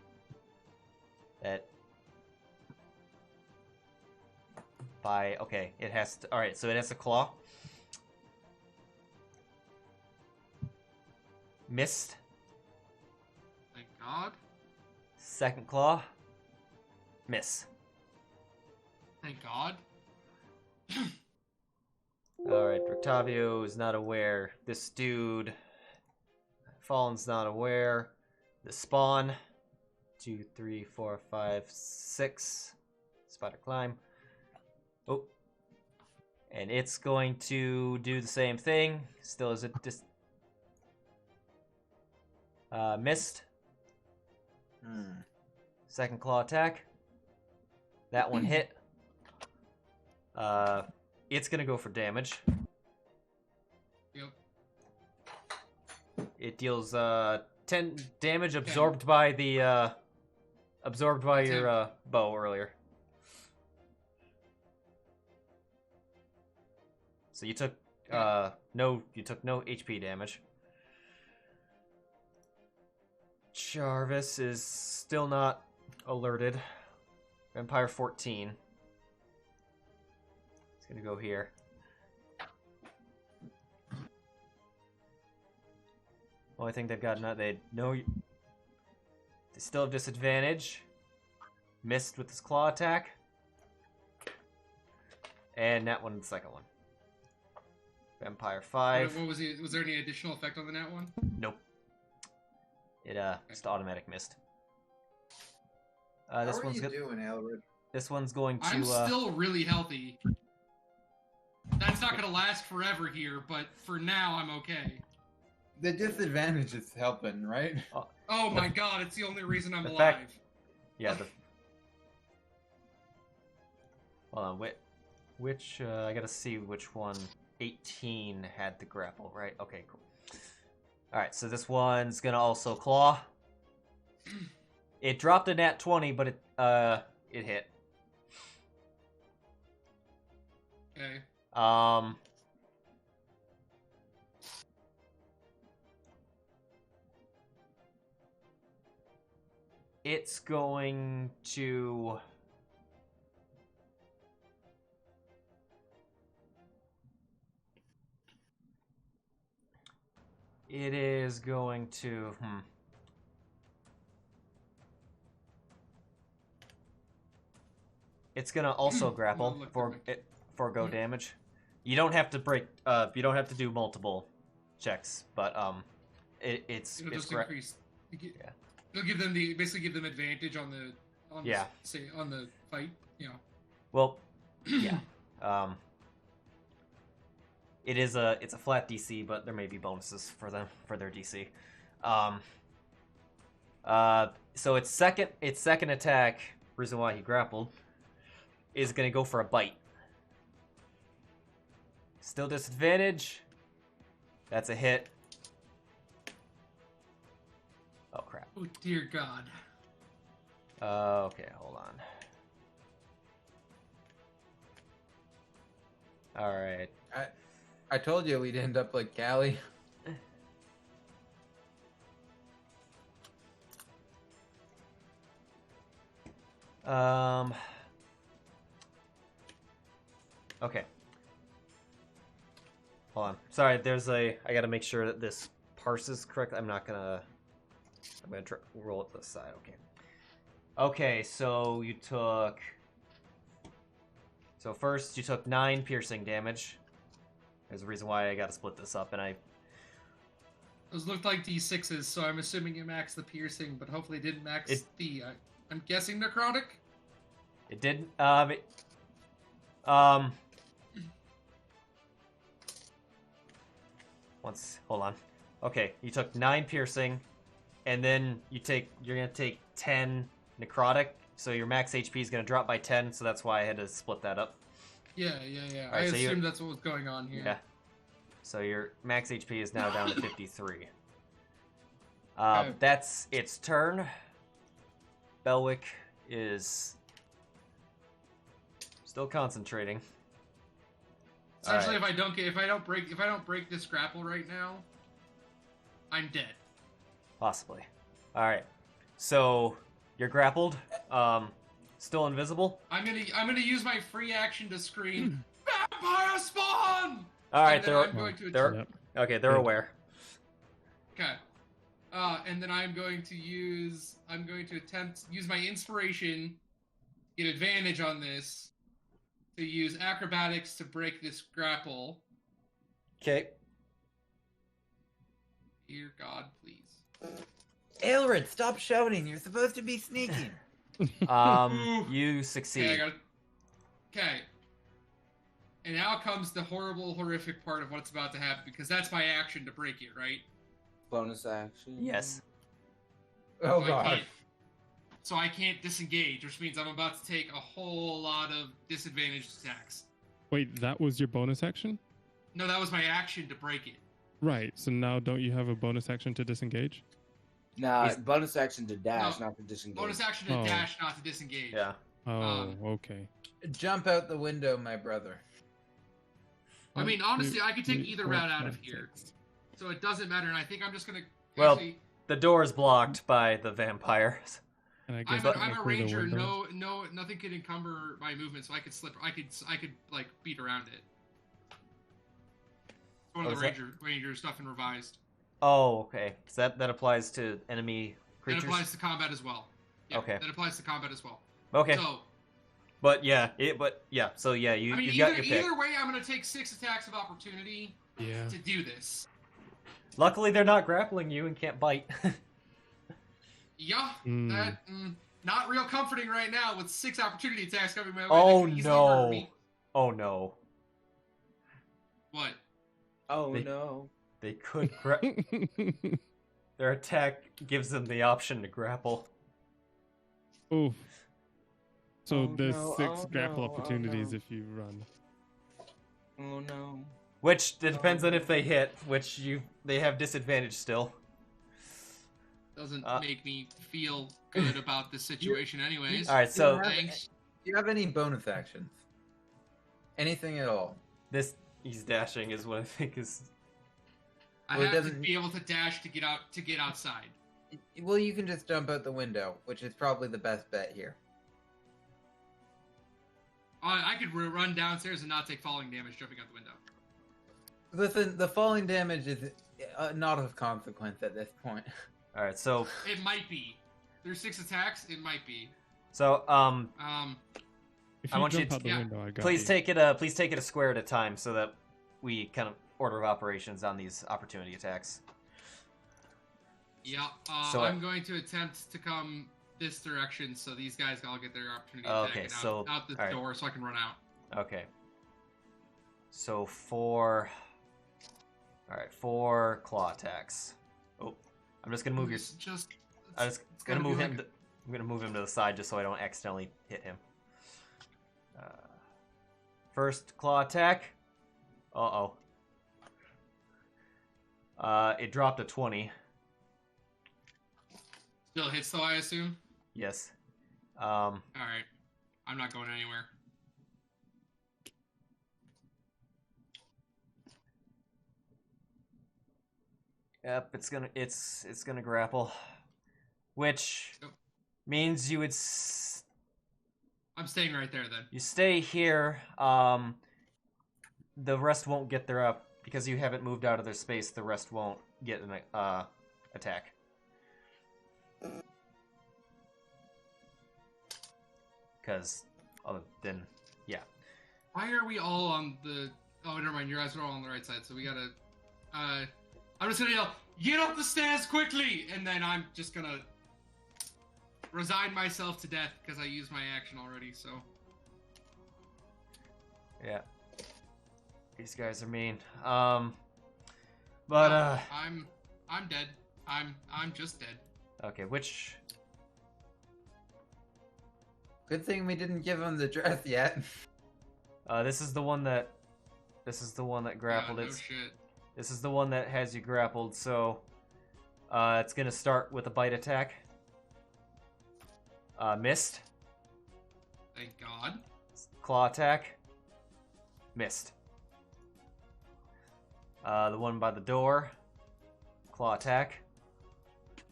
That. Okay, it has to. All right, so it has a claw. Missed. thank God. Second claw. Miss. Thank God. Alright, Octavio is not aware. This dude. Fallen's not aware. The spawn. 2, 3, 4, 5, 6. Spider climb. Oh. And it's going to do the same thing. Still is it missed. Second claw attack. That one hit. It's gonna go for damage. Yep. It deals 10 damage absorbed by the your bow earlier. So you took no HP damage. Jarvis is still not alerted. Vampire 14. It's gonna go here. Only thing they've got, they still have disadvantage. Missed with this claw attack. And that one, the second one. Vampire 5. What was it? Was there any additional effect on the nat one? Nope. It just automatic missed. How This are one's you good. doing, Ailred? This one's going to. I'm still really healthy. That's not gonna last forever here, but for now I'm okay. The disadvantage is helping, right? Oh my god, it's the only reason I'm the alive. fact- Yeah. Hold on. Which I gotta see which one. 18 had the grapple, right? Okay, cool. All right, so this one's gonna also claw. It dropped a nat 20, but it hit. Okay. It's going to. It is going to. It's gonna also grapple forgo damage. You don't have to break. You don't have to do multiple checks, but it's It'll just gra- increase. Yeah. It'll give them basically give them advantage on the Yeah. on the fight. You know. Well, yeah. It's a flat DC, but there may be bonuses for them for their DC. So its second attack, reason why he grappled, is gonna go for a bite. Still disadvantage. That's a hit. Oh crap. Oh dear God. Okay, hold on. All right. I told you we'd end up like Callie. Okay. Hold on. Sorry, I gotta make sure that this parses correct. I'm gonna roll it to the side. Okay. Okay, so you took. So first you took 9 piercing damage. There's a reason why I gotta split this up, and Those looked like D6s, so I'm assuming it maxed the piercing, but hopefully it didn't max the. I'm guessing necrotic. It didn't. Hold on. Okay, you took 9 piercing, and then you're gonna take 10 necrotic, so your max HP is gonna drop by 10. So that's why I had to split that up. Yeah. Right, I so assumed that's what was going on here. Yeah. So your max HP is now down to 53. Okay. That's its turn. Belwick is still concentrating. Essentially, All right. if I don't break this grapple right now, I'm dead. Possibly. All right. So you're grappled. Still invisible. I'm gonna use my free action to scream, "Vampire spawn!" All right. And then I'm going to They're Yep. okay. They're aware. Okay. And then I'm going to use my inspiration, get advantage on this, to use acrobatics to break this grapple. Okay. Dear God, please. Ailred, stop shouting. You're supposed to be sneaking. You succeed. Okay. And now comes the horrible, horrific part of what's about to happen, because that's my action to break it, right? Bonus action. Yes. Oh So god. So I can't disengage, which means I'm about to take a whole lot of disadvantaged attacks. Wait, that was your bonus action? No, that was my action to break it. Right. So now don't you have a bonus action to disengage? Nah, bonus action to dash, No. not to disengage. Bonus action to Oh. dash, not to disengage. Yeah. Oh, okay. Jump out the window, my brother. I mean, honestly, I could take Mute either point route out of here. context. So it doesn't matter, and I think I'm just gonna Well, actually... The door is blocked by the vampires. And I guess I'm a technically the ranger. window- Nothing could encumber my movement, so I could slip. I could like beat around it. One of Oh, the is that- ranger stuff in revised. Oh, okay. So that applies to enemy creatures. That applies to combat as well. Yeah, Okay. That applies to combat as well. Okay. So But yeah. So yeah. You I mean, you've got your pick. either way, I'm gonna take 6 attacks of opportunity Yeah. to do this. Luckily, they're not grappling you and can't bite. Yeah. Mm. That. not real comforting right now with 6 opportunity attacks coming my way. Oh that could easily murder no! me. Oh no! What? Oh They- no. They could. Their attack gives them the option to grapple. Oof. So Oh, there's no, 6 oh, grapple no, oh, opportunities no. if you run. Oh no. Which it depends on if they hit. Which they have disadvantage still. Doesn't make me feel good about this situation, anyways. All right, so Thanks. Do you have any bonus actions? Anything at all? he's dashing is what I think is. I Well, it have to doesn't- be able to dash to get outside. Well, you can just jump out the window, which is probably the best bet here. I could run downstairs and not take falling damage jumping out the window. Listen, the falling damage is not of consequence at this point. All right, so It might be. There's 6 attacks. It might be. so If I you want you jump to- out the yeah. window, I got please you. take it a square at a time so that we kind of order of operations on these opportunity attacks. Yeah. So, I'm going to attempt to come this direction so these guys all get their opportunity Oh, attack okay, and so- out the all right. door so I can run out. Okay. So 4. All right, 4 claw attacks. Oh, I'm just gonna move your. It's just. I'm just it's gonna gotta move be him. like- I'm gonna move him to the side just so I don't accidentally hit him. First claw attack. Uh-oh. It dropped a 20. Still hits though, I assume. Yes. All right. I'm not going anywhere. Yep, it's gonna grapple, which Yep. means you would I'm staying right there then. you stay here. The rest won't get their up because you haven't moved out of their space. The rest won't get an attack. Because then, yeah. Why are we all on the? Oh, never mind. You guys are all on the right side, so we gotta. I'm just gonna yell, "Get up the stairs quickly!" And then I'm just gonna resign myself to death because I used my action already. So Yeah. These guys are mean. No, But I'm dead. I'm just dead. okay, which Good thing we didn't give him the dress yet. this is the one that grappled. Yeah, no It's shit. This is the one that has you grappled, so it's gonna start with a bite attack. Missed. Thank God. Claw attack. Missed. The one by the door. Claw attack.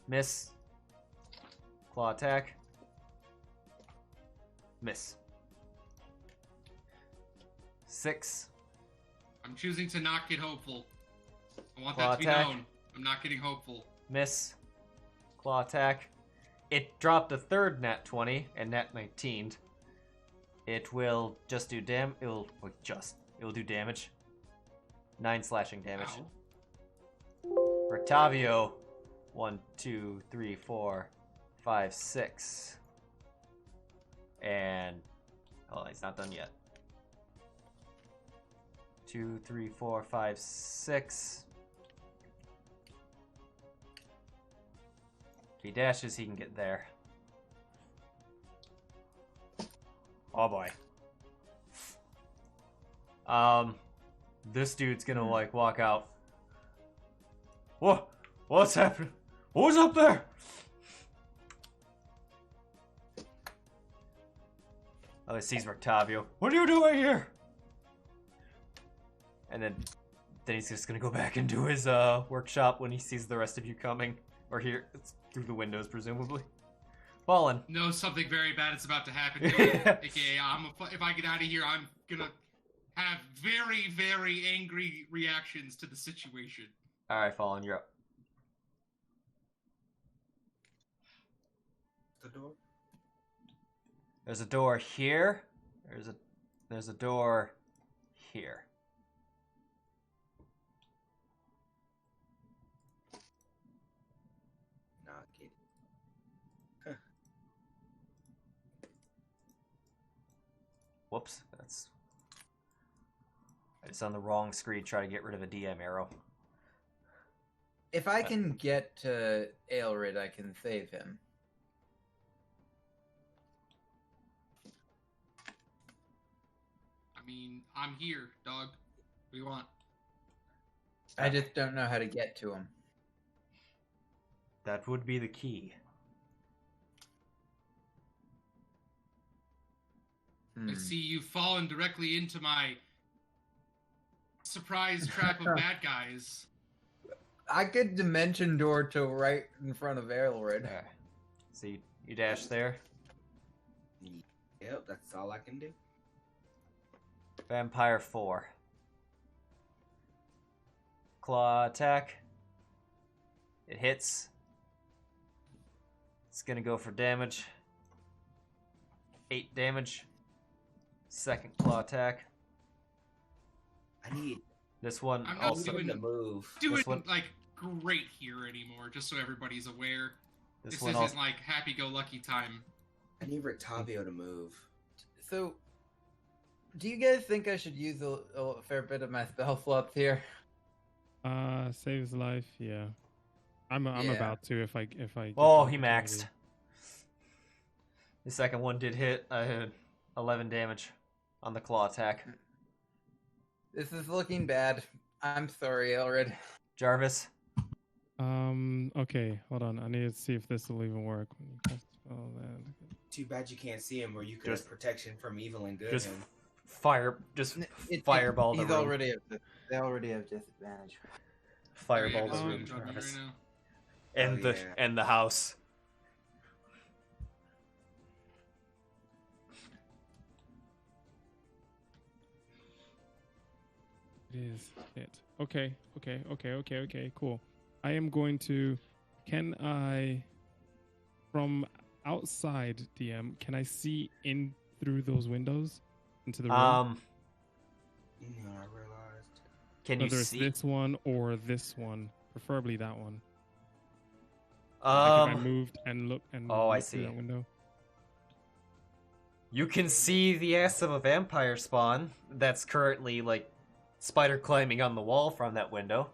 Miss. Claw attack. Miss. 6. I'm choosing to not get hopeful. I want Claw that to be attack. known. I'm not getting hopeful. Miss. Claw attack. It dropped a third nat 20 and nat 19'd. It will just do it will do damage. 9 slashing damage. Ow. Rictavio. 1, 2, 3, 4, 5, 6. And he's not done yet. 2, 3, 4, 5, 6. If he dashes, he can get there. Oh boy. This dude's gonna walk out. What's happening? Who's up there? Oh, he sees Rictavio. What are you doing here? And then he's just gonna go back and do his workshop when he sees the rest of you coming. Or here, it's through the windows, presumably. Fallen. Know something very bad is about to happen to me. AKA, if I get out of here, I'm gonna have very, very angry reactions to the situation. Alright, Fallen, you're up. The door. There's a door here. There's a door here. Not kidding. whoops. It's on the wrong screen. Try to get rid of a DM arrow. If I can get to Ailred, I can save him. I mean, I'm here, dog. What do you want? I just don't know how to get to him. That would be the key. I see you've fallen directly into my surprise trap of bad guys. I could dimension door to right in front of Ailred. Okay. So you dash there. Yep, that's all I can do. Vampire 4. Claw attack. It hits. It's gonna go for damage. 8 damage. Second claw attack. I need This one I'm not also. doing to move. Doing one- like great here anymore, just so everybody's aware. This This one isn't also. like happy-go-lucky time. I need Rictavio to move. So, do you guys think I should use a fair bit of my spell slots here? Saves life. Yeah, I'm Yeah. about to if I get Oh, the he opportunity. maxed. The second one did hit. I had 11 damage on the claw attack. This is looking bad. I'm sorry, Ailred. Jarvis. Okay, hold on. I need to see if this will even work. When you cast a spell, Too bad you can't see him, or you could Just- have protection from evil and good. Just him. fireball the He's room. they already have disadvantage. Fireball Yeah, the that's what room, I'm talking Jarvis. right now. And Oh, the yeah. and the house. it is it. Okay, cool. I am going to. Can I, from outside DM, can I see in through those windows into the room? You know, I realized. Can you Whether it's see? this one or this one, preferably that one. Like if I moved and look and oh, I look through see. that window. You can see the ass of a vampire spawn that's currently like spider climbing on the wall from that window.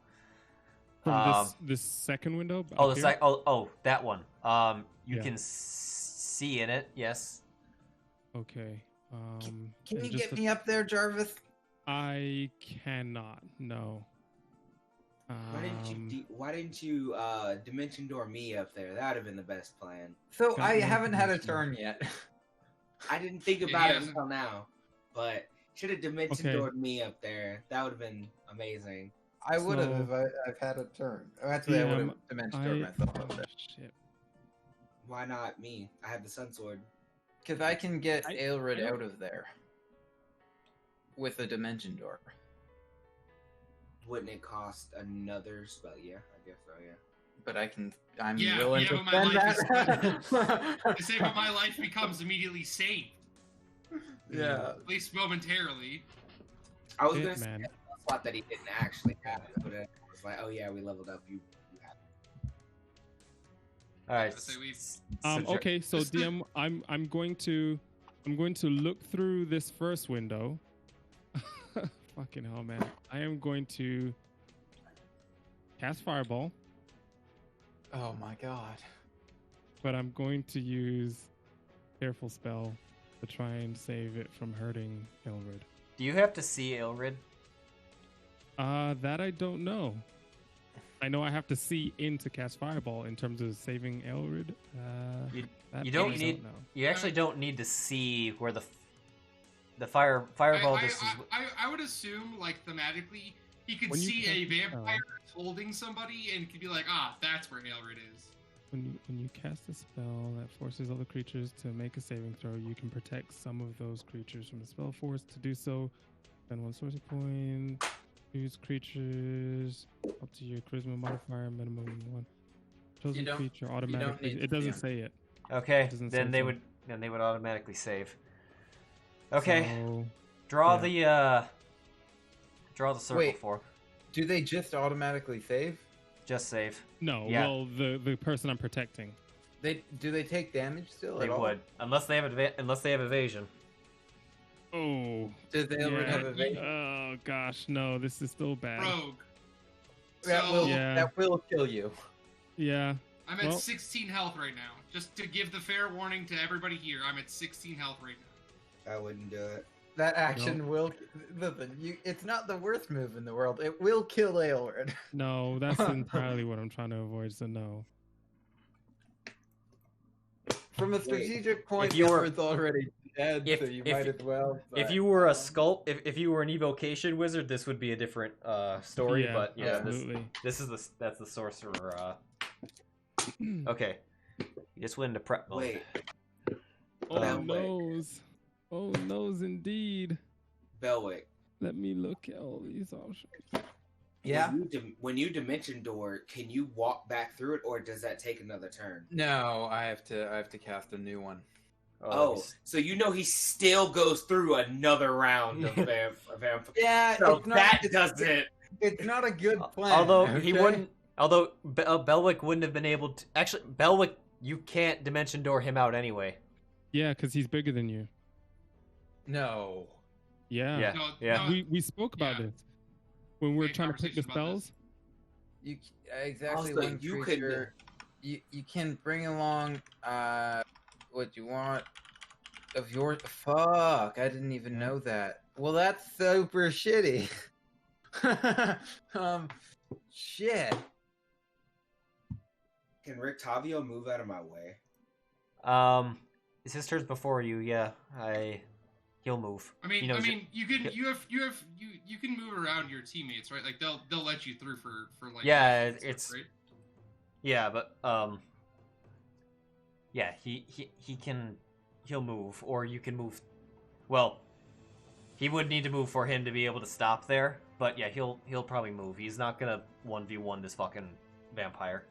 From this second window. Oh, up the here? that one. You Yeah. can see in it. Yes. Okay. Can and you just get me up there, Jarvis? I cannot. No. Why didn't you dimension door me up there? That would have been the best plan. So Got I no haven't had a dimension. turn yet. I didn't think Yeah, about he it hasn't- until now, but should have dimension Okay. doored me up there. That would have been amazing. I would have So- if I've had a turn. Oh, actually, I would DM, have dimension door myself up there. shit. Why not me? I have the sun sword. Because I can get I Ailred don't- out of there with a dimension door. Wouldn't it cost another spell? Yeah, I guess so. Yeah. But I'm Yeah, willing yeah, to but my spend life that. The save of my life becomes immediately saved, Yeah. at least momentarily. I was Shit, gonna say man. a spot that he didn't actually have it, but it was like, oh yeah, we leveled up. You have it. All right. Let's say we- Okay, so Just the- DM, I'm going to look through this first window. Fucking hell, man! I am going to cast Fireball, Oh my god. but I'm going to use Careful Spell to try and save it from hurting Ailred. Do you have to see Ailred? That I don't know. I know I have to see in to cast Fireball in terms of saving Ailred. That You don't I need. know. You actually don't need to see where the fireball. I would assume, like, thematically, he could When you see a cast- vampire holding somebody and could be like, ah, that's where Ailred is. When you cast a spell that forces other creatures to make a saving throw, you can protect some of those creatures from the spell force. To do so, spend 1 sorcery point. Choose creatures up to your charisma modifier, minimum 1. Chosen don't- creature don't automatically. need It to doesn't see say it. Okay, doesn't then say they so. would automatically save. Okay, So, draw yeah. the circle Wait. for. Do they just automatically save? Just save. no, Yeah. well, the person I'm protecting. Do they take damage still? They at all? would, unless they have evasion. Oh. Does Ailred have evasion? Oh gosh, no, this is still bad. Rogue. That So, will Yeah. that will kill you. Yeah. I'm at Well- 16 health right now. Just to give the fair warning to everybody here, I'm at 16 health right now. I wouldn't do it. That action will listen. It's not the worst move in the world. It will kill Ailred. No, that's entirely what I'm trying to avoid, so no. From a strategic point, if you were- Ailred's already dead, if- so you if- might as well. If but- you were a skull, if you were an evocation wizard, this would be a different story. Yeah, But yeah, absolutely. this is that's the sorcerer. Okay, you just went into prep mode. Wait, Oh Belwick. noes. Oh noes indeed. Belwick. Let me look at all these options. yeah. When you dimension door, can you walk back through it, or does that take another turn? No, I have to cast a new one. Oh, so you know he still goes through another round of vampire. Yeah, So it's not, that it's, doesn't. it's not a good plan. although he okay? wouldn't. Although Belwick wouldn't have been able to. Actually, Belwick, you can't dimension door him out anyway. Yeah, because he's bigger than you. No. Yeah. Yeah. No, Yeah. no, We spoke about Yeah. this when we were We had trying to pick the conversation about this. spells. You exactly Also, one you creature. You can bring along what you want of your fuck. I didn't even know that. Well, that's super shitty. Shit. Can Rick Tavio move out of my way? His sister's before you. Yeah, he'll move. I mean, He knows you can move around your teammates, right? Like they'll let you through for like. Yeah, stuff, it's- right? Yeah, but yeah, he'll move, or you can move. Well, he would need to move for him to be able to stop there, but yeah, he'll probably move. He's not gonna 1v1 this fucking vampire.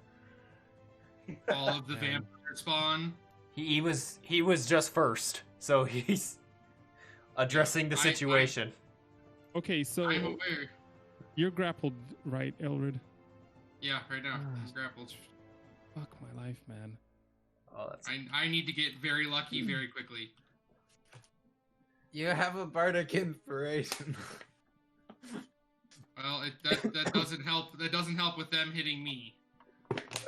All of the Man. vampire spawn. He was just first, so he's addressing the I- situation. Okay, so I'm aware. you're grappled, right, Ailred? Yeah, right now Ah. he's grappled. Fuck my life, man. Oh, that's I need to get very lucky very quickly. You have a bardic inspiration. Well, that doesn't help. That doesn't help with them hitting me.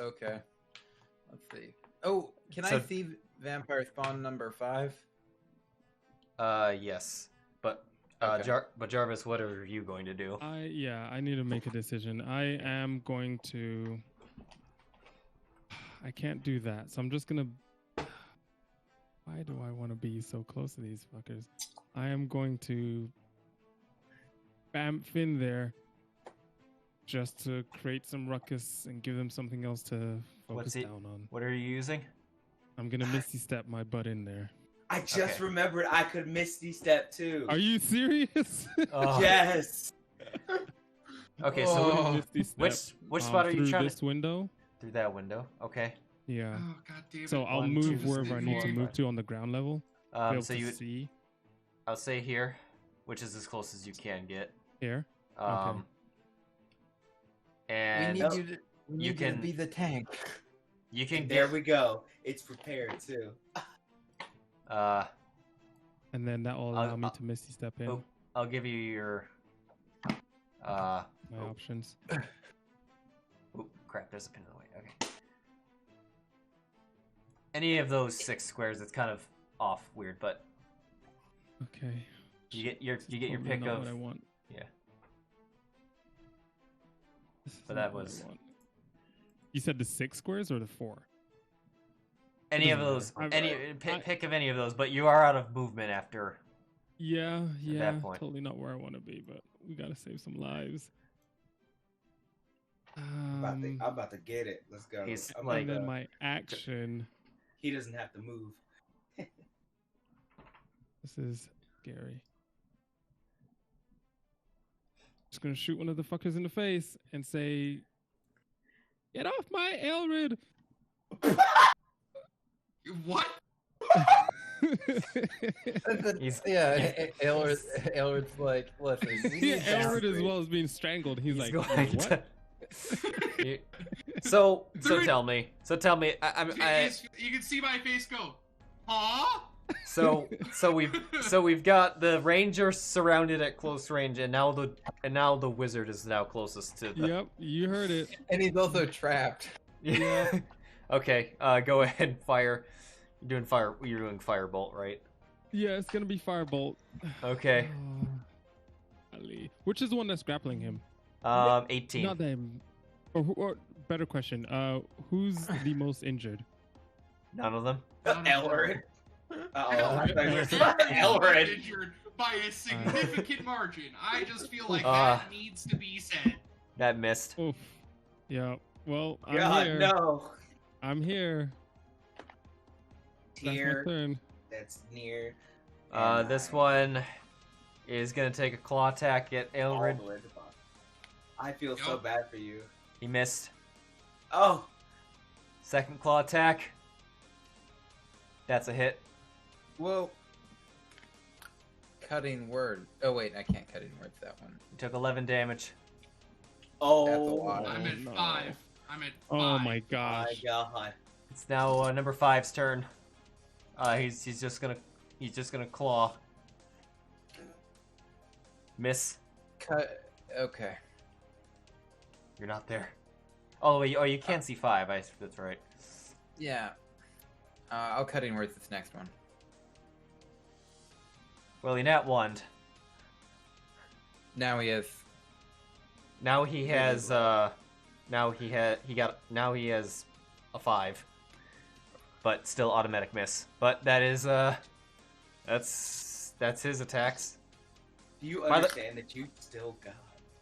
Okay. Let's see. Oh, can I So- see vampire spawn number 5? yes, but Okay. but Jarvis, what are you going to do? I need to make a decision. I am going to. I can't do that, so I'm just gonna. Why do I want to be so close to these fuckers? I am going to bamf in there just to create some ruckus and give them something else to focus What's it- down on. What are you using? I'm gonna Misty Step my butt in there. I just Okay. remembered I could Misty Step too. Are you serious? Oh, Yes. Okay, I'm so gonna Misty Step, which spot are you through trying this window? through that window? Okay. Yeah. Oh god damn it! So I'll 1, move 2, wherever I need to 3, move 4. to on the ground level. to be able So to you, see I'll say here, which is as close as you can get. here. Um, We and need you to, we need you you can- to be the tank. you can There get we go. It's prepared too. And then that will allow me to Misty Step in oh. I'll give you your my oh. options. Oop, crap, there's a pin in the way. Okay. Any of those 6 squares, it's kind of off weird, but Okay. you get your Probably pick not of what I want. yeah. This is But not that what I was- want. You said the 6 squares or the 4? Any of Doesn't those, matter. any pick of any of those, but you are out of movement after. Yeah, yeah. point. Totally not where I want to be, but we gotta save some lives. I'm about to get it. Let's go. He's I'm like- And then gonna- my action. he doesn't have to move. This is scary. Just gonna shoot one of the fuckers in the face and say, "Get off my Ailred!" What? He's- Ailred's like, listen. we Yeah, need Ailred as boundaries. well as being strangled. He's like, going "What?" to- You- so There- tell me. You can see my face go, huh? So we've got the ranger surrounded at close range, and now the wizard is now closest to the. Yep, you heard it. And he's also trapped. Yeah. Okay. Go ahead and fire. You're doing firebolt, right? Yeah, it's gonna be firebolt. Okay. Ali. Which is the one that's grappling him? 18. Not them. Or better question. Who's the most injured? None of them. Ailred. Ailred injured by a significant margin. I just feel like that needs to be said. That missed. Oof. Yeah. Well, I'm God, here. no. I'm here. That's my Here. turn. That's near. This one is gonna take a claw attack at Ailred. I feel so bad for you. He missed. Oh. Second claw attack. That's a hit. Whoa. Cutting word. Oh wait, I can't cutting words that one. He took 11 damage. Oh. That's a lot. I'm at no. 5. I'm at 5. Oh my My gosh. God. It's now number 5's turn. He's just gonna claw. Miss. Cut. Okay. You're not there. Oh wait. Oh, you can't see 5. That's right. Yeah. I'll cutting words this next one. Well, he nat 1. Now he has. Now he has. Now he has a 5. But still automatic miss. But that is that's his attacks. Do you understand that you still got?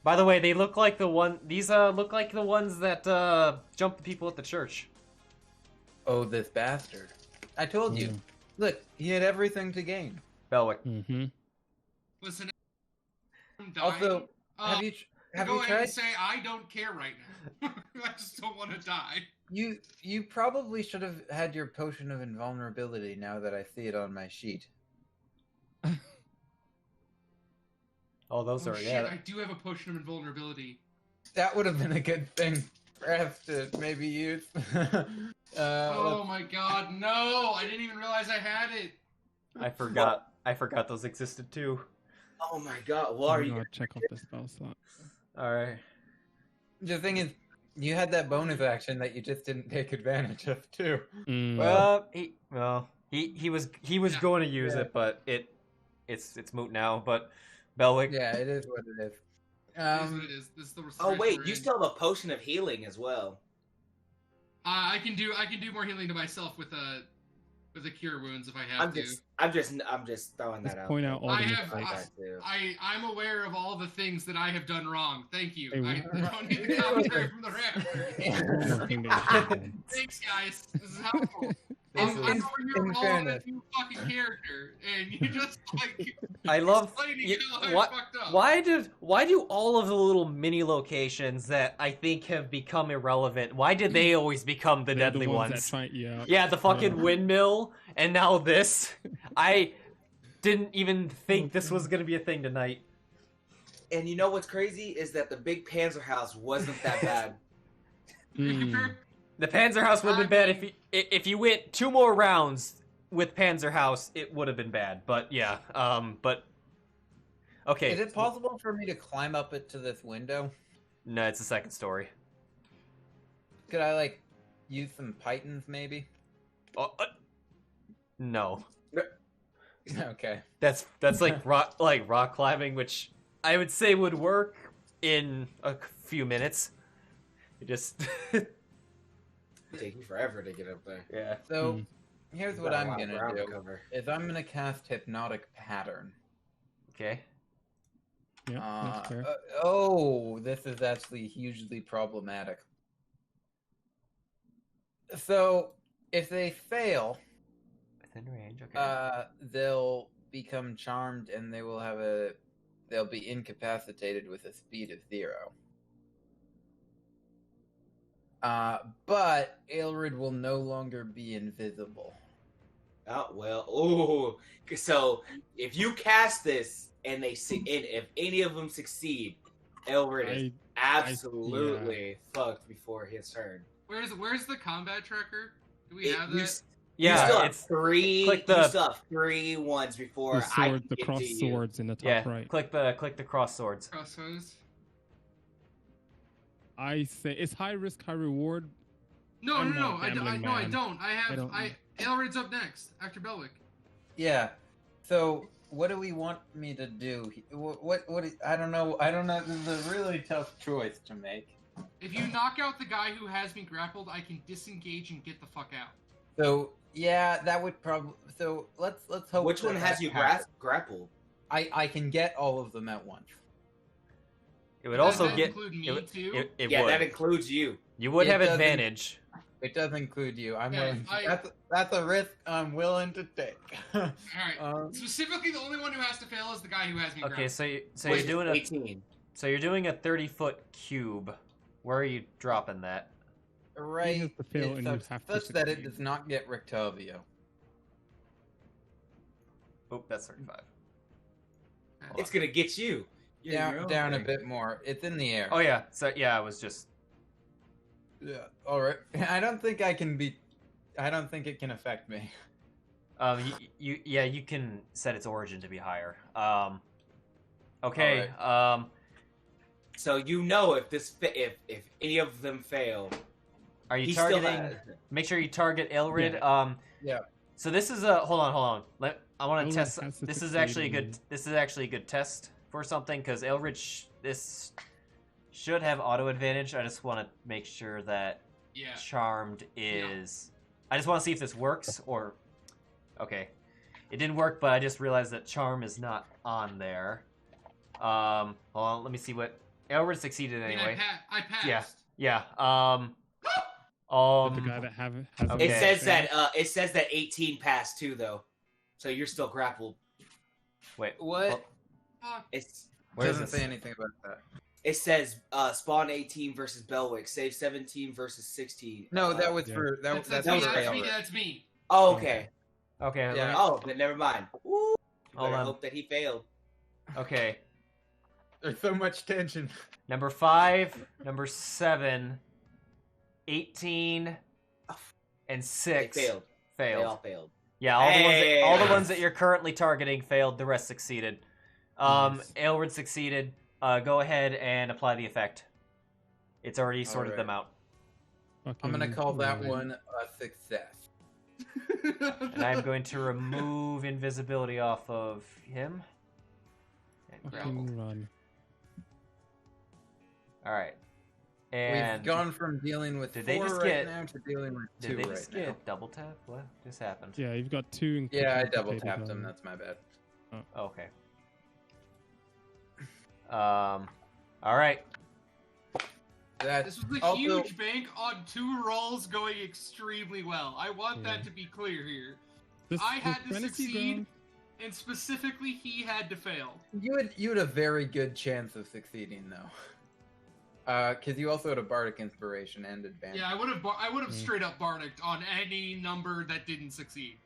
By the way, they look like the one. These look like the ones that jumped the people at the church. Oh, this bastard! I told you. Look, he had everything to gain. Belwick. Mm-hmm. Listen, I'm dying. Also, have you go ahead tried? and say I don't care right now. I just don't want to die. You probably should have had your potion of invulnerability. Now that I see it on my sheet. Oh, those Oh are shit! yeah. I do have a potion of invulnerability. That would have been a good thing for us to maybe use. Oh my god, no! I didn't even realize I had it. I forgot those existed too. Oh my God. What are you? Check off the spell slot. All right. The thing is, you had that bonus action that you just didn't take advantage of too. Mm. He was Yeah. going to use it, but it's moot now. But Belwick. Yeah, it is what it is. It is what it is. This is the Oh wait, we're you in. still have a potion of healing as well. I can do more healing to myself with a cure wounds if I have I'm to. just throwing Just that out. point out all I the have- mistakes. I'm aware of all the things that I have done wrong. Thank you. Hey, I don't need the commentary from the rafters. Nothing that you should've done. Thanks, guys. This is helpful. In- I'm over in here rolling a fairness. new fucking character, and you just like I love. explaining how I What? fucked up. Why do all of the little mini locations that I think have become irrelevant? Why did they always become the They're deadly ones. ones? That try, yeah. Yeah, the fucking windmill, and now this. I didn't even think this was gonna be a thing tonight. And you know what's crazy is that the big Panzer house wasn't that bad. Mm. The Panzerhaus would have been bad if you went 2 more rounds with Panzerhaus. It would have been bad, but yeah. But okay. Is it possible for me to climb up it to this window? No, it's the second story. Could I like use some pythons maybe? No, Okay. that's like rock climbing, which I would say would work in a few minutes. It just Take you forever to get up there. yeah. So here's You what got a I'm lot of gonna ground to do. cover. Is I'm gonna cast hypnotic pattern. Okay. Yeah, that's fair. This is actually hugely problematic. So, if they fail, Within range. Okay. they'll become charmed and they'll be incapacitated with a speed of 0. But Ailred will no longer be invisible. Oh well. Ooh. So if you cast this and and if any of them succeed, Ailred is absolutely fucked before his turn. Where's the combat tracker? Do we have that? Yeah, you still have it's three. click You the- still have 3 ones before The I sword, can the get cross to you. swords in the top yeah. right. Click the cross swords. Crossroads. I say it's high risk, high reward. No, I'm no, not a I gambling don't. man. I don't- Ailred's up next after Belwick. Yeah. So what do we want me to do? What? I don't know. This is a really tough choice to make. If you knock out the guy who has me grappled, I can disengage and get the fuck out. So yeah, that would probably. So let's hope. Which one that has you happens. grappled? I can get all of them at once. It would Does also that get. include me It, would- too? it Yeah, would. that includes you. You would It have doesn't- advantage. It does include you. I'm Yeah, willing. That's a risk I'm willing to take. All right. Specifically, the only one who has to fail is the guy who has me Okay, grappled. so Which you're doing a 18. so you're doing a 30-foot cube. Where are you dropping that? Right. You have to fail it's and you such, have to such that it succeed. does not get Rictavio. Oh, that's 35. It's gonna get you. You're your own Down a thing. bit more. It's in the air. Oh yeah, so yeah, I was just. Yeah. All right. I don't think I can be. I don't think it can affect me. You can set its origin to be higher. Okay. So you know if if any of them fail, Are you he still targeting? has. Make sure you target Ailred. Yeah. Yeah. So this is a hold on. I want to Ailred test. has to This is succeed actually a good. in- This is actually a good test for something because Ailred this should have auto advantage. I just want to make sure that Yeah. Charmed is. I just want to see if this works or. Okay, it didn't work, but I just realized that Charm is not on there. Hold on. Let me see what Ailred succeeded I mean, anyway. I passed. Yeah. But the guy that has Okay. It says that 18 passed too though, so you're still grappled. Wait. What? Fuck. It's Where is doesn't this? say anything about that. it says spawn 18 versus Belwick, save 17 versus 16. No, that was Yeah. for that. That's That's me. for That's me. Ailred. That's me. Oh, okay. Okay. let Yeah. me- Oh, then never mind. Ooh, Hold better on. hope that he failed. Okay. There's so much tension. Number 5, number 7, 18, and They 6 failed. They all failed. failed. Yeah, all the ones that Hey. you're currently targeting failed. The rest succeeded. Nice. Ailred succeeded. Go ahead and apply the effect. It's already sorted Alright. them out, I'm gonna call that Fucking one a success. and I'm going to remove invisibility off of him. And grapple. Fucking run. All right. And We've gone from dealing with did they 4 just right get- now to dealing with did 2 they right just now. get double tap? What just happened? Yeah, you've got 2. Yeah, I incapacitated double tapped on- him. That's my bad. Oh, okay. All right. That's This was a also, huge bank on 2 rolls going extremely well. I want Yeah. that to be clear here. This- I this had to fantasy succeed, ground- and specifically he had to fail. you had a very good chance of succeeding though. Because you also had a bardic inspiration and advantage. Yeah, I would have Mm. straight up bardicked on any number that didn't succeed.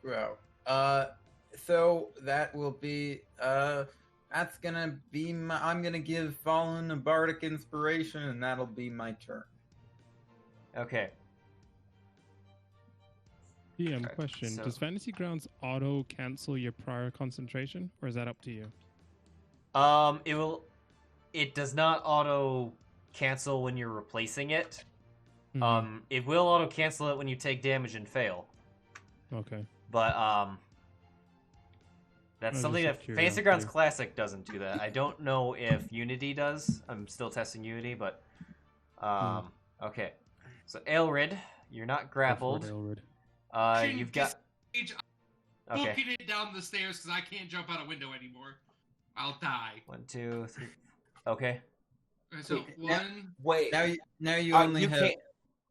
Wow. So that will be that's gonna be my. I'm gonna give Fallen a bardic inspiration, and that'll be my turn. Okay. PM Alright, question: so- Does Fantasy Grounds auto cancel your prior concentration, or is that up to you? It does not auto cancel when you're replacing it. Mhm. It will auto cancel it when you take damage and fail. Okay. But that's I was something just that curious, Fantasy Grounds too. Classic doesn't do that. I don't know if Unity does. I'm still testing Unity, but okay. So Ailred, you're not grappled. Ailred. Shouldn't You've got disengage. okay. Booking it down the stairs because I can't jump out a window anymore. I'll die. 1, 2, 3. Okay. Okay, so Wait, now- 1. Wait, Now you uh, only you have can't.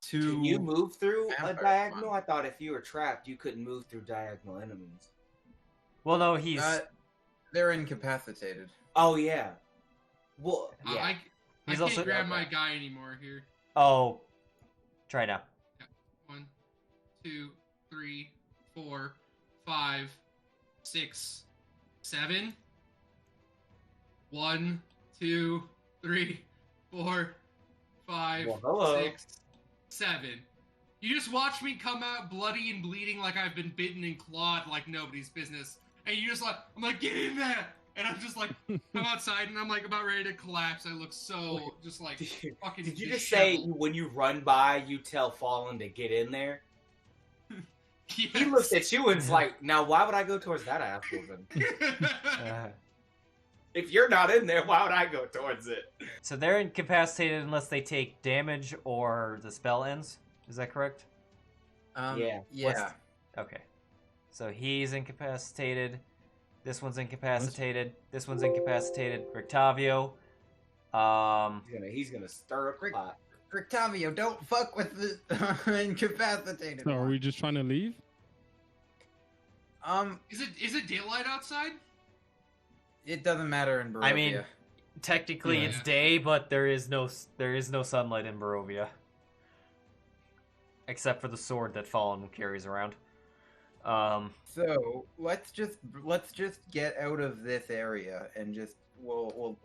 2. Can you move through a vampire diagonal? ones. I thought if you were trapped, you couldn't move through diagonal enemies. Well, no, he's They're incapacitated. Oh yeah. Well, yeah. I He's can't also- grab my guy anymore here. oh. Try now. 1, 2, 3, 4, 5, 6, 7. 1, 2, 3, 4, 5, Well, hello. 6, 7. You just watch me come out bloody and bleeding like I've been bitten and clawed like nobody's business. And you just like, I'm like, get in there! And I'm just like, I'm outside and I'm like about ready to collapse. I look so just like fucking Did you just say disheveled. when you run by, you tell Fallen to get in there? Yes. He looks at you and is like, now why would I go towards that asshole then? If you're not in there, why would I go towards it? So they're incapacitated unless they take damage or the spell ends. Is that correct? Yeah. Yeah. Okay. So he's incapacitated. This one's incapacitated. This one's incapacitated. Rictavio. He's gonna stir up the pot. Rictavio, don't fuck with the incapacitated. So are one. we just trying to leave? Is it daylight outside? It doesn't matter in Barovia. I mean, technically Yeah. it's day, but there is no sunlight in Barovia, except for the sword that Fallen carries around. So let's just get out of this area and just we'll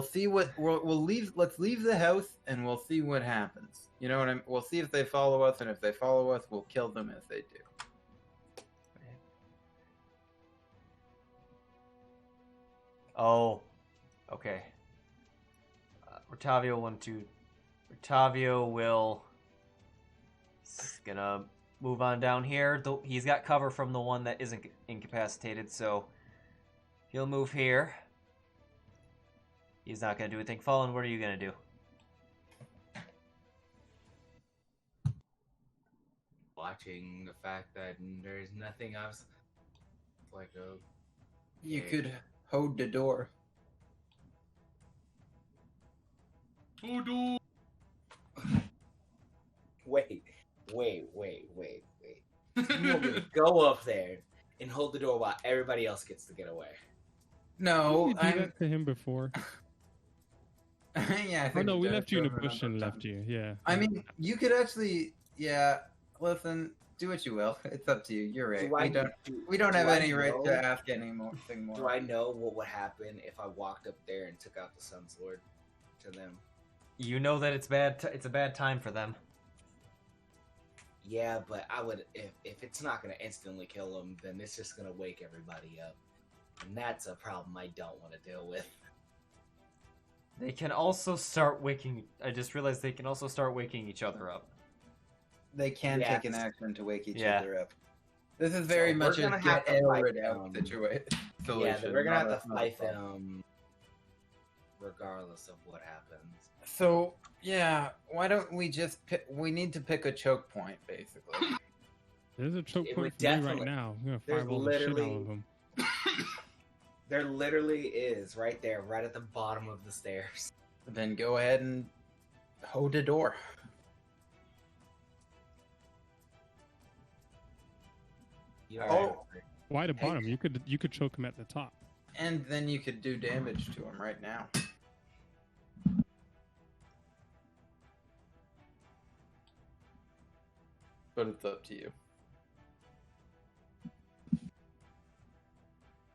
see what we'll leave. Let's leave the house and we'll see what happens. You know what I'm? We'll see if they follow us, and if they follow us, we'll kill them if they do. Oh, okay. Rictavio Rictavio will gonna move on down here. He's got cover from the one that isn't incapacitated, so he'll move here. He's not gonna do anything. Fallen, what are you gonna do? Watching the fact that there's nothing else. Like a. You could hold the door. Oh no! Wait. You want me to go up there and hold the door while everybody else gets to get away? No, Did we do that to him before? yeah. I Oh think no, we Jeff left you in a drove it bush up and the left time. you. Yeah. I mean, you could actually, yeah. Listen, do what you will. It's up to you. You're right. We don't have any right to ask anymore. Do I know what would happen if I walked up there and took out the Sun Sword to them? You know that it's bad. It's a bad time for them. Yeah, but I would if it's not gonna instantly kill them, then it's just gonna wake everybody up, and that's a problem I don't want to deal with. They can also start waking. I just realized they can also start waking each other up. They can Yeah. take an action to wake each Yeah. other up. This is very So much we're a gonna get have to fight Ailred out them. situation. Yeah, then we're gonna have not to a- not a fight problem. them, regardless of what happens. So yeah, why don't we just pick? We need to pick a choke point, basically. There's a choke It point would for me right definitely- now. I'm gonna there's fireball the shit out literally- of him. There literally is right there, right at the bottom of the stairs. Then go ahead and hold the door. You Oh. already- Why the Hey. bottom? You could choke him at the top. And then you could do damage to him right now. But it's up to you.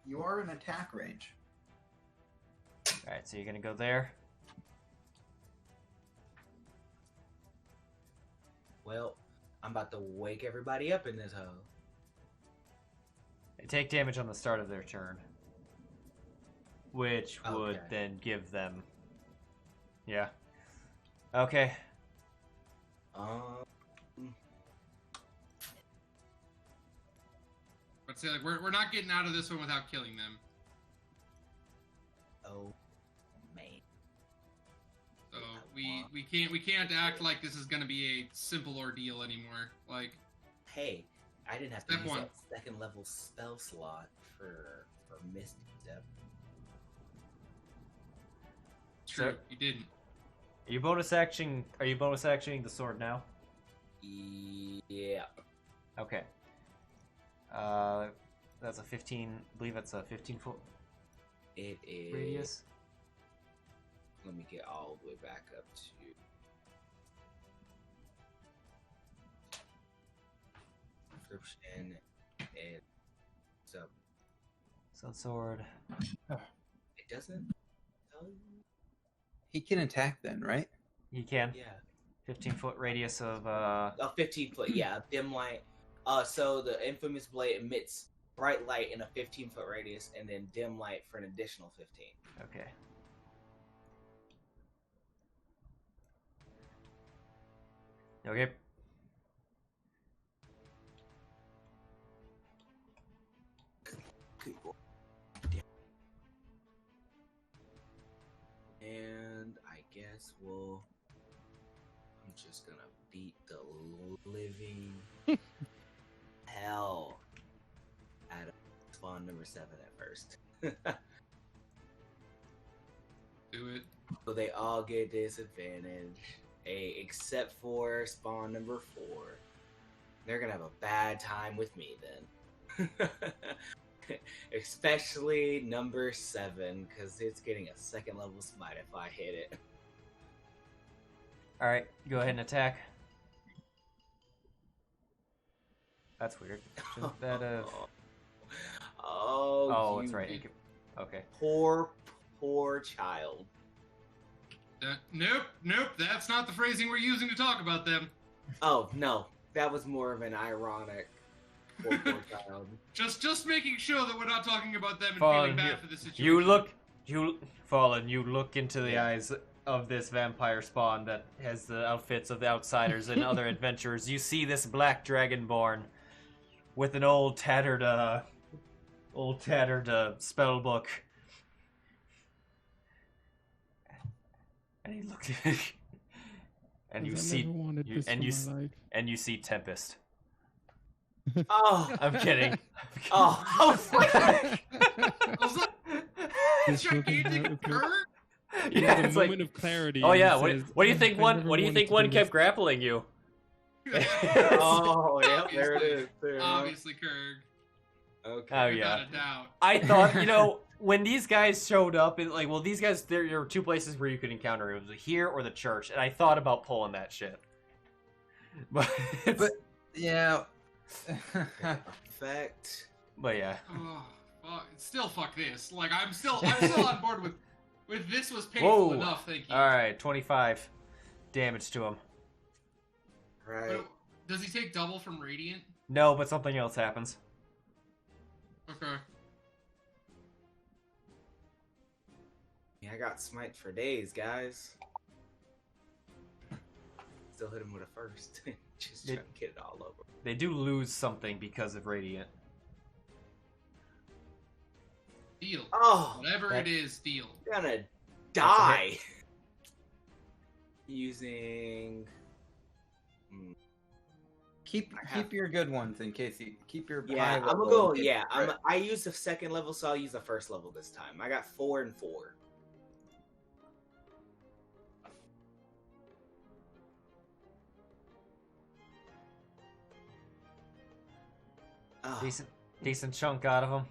You are in attack range. All right, so you're gonna go there. Well, I'm about to wake everybody up in this hole. They take damage on the start of their turn, which would Okay. then give them. Yeah. Okay. But say like we're not getting out of this one without killing them. Oh, man. So we can't act like this is gonna be a simple ordeal anymore. Like Hey, I didn't have to Step use one. that second level spell slot for Misty Step. true, So- you didn't. Are you bonus actioning the sword now? Yeah. Okay. That's a 15. I believe that's a 15-foot It is. radius. Let me get all the way back up to. Description. So Sun sword. it doesn't tell you. He can attack then, right? He can. Yeah. 15-foot radius of A 15-foot, yeah, dim light. So the infamous blade emits bright light in a 15-foot radius, and then dim light for an additional 15. Okay. Okay. And I guess I'm just gonna beat the living hell out of spawn number 7 at first. Do it. So they all get disadvantage, except for spawn number 4. They're gonna have a bad time with me then. Especially number 7, because it's getting a 2nd level smite if I hit it. Alright, go ahead and attack. That's weird. Shouldn't that have... Oh, that's right. Okay. Poor child. Nope. That's not the phrasing we're using to talk about them. Oh, no. That was more of an ironic poor child. Just making sure that we're not talking about them and Fallen, feeling bad for the situation. you look into the eyes of this vampire spawn that has the outfits of the outsiders and other adventurers. You see this black dragonborn with an old tattered spell book. And he looked and you see Tempest. Oh, I'm kidding. oh, Was that gigantic bird? Yeah, There's it's a like, moment of clarity. oh and yeah. it What says, do you think "I one? never What do you wanted think to one do kept this." grappling you? oh, yeah, there it is. Obviously, Kurg. Okay. Oh yeah. Without a doubt. I thought, when these guys showed up, and these guys, there were two places where you could encounter it. It was here or the church, and I thought about pulling that shit. But Yeah. Effect. but yeah. Oh, still fuck this. Like I'm still on board with this was painful Whoa. enough. Thank you. All right, 25 damage to him. Right. But does he take double from radiant? No, but something else happens. Okay. Yeah, I got smite for days, guys. Still hit him with a first. Just trying to get it all over. They do lose something because of radiant. Deal. Oh, Whatever it is, deal. gonna die. Using. Keep your good ones in case you keep your Yeah, high I'm gonna level go. and Yeah, get- I used the 2nd level, so I'll use the 1st level this time. I got 4 and 4. Oh, Decent chunk out of him.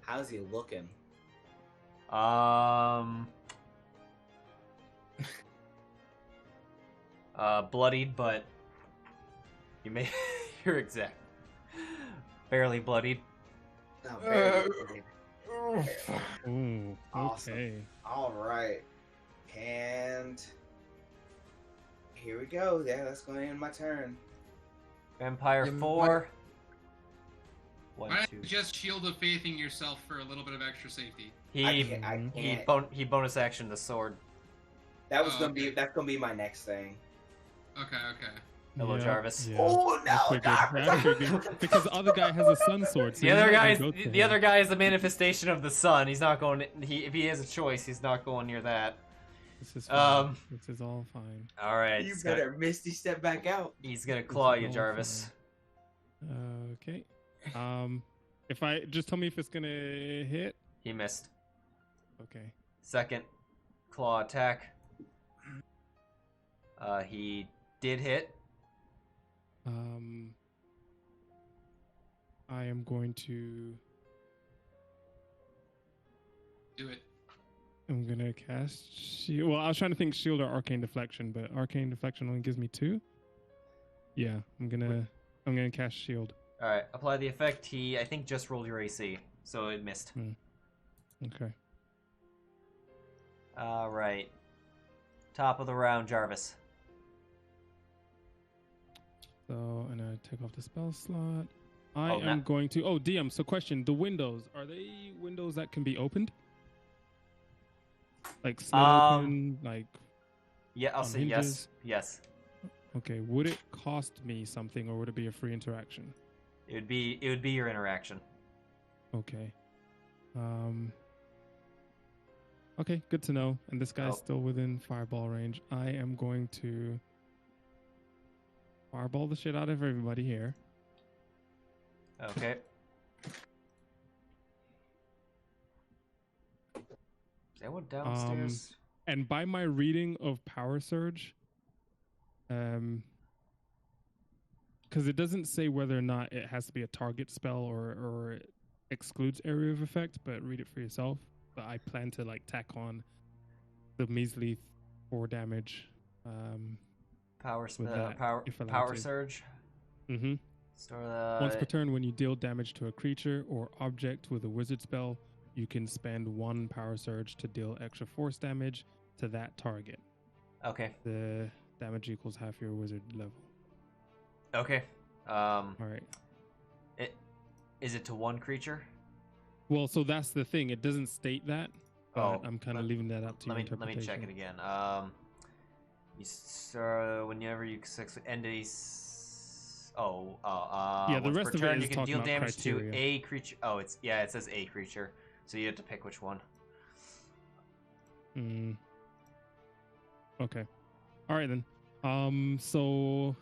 how's he looking? Bloodied, but you're exact. Barely bloodied. Oh, very good. Ooh, Awesome. okay. All right, and here we go. Yeah, that's going to end my turn. Vampire You 4. Why 1, not 2. just shield of faithing yourself for a little bit of extra safety? I can't. He bonus action the sword. That was Oh, gonna be okay. that's gonna be my next thing. Okay. Hello, Jarvis. Yeah. Oh I no, figured, I figured. Because the other guy has a sun sword. So The he's other not guy gonna is go to the him. other guy is the manifestation of the sun. He's not going. If he has a choice, he's not going near that. This is fine. Um, This is all fine. All right. You better Misty step back out. He's gonna claw This is you, all Jarvis. Okay. If I just tell me if it's gonna hit. He missed. Okay. Second claw attack. He did hit. I am going to. Do it. I'm gonna cast shield. Well, I was trying to think shield or arcane deflection, but arcane deflection only gives me 2. Yeah, I'm gonna cast shield. All right. Apply the effect. He, I think, just rolled your AC, so it missed. Okay. All right. Top of the round, Jarvis. So, and I take off the spell slot. I Oh, am going to. Oh, DM. So, question: the windows, are they windows that can be opened? Like slit open, like Yeah, I'll on say hinges? yes. Okay. Would it cost me something, or would it be a free interaction? It would be your interaction. Okay. Okay, good to know. And this guy's still within fireball range. I am going to fireball the shit out of everybody here. Okay. Is that one downstairs? And by my reading of Power Surge, because it doesn't say whether or not it has to be a target spell or it excludes area of effect, but read it for yourself. But I plan to like tack on the measly 4 damage. Power with that, if allowed power to. surge. Mm-hmm. Store Once per turn, when you deal damage to a creature or object with a wizard spell, you can spend 1 power surge to deal extra force damage to that target. Okay. The damage equals half your wizard level. Okay. All right. Is it to 1 creature? Well, so that's the thing. It doesn't state that, but I'm kind of leaving that up to your Let interpretation. me check it again. Whenever you end a yeah, the once rest per of turn, it is you can talking deal about damage criteria. to a creature. Oh, it says a creature, so you have to pick which one. Okay. All right then. So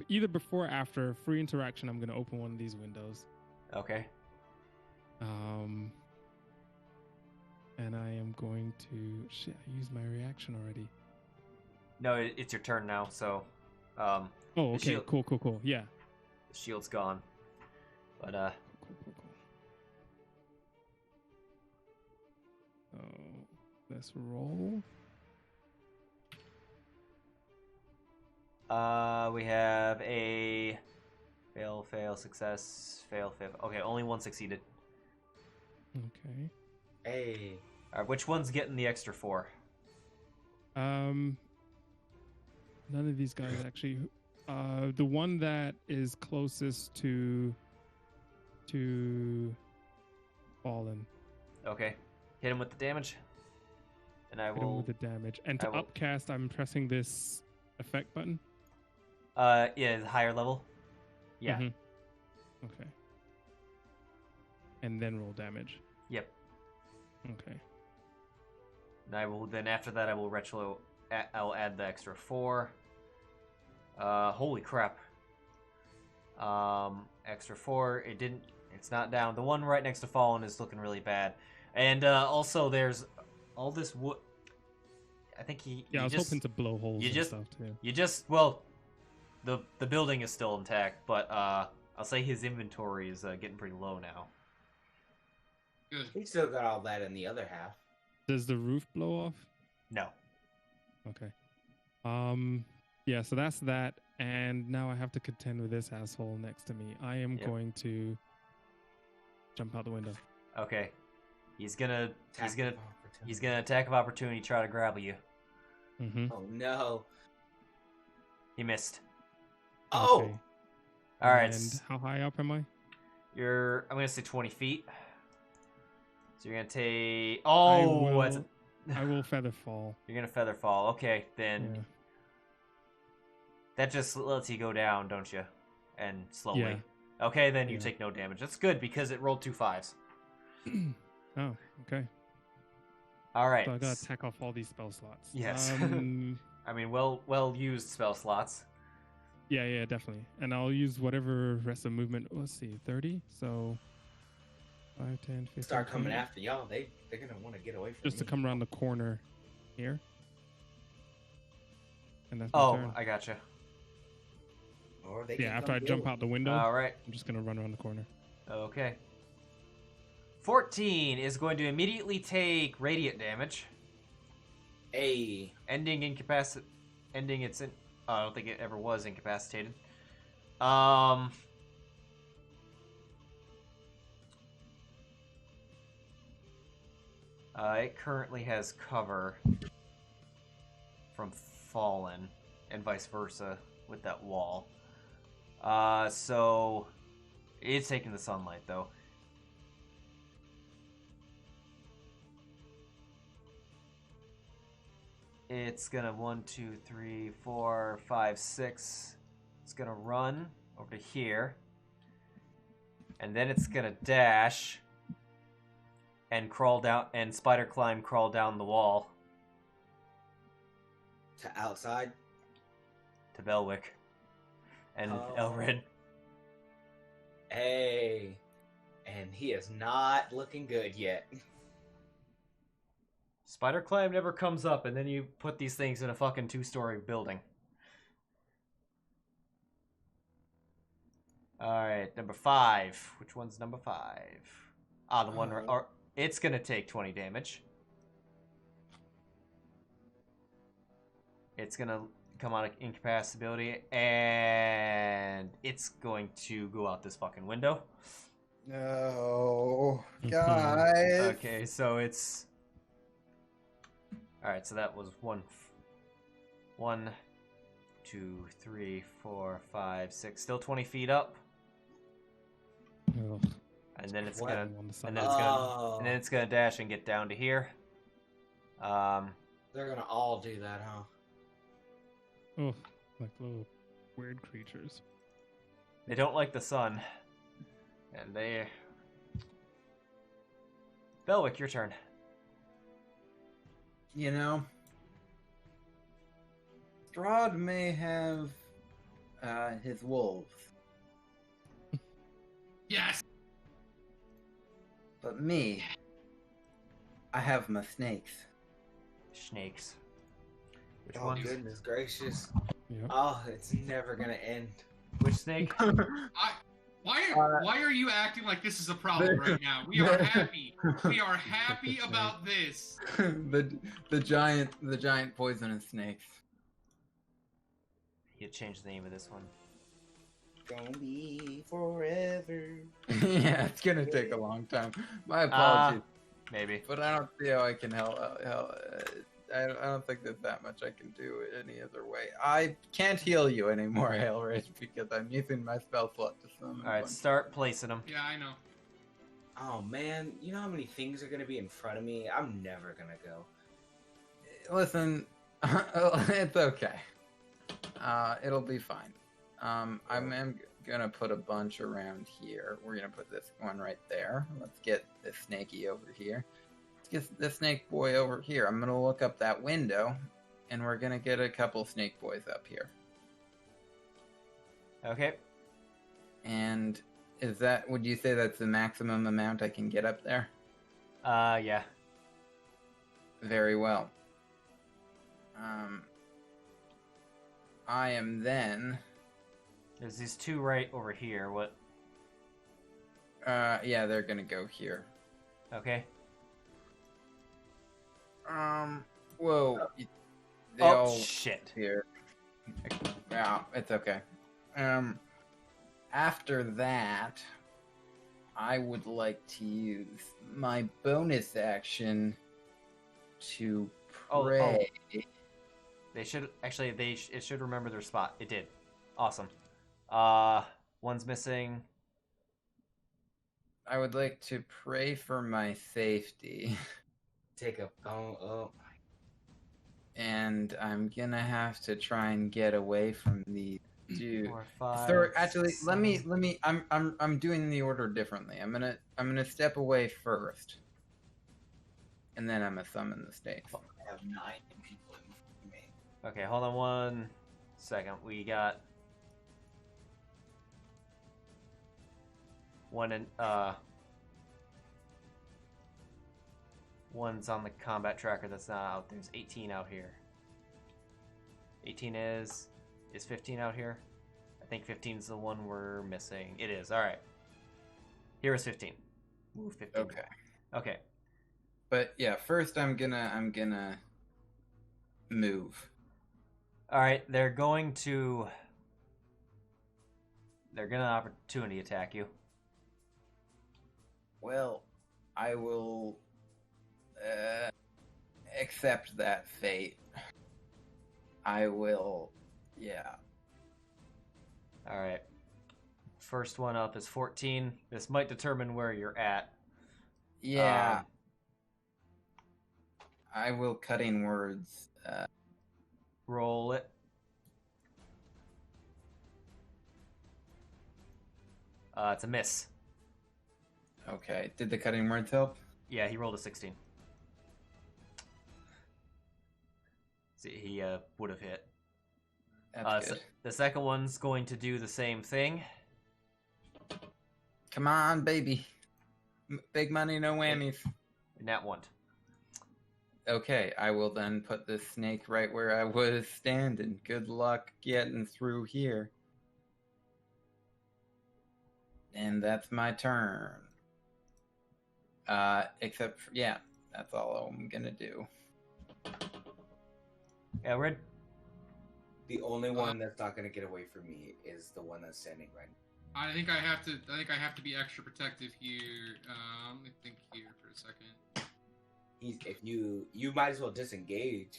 either before or after free interaction, I'm gonna open one of these windows. Okay. And I am going to shit. I used my reaction already. No, it's your turn now. So. Oh, okay. Cool. Yeah. The shield's gone. But Cool. So let's roll. We have a fail, success, fail. Okay, only 1 succeeded. Okay. Hey. All right, which one's getting the extra 4? None of these guys actually. The one that is closest to Fallen. Okay, hit him with the damage, and I Hit him will. with the damage. And to upcast, I'm pressing this effect button. Yeah, the higher level. Yeah. Mhm. Okay. And then roll damage. Yep. Okay. And I will then after that I will I'll add the extra 4. Holy crap. Extra 4. It's not down. The one right next to Fallen is looking really bad. And also there's all this wood. I think I was hoping to blow holes and stuff too. The building is still intact, but I'll say his inventory is getting pretty low now. Good. He still got all that in the other half. Does the roof blow off? No. Okay. Yeah, so that's that. And now I have to contend with this asshole next to me. I am going to jump out the window. Okay. He's gonna attack of opportunity, try to grapple you. Mm-hmm. Oh no. He missed. Oh. Okay. All right. And how high up am I? I'm gonna say 20 feet. So you're gonna take. I will feather fall. You're gonna feather fall. Okay, then. Yeah. That just lets you go down, don't you? And slowly. Yeah. Okay, then you take no damage. That's good because it rolled 2 5s. Oh, okay. All right. So I gotta attack off all these spell slots. Yes. I mean, well used spell slots. Yeah, definitely. And I'll use whatever rest of movement. Let's see, 30. So 5, 10, 15. Start coming 20. after y'all. They're gonna want to get away from Just to me. come around the corner here. And that's my turn. I gotcha. Or they Yeah, after I jump out the window, All right. I'm just gonna run around the corner. Okay. 14 is going to immediately take radiant damage, Hey. ending its. I don't think it ever was incapacitated. It currently has cover. from Fallen, and vice versa with that wall. So it's taking the sunlight though. It's gonna 1, 2, 3, 4, 5, 6. It's gonna run over to here, and then it's gonna dash and crawl down and spider crawl down the wall To outside. to Belwick and Oh. Ailred. Hey, and he is not looking good yet. Spider climb never comes up, and then you put these things in a fucking 2-story building. Alright, number 5. Which one's number 5? Ah, the one... Or, it's gonna take 20 damage. It's gonna come out of incapacitability, and it's going to go out this fucking window. No, guys. Okay, so it's... Alright, so that was 1, 2, 3, 4, 5, 6. Still 20 feet up. Ugh. And then it's What? gonna... On the side. And then it's gonna... And then it's gonna dash and get down to here. They're gonna all do that, huh? Oh, like little weird creatures. They don't like the sun. And they... Belwick, your turn. You know, Strahd may have his wolves, Yes. but me, I have my snakes. Snakes. Which Oh one? goodness gracious! Yeah. Oh, it's never gonna end. Which snake? Why are you acting like this is a problem right now? We are happy. We are happy about this. the giant poisonous snakes. You changed the name of this one. Gonna be forever. Yeah, it's gonna take a long time. My apologies, Maybe. but I don't see how I can help. I don't think there's that much I can do any other way. I can't heal you anymore, Ailred, because I'm using my spell slot to summon. Alright, start placing them. Yeah, I know. Oh man, you know how many things are gonna be in front of me? I'm never gonna go. Listen, it's okay. It'll be fine. I'm gonna put a bunch around here. We're gonna put this one right there. Let's get this snaky over here. Let's get the snake boy over here. I'm gonna look up that window, and we're gonna get a couple snake boys up here. Okay. And would you say that's the maximum amount I can get up there? Yeah. Very well. I am then... There's these 2 right over here. What? yeah, they're gonna go here. Okay. Whoa. They Oh, all shit. here. Yeah, it's okay. After that, I would like to use my bonus action to pray. They should... Actually, it should remember their spot. It did. Awesome. One's missing. I would like to pray for my safety. Take a oh. And I'm gonna have to try and get away from these dudes. 4, 5, Sorry, actually, 6, let 7. me. I'm doing the order differently. I'm gonna step away first, and then I'm gonna summon the snakes. I have 9 people in me. Okay, hold on 1 second. We got... One in, one's on the combat tracker that's not out. There's 18 out here. 18 is 15 out here? I think 15 is the one we're missing. It is. All right. Here is 15. Move 15. Okay. Okay. But yeah, first I'm gonna move. All right. They're gonna opportunity attack you. Well, I will accept that fate. I will. Yeah. All right. First one up is 14. This might determine where you're at. Yeah. I will cutting words. Roll it. It's a miss. Okay. Did the cutting words help? Yeah, he rolled a 16. See, he would have hit. That's good. The second one's going to do the same thing. Come on, baby. Big money, no whammies. And that one. Okay, I will then put the snake right where I was standing. Good luck getting through here. And that's my turn. Except for, yeah, that's all I'm gonna do. Ailred? The only one that's not gonna get away from me is the one that's standing right now. I think I have to be extra protective here. Let me think here for a second. If you might as well disengage,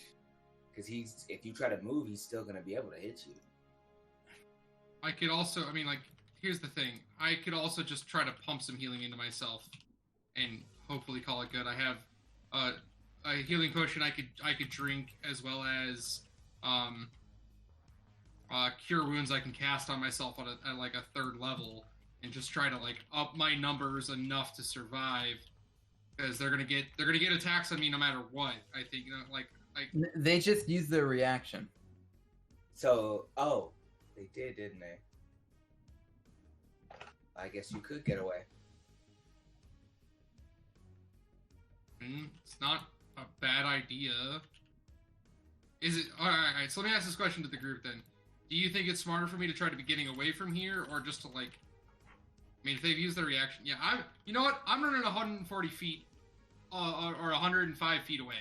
because if you try to move, he's still gonna be able to hit you. I could also, I mean, like, here's the thing. I could also just try to pump some healing into myself, and hopefully call it good. I have a healing potion I could drink, as well as cure wounds I can cast on myself at like a 3rd level, and just try to like up my numbers enough to survive, because they're gonna get attacks on me no matter what. I think, you know, like They just used their reaction. So, they did, didn't they? I guess you could get away. It's not a bad idea. Is it? Alright, so let me ask this question to the group then. Do you think it's smarter for me to try to be getting away from here, or just to like... I mean, if they've used their reaction... Yeah, you know what? I'm running 140 feet, or 105 feet away.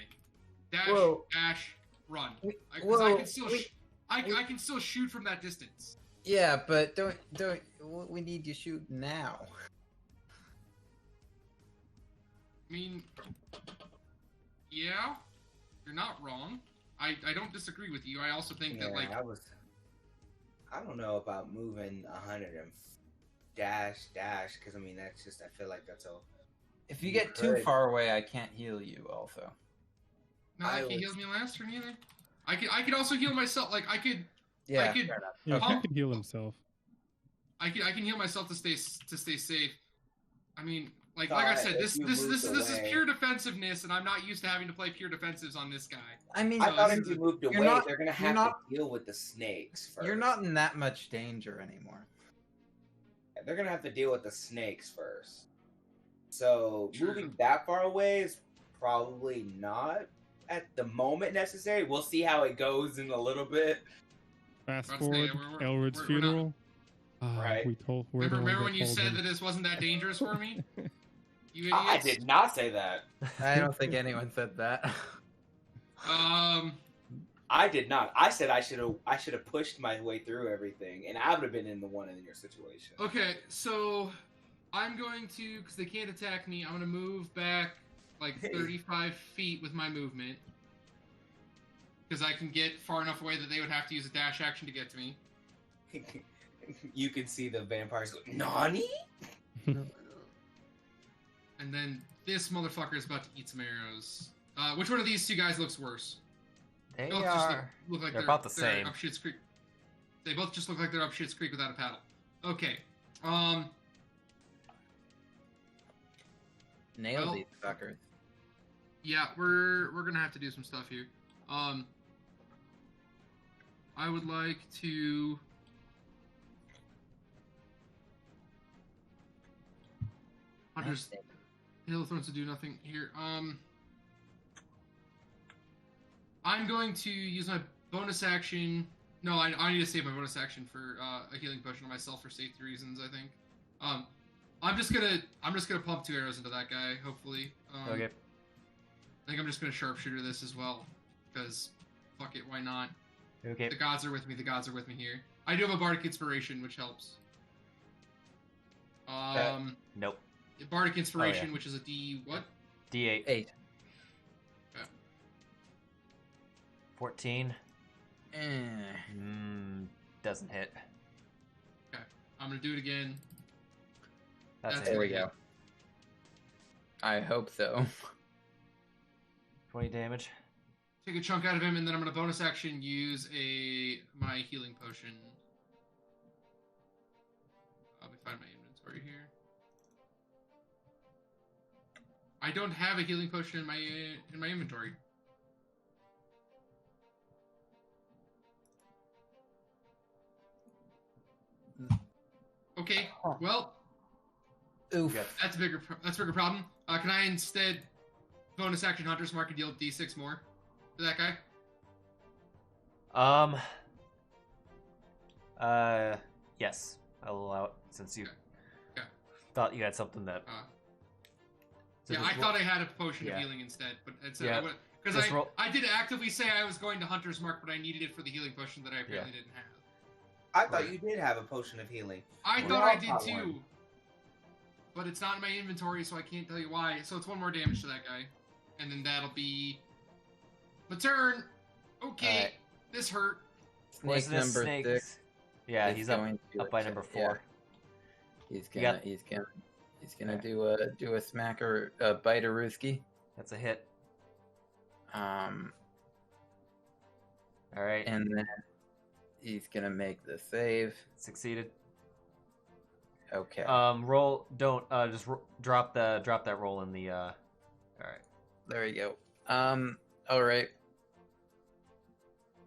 Dash, run. Because I can still shoot from that distance. Yeah, but don't. We need you shoot now. I mean, yeah, you're not wrong. I don't disagree with you. I also think that, like... I don't know about moving 100 and dash, because, I mean, that's just... I feel like that's all... If you get too far away, I can't heal you, also. No, he healed me last turn either. I could also heal myself. Like, I could... Yeah, he can heal himself. I can heal myself to stay safe. I mean... Like I said, this is pure defensiveness, and I'm not used to having to play pure defensives on this guy. I mean, I thought if you moved away, they're gonna have to deal with the snakes first. You're not in that much danger anymore. They're gonna have to deal with the snakes first. So moving that far away is probably not at the moment necessary. We'll see how it goes in a little bit. Fast forward, Ailred's funeral. Right. Remember when you said that this wasn't that dangerous for me? You idiots. I did not say that. I don't think anyone said that. I did not. I said I should have pushed my way through everything, and I would have been in the one in your situation. Okay, so I'm going to, because they can't attack me, I'm going to move back like 35 feet with my movement, because I can get far enough away that they would have to use a dash action to get to me. You can see the vampires go, Nani? And then this motherfucker is about to eat some arrows. Which one of these two guys looks worse? They both look like they're about the same. Up Shit's Creek. They both just look like they're up Shit's Creek without a paddle. Okay. Nail these fuckers. Yeah, we're gonna have to do some stuff here. I would like to. I'll just Hail of Thorns to do nothing here. I'm going to use my bonus action. No, I need to save my bonus action for a healing potion on myself for safety reasons. I think. I'm just gonna pump 2 arrows into that guy. Hopefully. Okay. I think I'm just gonna sharpshooter this as well, because fuck it, why not? Okay. The gods are with me. The gods are with me here. I do have a bardic inspiration, which helps. Nope. Bardic inspiration, which is a D what? D8. 8. Okay. 14. Doesn't hit. Okay, I'm gonna do it again. That's That's it. There we gonna go. I hope so. 20 damage. Take a chunk out of him, and then I'm gonna bonus action use my healing potion. Let me find my inventory here. I don't have a healing potion in my inventory. Okay, well, Oof. Yeah. that's a bigger problem. Can I instead bonus action Hunter's Mark and deal D6 more to that guy? Yes, I'll allow it since you Okay. thought you had something that. So Yeah, just I roll- thought I had a potion Yeah. of healing instead, but it's Yeah. because Just roll- I did actively say I was going to Hunter's Mark, but I needed it for the healing potion that I apparently didn't have. I thought Right. you did have a potion of healing. I We thought all I did got too, one. but it's not in my inventory, so I can't tell you why. So it's 1 more damage to that guy, and then that'll be my turn. Okay, Alright. this hurt. Snake Poisonous number snakes. 6. Yeah, is he's up going to by attack- number 4. Yeah. He's You gonna got- he's gonna Okay. do a smack or a bite of Ruski. That's a hit. Um, All right, and then he's gonna make the save. succeeded. Okay. Roll. Don't just drop that roll in the. All right. There you go. All right.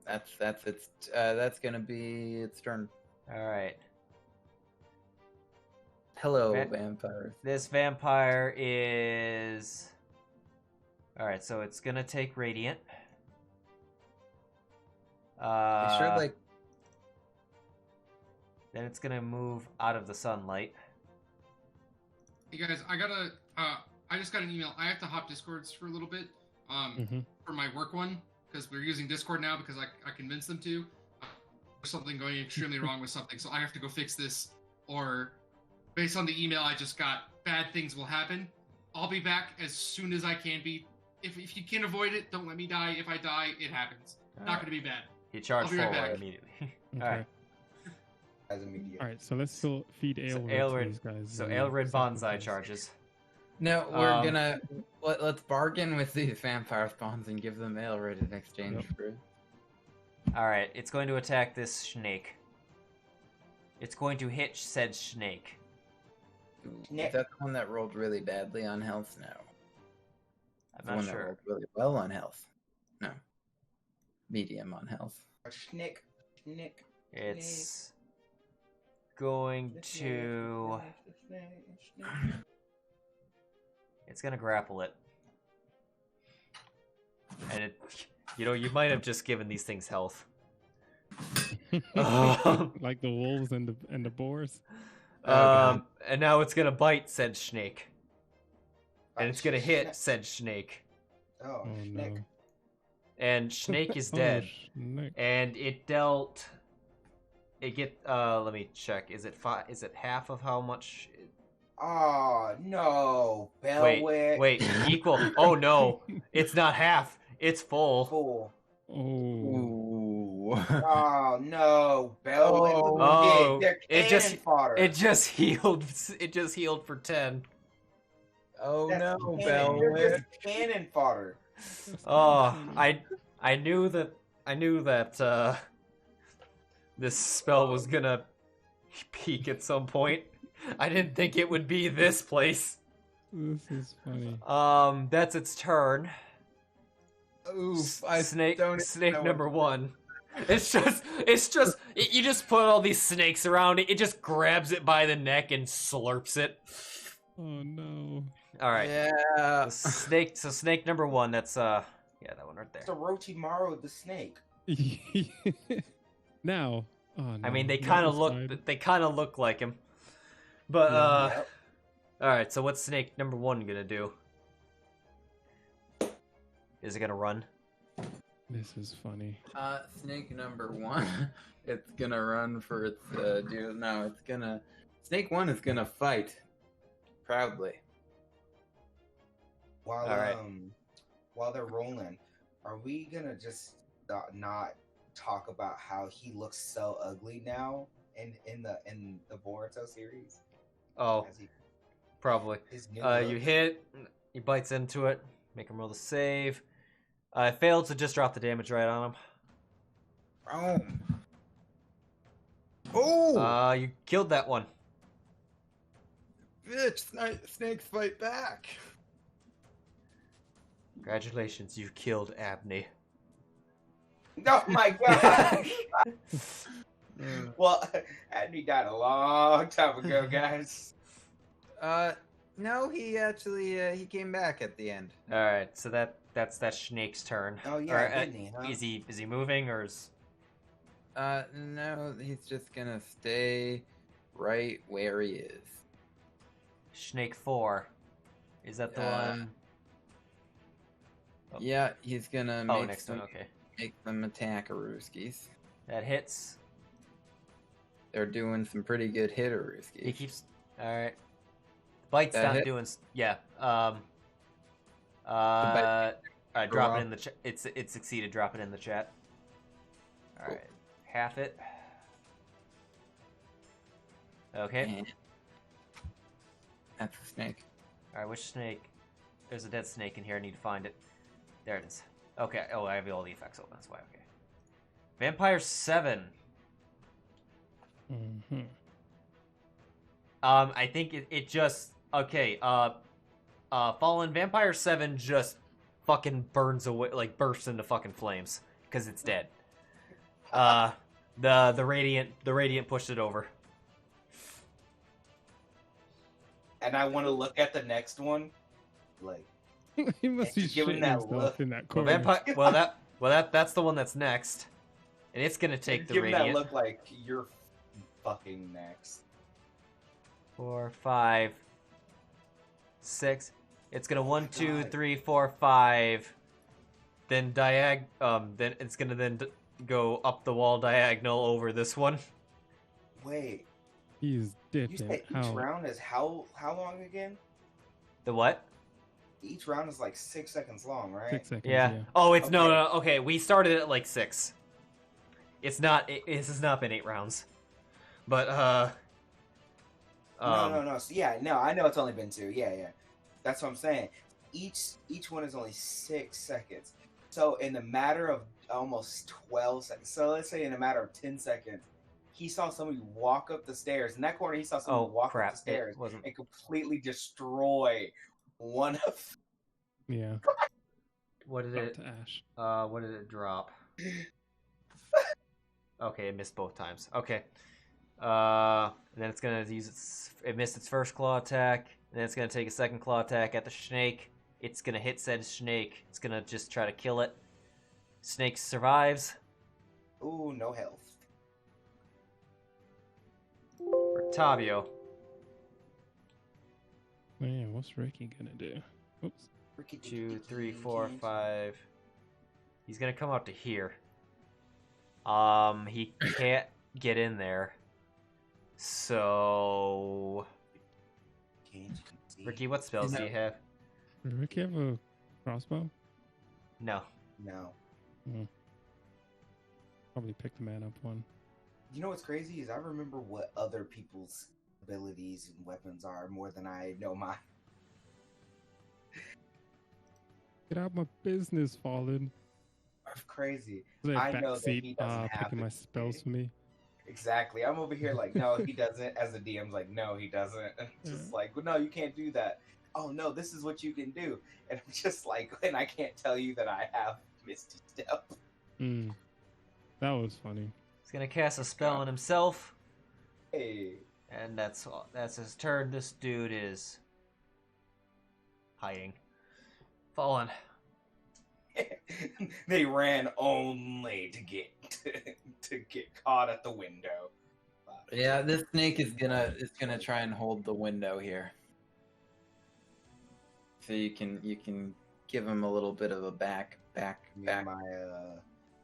That's gonna be its turn. All right. Hello, Va- vampires. This vampire is. All right, so it's gonna take radiant. You sure, like, Then it's gonna move out of the sunlight. Hey guys, I just got an email. I have to hop Discords for a little bit. Mhm. For my work one, because we're using Discord now because I convinced them to. There's something going extremely wrong with something, so I have to go fix this. Or, based on the email I just got, bad things will happen. I'll be back as soon as I can be. If you can avoid it, don't let me die. If I die, it happens. All Not right. going to be bad. He charged I'll be right forward back. immediately. Okay. All right. As immediate. All right, so let's still feed So Ailred, Ailred- to these guys. So and Ailred Bonsai sacrifice. charges. no, we're Um, gonna let's bargain with these vampire spawns and give them Ailred in exchange Yep. for. All right, it's going to attack this snake. It's going to hit said snake. Ooh, Nick. Is that the one that rolled really badly on health? No. I'm The not one that sure. rolled really well on health. No. Medium on health. A schnick. It's going to. It's gonna grapple it. And it, you might have just given these things health. Like the wolves and the boars. And now it's gonna bite said snake. And it's gonna hit said snake. Oh, Oh schnick. no. And snake is Oh, dead. snake. And it dealt. It get. Let me check. Is it Is it half of how much? Oh, no. Belwick. Wait. Equal. Oh no! It's not half. It's full. Fool. Oh. Ooh. Oh, no. Belwick. Oh, They're it cannon just- fodder. It just healed. It just healed for 10. Oh That's no, cannon. They're Belwick. just cannon fodder. Oh, I knew that this spell was gonna peak at some point. I didn't think it would be this place. This is funny. That's its turn. Oof. Snake don't even know number what- 1. You just put all these snakes around it. It just grabs it by the neck and slurps it. Oh no. All right. Yeah. So snake number 1. That's that one right there. It's Orochimaru the snake. Now. Oh, no. I mean, they not kind of this look. side. They kind of look like him. But Yep. all right. So what's snake number 1 gonna do? Is it gonna run? This is funny. Snake number 1. It's gonna run for its dude. No, it's gonna. Snake 1 is gonna fight. Proudly. While All right. while they're rolling, are we gonna just not talk about how he looks so ugly now in the Boruto series? Oh, As he, probably. his new You look? hit. He bites into it. Make him roll the save. I failed to just drop the damage right on him. Oh, You killed that one. bitch! Snakes fight back. Congratulations, you killed Abney. Oh my god! Well, Adney died a long time ago, guys. No, he actually he came back at the end. All right, so that's Snake's turn. Oh Or, yeah, didn't he? Huh? Is he moving or is? No, he's just gonna stay right where he is. Snake 4? Is that the one? Oh. Yeah, he's gonna Oh, make next some one. Okay, make some attackarooskies. that hits. They're doing some pretty good hitterooskies. He keeps. All right. Bite's That not hit? doing. Yeah. bite- All right, drop it in the chat. It succeeded. Drop it in the chat. All Cool. right, half it. Okay. And that's a snake. All right, which snake? There's a dead snake in here. I need to find it. There it is. Okay. Oh, I have all the effects open. That's why. Okay. Vampire 7. Mm-hmm. I think it just okay. Fallen Vampire 7 just fucking burns away, like bursts into fucking flames because it's dead. The radiant pushed it over. And I want to look at the next one, like He must be Give him shitting that himself look. in that Well, corner. that's the one that's next, and it's gonna take the give him that radiant. look like you're fucking next. 4, 5, 6. It's gonna 1, 2, God. 3, 4, 5. Then then it's gonna go up the wall diagonal over this one. Wait, He's you dipping said each out. round is how long again? The what? Each round is like 6 seconds long, right? 6 seconds. Yeah. Yeah. Oh, it's no. Okay. Okay, we started at like 6. It's not. This has not been 8 rounds, but No. So, yeah, no, I know it's only been 2. Yeah. That's what I'm saying. Each one is only 6 seconds. So in a matter of almost 12 seconds. So let's say in a matter of 10 seconds, he saw somebody walk up the stairs. In that corner, he saw somebody walk crap! up the stairs It wasn't. and completely destroy one of. Yeah. What did Up it? to Ash. What did it drop? Okay, it missed both times. Okay. And then it's gonna use its. It missed its first claw attack. And then it's gonna take a second claw attack at the snake. It's gonna hit said snake. It's gonna just try to kill it. Snake survives. Ooh, no health. For Tabio. Man, what's Ricky gonna do? Oops. 2, 3, 4, 5. He's gonna come up to here. He can't get in there. So, Can't you see? Ricky, what spells do you have? Does Ricky have a crossbow? No. No. Probably pick the man up one. You know what's crazy is I remember what other people's abilities and weapons are more than I know mine. Get out my business, Fallen. That's crazy. Is there I a know that he backseat doesn't have picking my it. spells for me? Exactly. I'm over here like, no, he doesn't. As the DM's like, no, he doesn't. Just like, well, no, you can't do that. Oh no, this is what you can do. And I'm just like, and I can't tell you that I have Misty Step. That was funny. He's gonna cast a spell on himself, Hey. and that's all. That's his turn. This dude is hiding. Fallen. They ran only to get to get caught at the window. Yeah, this snake is gonna try and hold the window here. So you can give him a little bit of a back. My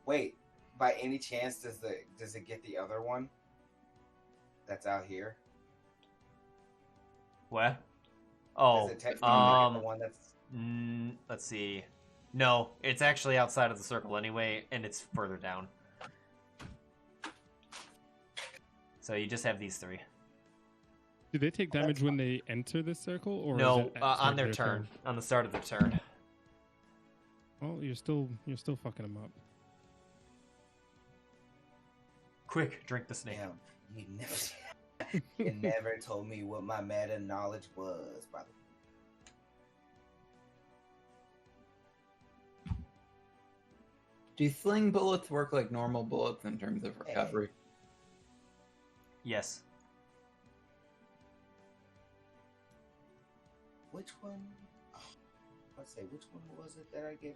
wait, by any chance does it get the other one that's out here? What? Oh, Does it technically get the one that's let's see. No, it's actually outside of the circle anyway, and it's further down. So you just have these 3. Do they take damage when they enter this circle, or No, is it at on start their of turn. On the start of their turn. Well, you're still fucking them up. Quick, drink the snake. Damn, you never told me what my meta knowledge was, by the way. Do sling bullets work like normal bullets in terms of recovery? Yes. Which one? Oh, let's say, which one was it that I get?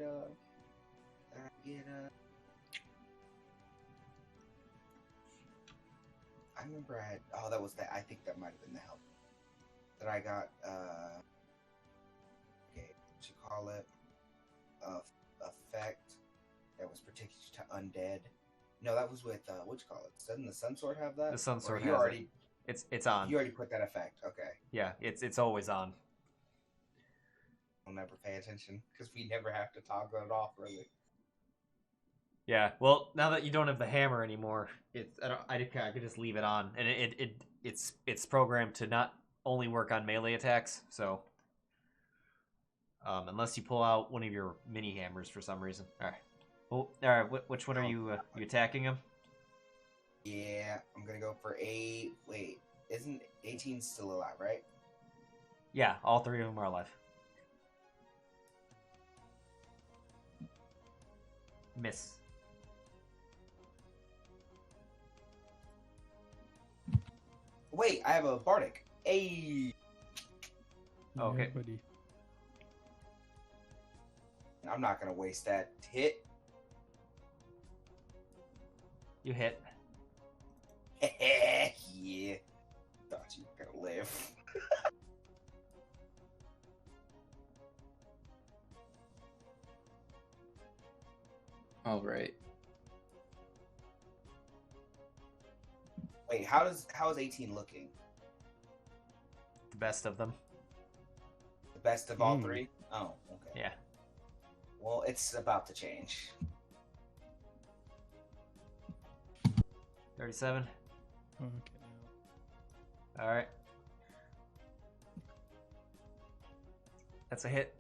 I remember I had. Oh, that was that. I think that might have been the help that I got. Okay, what you call it? Effect that was particular to undead. No, that was with what you call it? Doesn't the Sun Sword have that? The Sun Sword Or you has already. It's on. You already put that effect. Okay. Yeah, it's always on. I'll never pay attention because we never have to toggle it off, really. Yeah, well, now that you don't have the hammer anymore, I could just leave it on, and it's programmed to not only work on melee attacks. So, unless you pull out one of your mini hammers for some reason. All right. Well, all right. Which one are you attacking him? Yeah, I'm gonna go for 8. Wait, isn't 18 still alive, right? Yeah, all 3 of them are alive. Miss. Wait, I have a bardic. Hey, Okay. Yeah, buddy. I'm not gonna waste that hit. You hit. Yeah. Thought you were gonna live. All right. Wait, how is 18 looking? The best of them. The best of all 3? Oh, okay. Yeah. Well, it's about to change. 37. Okay. All right. That's a hit.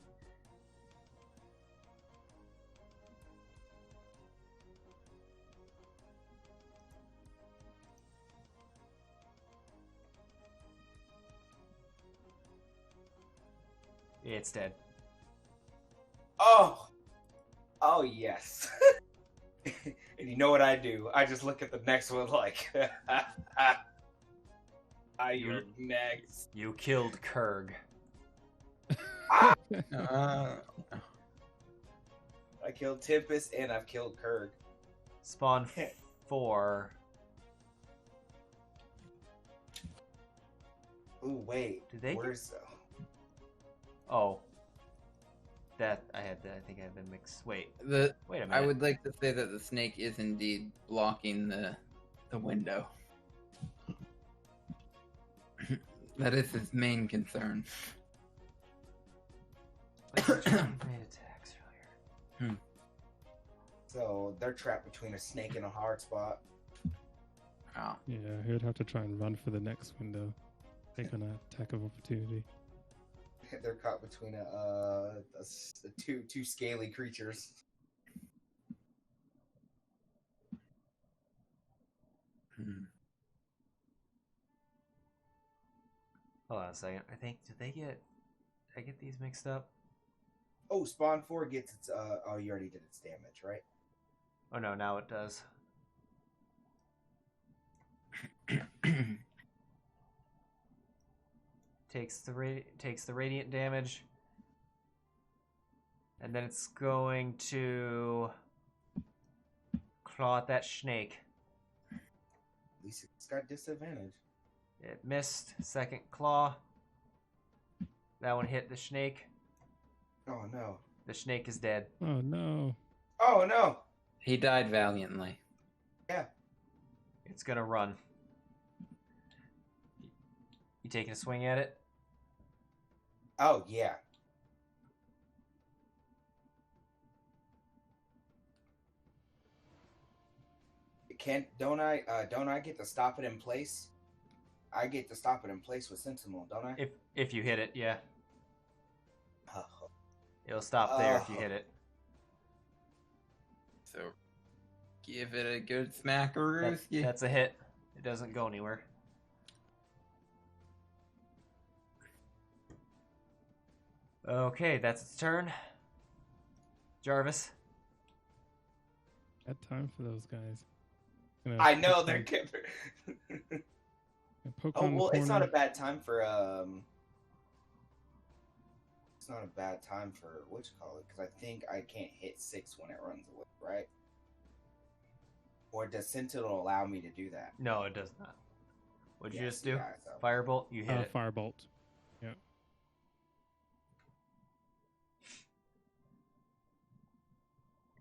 It's dead. Oh yes. And you know what I do? I just look at the next one like, you're next. You killed Kurg. Ah! Uh, I killed Tempest and I've killed Kurg. Spawn 4. Ooh, wait. Did they? Where's Oh. That I think I had them mixed. Wait a minute. I would like to say that the snake is indeed blocking the window. That is his main concern. Wait, which one made attacks earlier? So they're trapped between a snake and a hard spot. Oh. Yeah, he would have to try and run for the next window. Take an attack of opportunity. They're caught between two scaly creatures. Hold on a second. I think did I get these mixed up? Oh, spawn 4 gets its oh, you already did its damage, right? Oh no, now it does. takes the radiant damage, and then it's going to claw at that snake. At least it's got disadvantage. It missed. Second claw. That one hit the snake. Oh no. The snake is dead. Oh no. Oh no. He died valiantly. Yeah. It's gonna run. You taking a swing at it? Oh yeah. don't I get to stop it in place? I get to stop it in place with Sentinel, don't I? If you hit it, yeah. Oh. It'll stop there if you hit it. So give it a good smackaroo. That's a hit. It doesn't go anywhere. Okay, that's its turn. Jarvis. Bad time for those guys. I know they're. Oh well, it's not a bad time for It's not a bad time for what you call it, because I think I can't hit 6 when it runs away, right? Or does Sentinel allow me to do that? No, it does not. What'd you Yes, just do? yeah, so- Firebolt? You hit it. Firebolt. Yeah.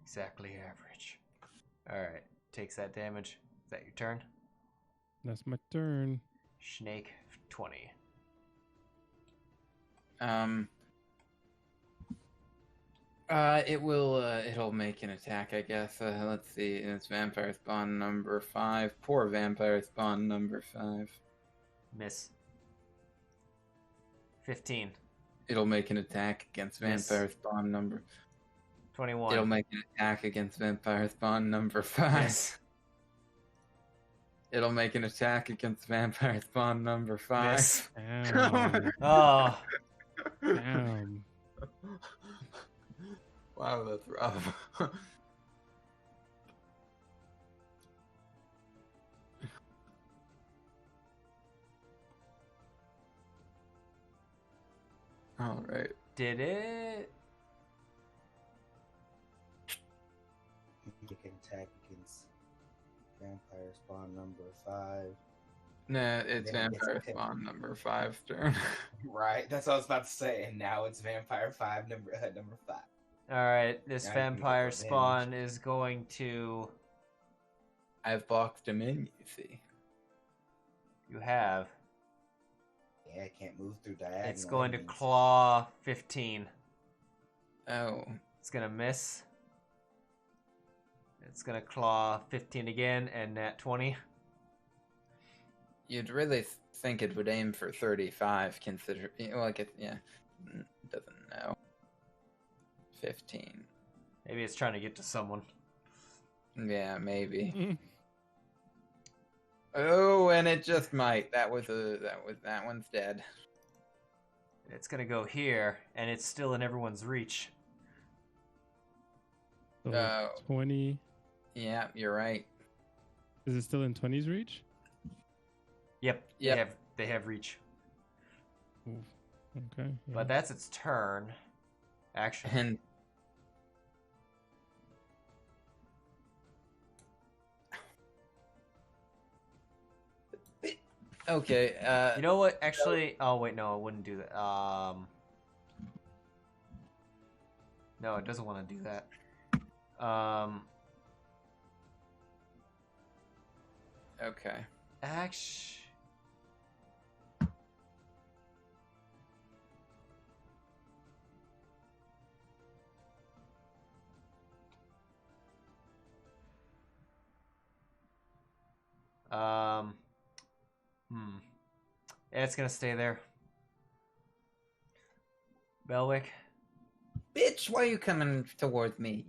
Exactly average. Alright, takes that damage. Is that your turn? That's my turn. Snake 20. It'll make an attack, I guess. Let's see. It's vampire spawn number 5. Poor vampire spawn number 5. Miss. 15. It'll make an attack against Miss. vampire spawn number. 21. It'll make an attack against vampire spawn number 5. Miss. It'll make an attack against vampire spawn number 5. Miss. Damn. Oh. Damn. Wow, that's rough. All right. Did it? You can attack against vampire spawn number 5. Nah, it's Then it gets vampire a hit. spawn number 5's turn. Right, that's what I was about to say, and now it's vampire 5 number 5. Alright, this Now you can get vampire revenge. spawn is going to... I've boxed him in, you see. You have. Yeah, I can't move through diagonal. It's going to enemies. claw 15. Oh. It's going to miss. It's going to claw 15 again, and nat 20. You'd really think it would aim for 35, consider... Like, it doesn't know. 15. Maybe it's trying to get to someone. Yeah, maybe. Oh, and it just might. That one's dead. It's going to go here, and it's still in everyone's reach. So Oh. 20. Yeah, you're right. Is it still in 20's reach? Yep. Yep. They have reach. Oof. Okay. Yeah. But that's its turn. Action. And okay, You know what? Actually, oh wait, no, it wouldn't do that. No, it doesn't want to do that. okay. Action. Yeah, it's gonna stay there. Belwick. Bitch, why are you coming towards me?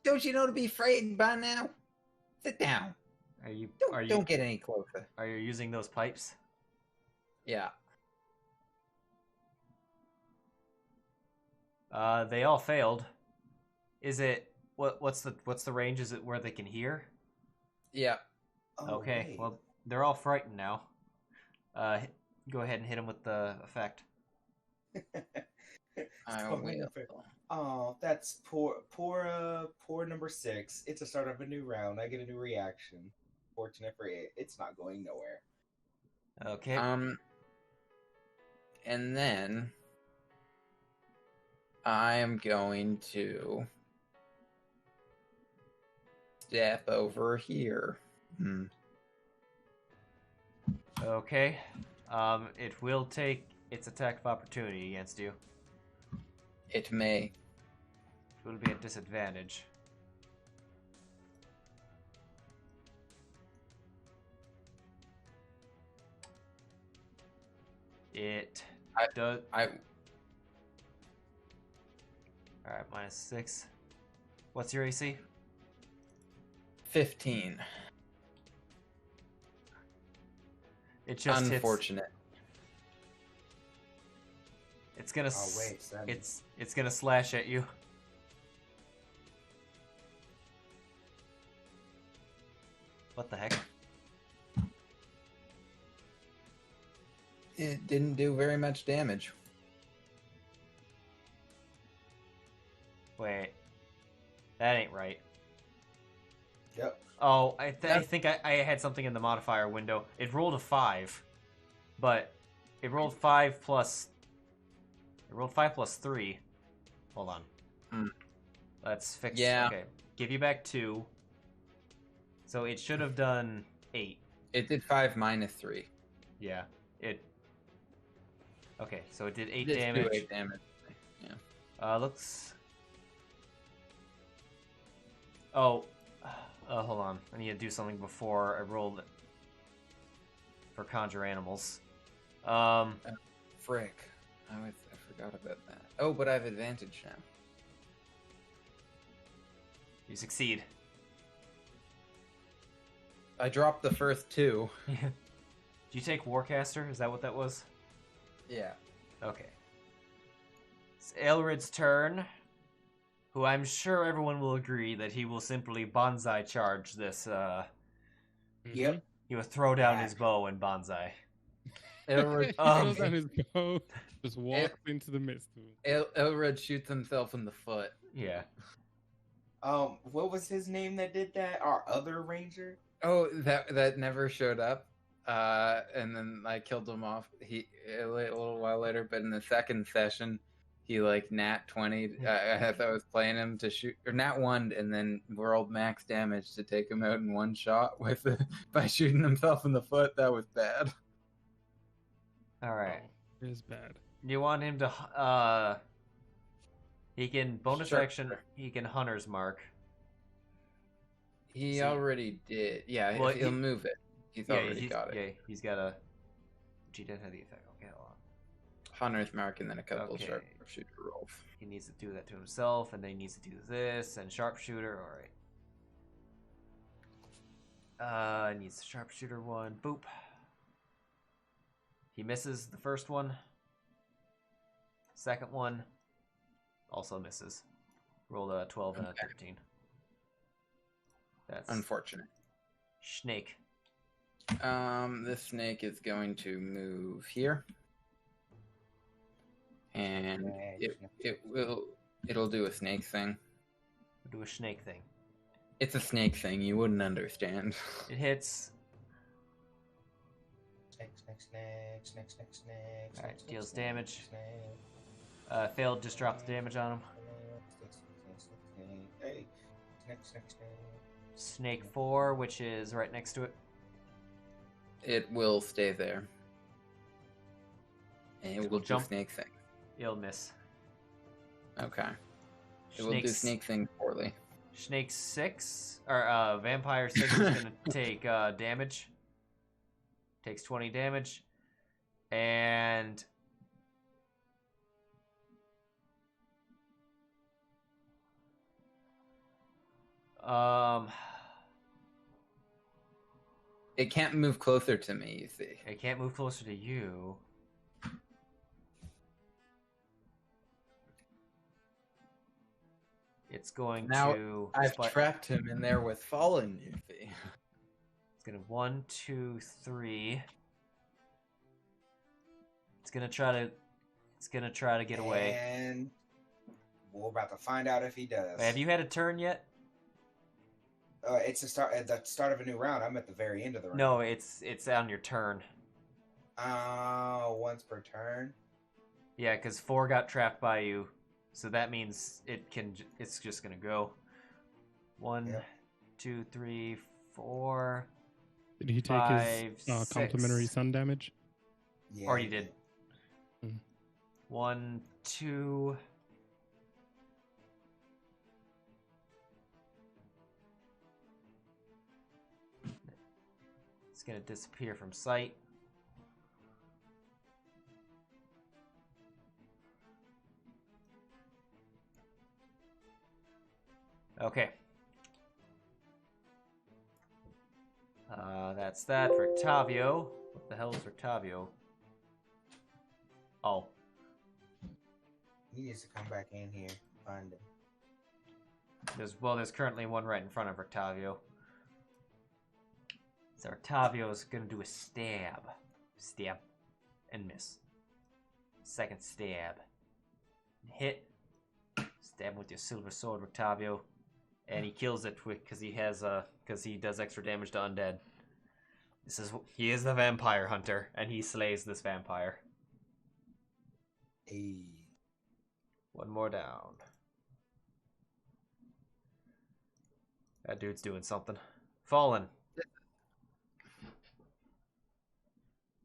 Don't you know to be afraid by now? Sit down. Don't get any closer. Are you using those pipes? Yeah. They all failed. Is it what's the range? Is it where they can hear? Yeah. Oh, Okay, wait. well they're all frightened now. Go ahead and hit them with the effect. I So will. unfair. Oh, that's poor number 6. It's the start of a new round. I get a new reaction. Fortunate for it, it's not going nowhere. Okay. And then I am going to step over here. Okay. It will take its attack of opportunity against you. It may. It will be at disadvantage. It I- does. I All right, -6. What's your AC? 15. It just hits. Unfortunate. It's gonna. Oh wait, 7. It's gonna slash at you. What the heck? It didn't do very much damage. Wait, that ain't right. Yep. Oh, I think I had something in the modifier window. It rolled a 5, but it rolled 5 plus. It rolled 5 plus 3. Hold on. Hmm. Let's fix. Yeah. Okay. Give you back 2. So it should have done 8. It did 5 minus 3. Yeah. It. Okay, so it did 8 It did damage. 8 damage. Yeah. Looks. Oh, hold on. I need to do something before I rolled for conjure animals. Frick. I forgot about that. Oh, but I have advantage now. You succeed. I dropped the first 2. Did you take Warcaster? Is that what that was? Yeah. Okay. It's Ailred's turn, who I'm sure everyone will agree that he will simply bonsai charge this. Yep. He will throw down his bow and bonsai. Ailred, Throws down his bow, just walks into the midst of him. Ailred shoots himself in the foot. Yeah. What was his name that did that? Our other ranger? Oh, that never showed up. And then I killed him off. A little while later, but in the second session, he like nat 20. As I was playing him to shoot, or nat 1, and then rolled max damage to take him out in one shot with by shooting himself in the foot. That was bad. All right. It is bad. You want him to? He can bonus Sure. action. He can hunter's mark. He See. already did. Yeah, Well, he'll he- move it. He's already got it. Yeah, he's got a. He didn't have the effect. Okay, hold on. Hunter's mark and then a couple Okay. sharpshooter rolls. He needs to do that to himself, and then he needs to do this and sharpshooter. All right. Needs the sharpshooter one. Boop. He misses the first one. Second one also misses. Rolled a 12 and a 13. That's Unfortunate. snake. This snake is going to move here, and it'll do a snake thing. Do a snake thing. It's a snake thing. You wouldn't understand. It hits. Snake. Alright, deals damage. Failed, just drop the damage on him. Hey, snake. Snake 4, which is right next to it. It will stay there, and it will do jump. snake thing. It'll miss. Okay. It will do snake thing poorly. Snake 6, or Vampire 6 is gonna take damage. Takes 20 damage. And It can't move closer to me, you see. it can't move closer to you. It's going Now, to. I've trapped him in there with Fallen, you see. It's gonna 1, 2, 3. It's gonna try to get away. And we're about to find out if he does. Wait, have you had a turn yet? It's at the start of a new round. I'm at the very end of the round. No, it's on your turn. Once per turn. Yeah, because 4 got trapped by you, so that means it's just gonna go. 1, Yep. 2, 3, 4. Did he take 5, his 6. complementary sun damage? Yeah, Already did. Hmm. 1, 2. It's gonna disappear from sight. Okay. That's that. Rictavio. What the hell is Rictavio? Oh. He needs to come back in here, find him. There's currently one right in front of Rictavio. So Rictavio is gonna do a stab. Stab. And miss. Second stab. Hit. Stab him with your silver sword, Rictavio. And he kills it because he does extra damage to undead. He is the vampire hunter, and he slays this vampire. Hey. One more down. That dude's doing something. Fallen.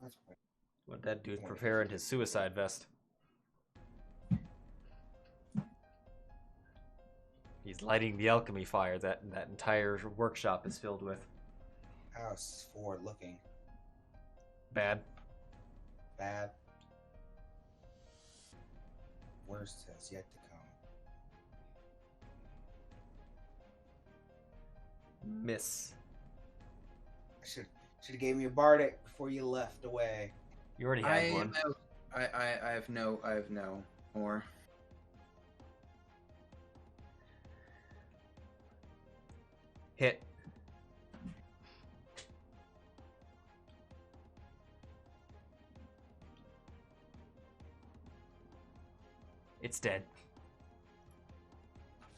That's quick. What that dude's preparing his suicide vest. He's lighting the alchemy fire that entire workshop is filled with. How's forward looking? Bad. Bad. Worst has yet to come. Miss. I should have gave me a bardic before you left away. You already had one. I have no more. Hit. It's dead.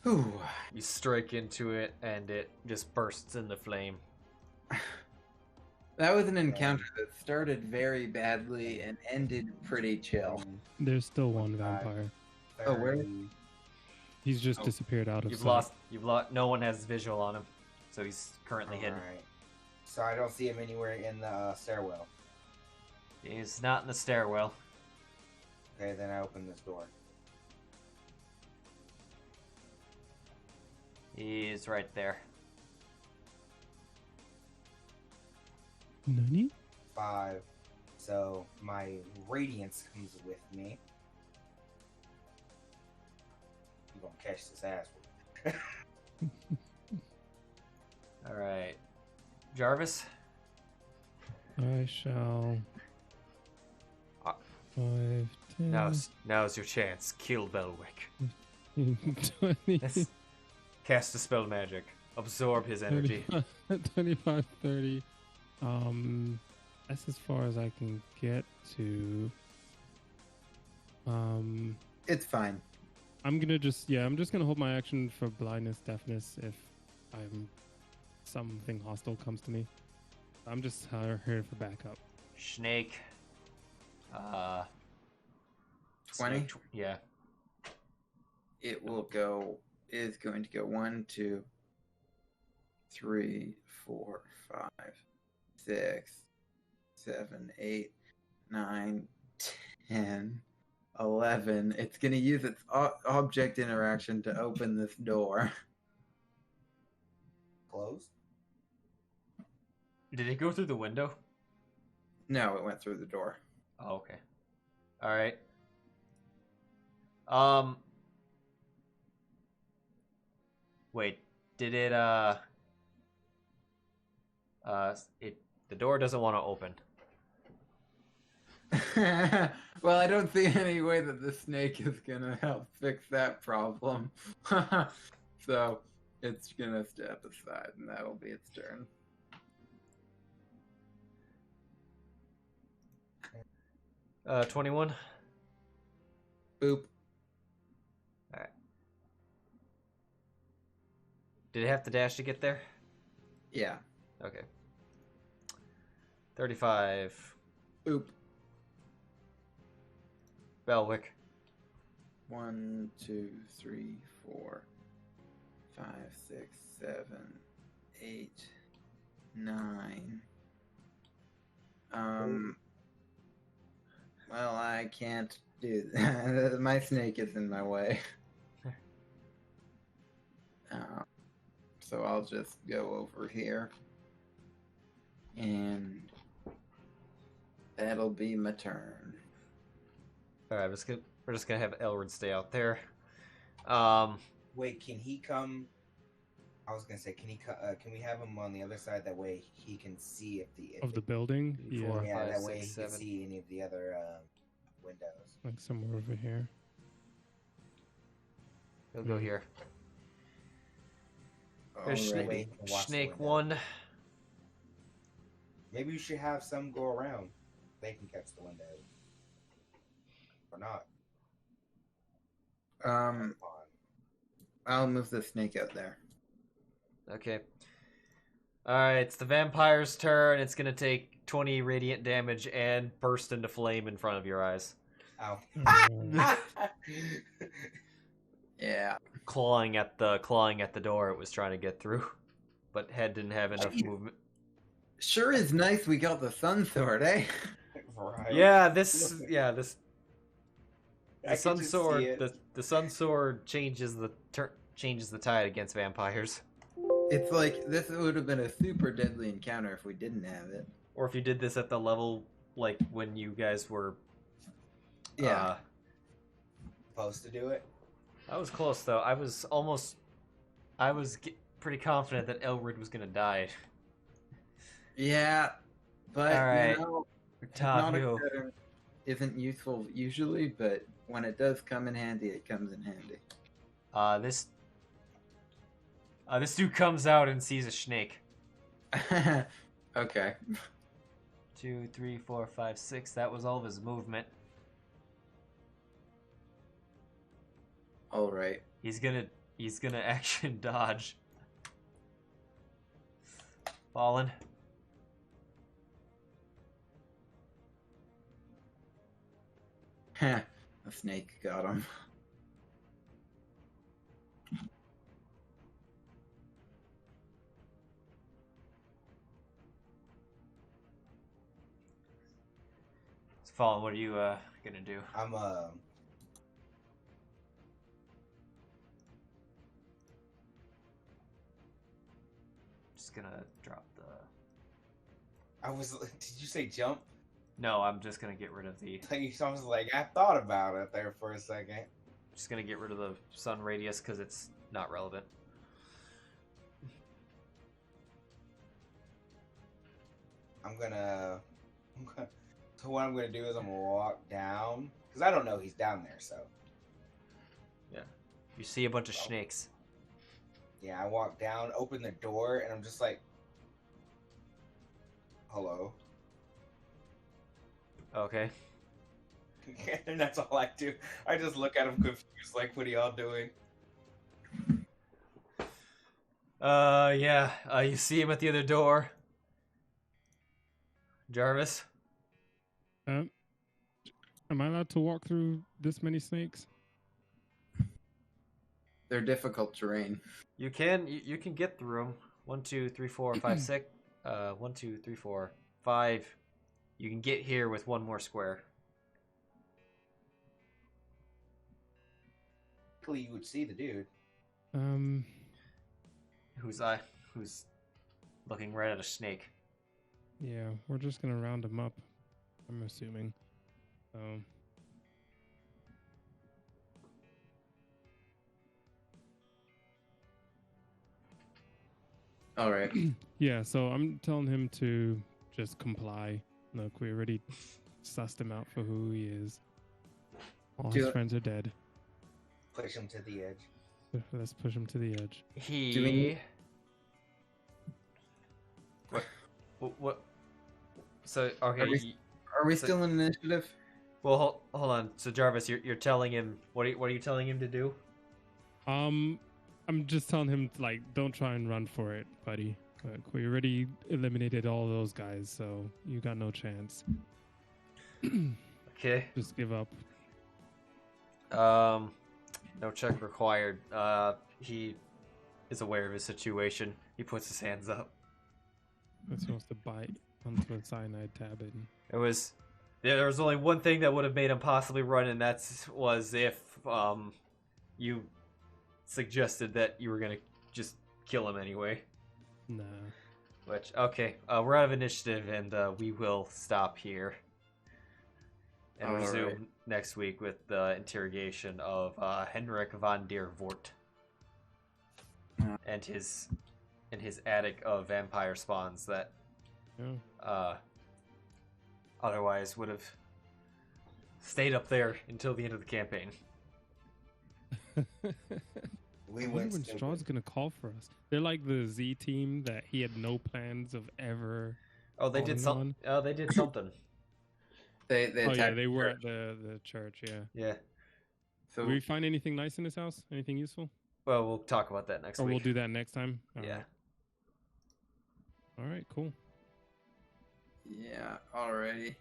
Ooh. You strike into it, and it just bursts into flame. That was an encounter that started very badly and ended pretty chill. There's still one vampire. Oh, where? He's just disappeared out of You've sight. lost. No one has visual on him, so he's currently hidden. Alright. So I don't see him anywhere in the stairwell. He's not in the stairwell. Okay, then I open this door. He's right there. Nani? 5. So my radiance comes with me. You gonna catch this ass with me. All right, Jarvis. I shall. 5, 10, Now's your chance. Kill Belwick. 20, Let's cast a spell magic. Absorb his energy. 25, 30. That's as far as I can get to. It's fine. I'm just gonna hold my action for blindness, deafness if something hostile comes to me. I'm just here for backup. Snake. 20? Yeah. It is going to go 1, 2, 3, 4, 5, 6, 7, 8, 9, 10, 11. It's going to use its object interaction to open this door. Closed? Did it go through the window? No, it went through the door. Oh, okay. All right. Wait. Did it? The door doesn't want to open. Well, I don't see any way that the snake is going to help fix that problem. So it's going to step aside, and that'll be its turn. Uh, 21. Boop. All right. Did it have to dash to get there? Yeah. Okay. 35. Boop. Belwick. 1, 2, 3, 4, 5, 6, 7, 8, 9. Well, I can't do that. My snake is in my way. So I'll just go over here. And that'll be my turn. All right, we're just gonna have Ailred stay out there. Wait, can he come I was gonna say, can we have him on the other side? That way he can see Of the building? Three, four, Yeah, Yeah, five, that way six, he can seven. see any of the other windows. like somewhere over here. He'll go here. There's Alrighty. Wait, watch the Snake window. 1. Maybe you should have some go around. They can catch the windows. Or not. I'll move the snake out there. Okay. Alright, it's the vampire's turn. It's gonna take 20 radiant damage and burst into flame in front of your eyes. Ow. Yeah. Clawing at the door it was trying to get through. But head didn't have enough movement. Sure is nice we got the sun sword, eh? Right. Yeah, the I sun can just sword see it. the sun sword changes the tide against vampires. It's like this would have been a super deadly encounter if we didn't have it. Or if you did this at the level like when you guys were Yeah. Supposed to do it. I was close though. I was pretty confident that Ailred was gonna die. Yeah. But Alright. you know, Todd, hypnotic you. pattern isn't useful usually, but when it does come in handy, it comes in handy. This dude comes out and sees a snake. Okay. 2, 3, 4, 5, 6. That was all of his movement. All right. He's gonna action dodge. Fallen. The snake got him. Fallen, what are you gonna do? I'm Just gonna drop the. I was. Did you say jump? No, I'm just gonna get rid of the. I was like, I thought about it there for a second. Just gonna get rid of the sun radius because it's not relevant. So what I'm gonna do is I'm gonna walk down because I don't know he's down there. So Yeah. You see a bunch of snakes. yeah, I walk down, open the door, and I'm just like, hello. Okay. And that's all I do. I just look at him confused, like, what are y'all doing? Yeah. You see him at the other door. Jarvis. Am I allowed to walk through this many snakes? They're difficult terrain. You can get through them. 1, 2, 3, 4, 5, 6. 1, 2, 3, 4, 5. You can get here with one more square. Luckily, you would see the dude. Who's looking right at a snake. Yeah, we're just gonna round them up. I'm assuming. All right. Yeah, so I'm telling him to just comply. Look, we already sussed him out for who he is. All Do his it. friends are dead. Push him to the edge. Let's push him to the edge. Do we- What? So okay. Are we still in initiative? Well, hold on. So Jarvis, you're telling him what are you telling him to do? I'm just telling him like, don't try and run for it, buddy. Look, we already eliminated all those guys, so you got no chance. Okay. Just give up. No check required. He is aware of his situation. He puts his hands up. It's supposed to bite onto a cyanide tablet. There was only one thing that would have made him possibly run, and that was if you suggested that you were gonna just kill him anyway. Nah. Which we're out of initiative, and we will stop here and All resume right. next week with the interrogation of Henrik von der Voort. and his attic of vampire spawns that otherwise would have stayed up there until the end of the campaign. We I went wonder when stupid. Strahd's gonna call for us. They're like the Z team that he had no plans of ever. Oh, they did calling something. Oh, they did something. They Oh yeah, attacked they the were church. at the church. Yeah. Yeah. So Did we find anything nice in this house? Anything useful? Well, we'll talk about that next Or week. we'll do that next time. Yeah. All right. Cool. yeah, alrighty.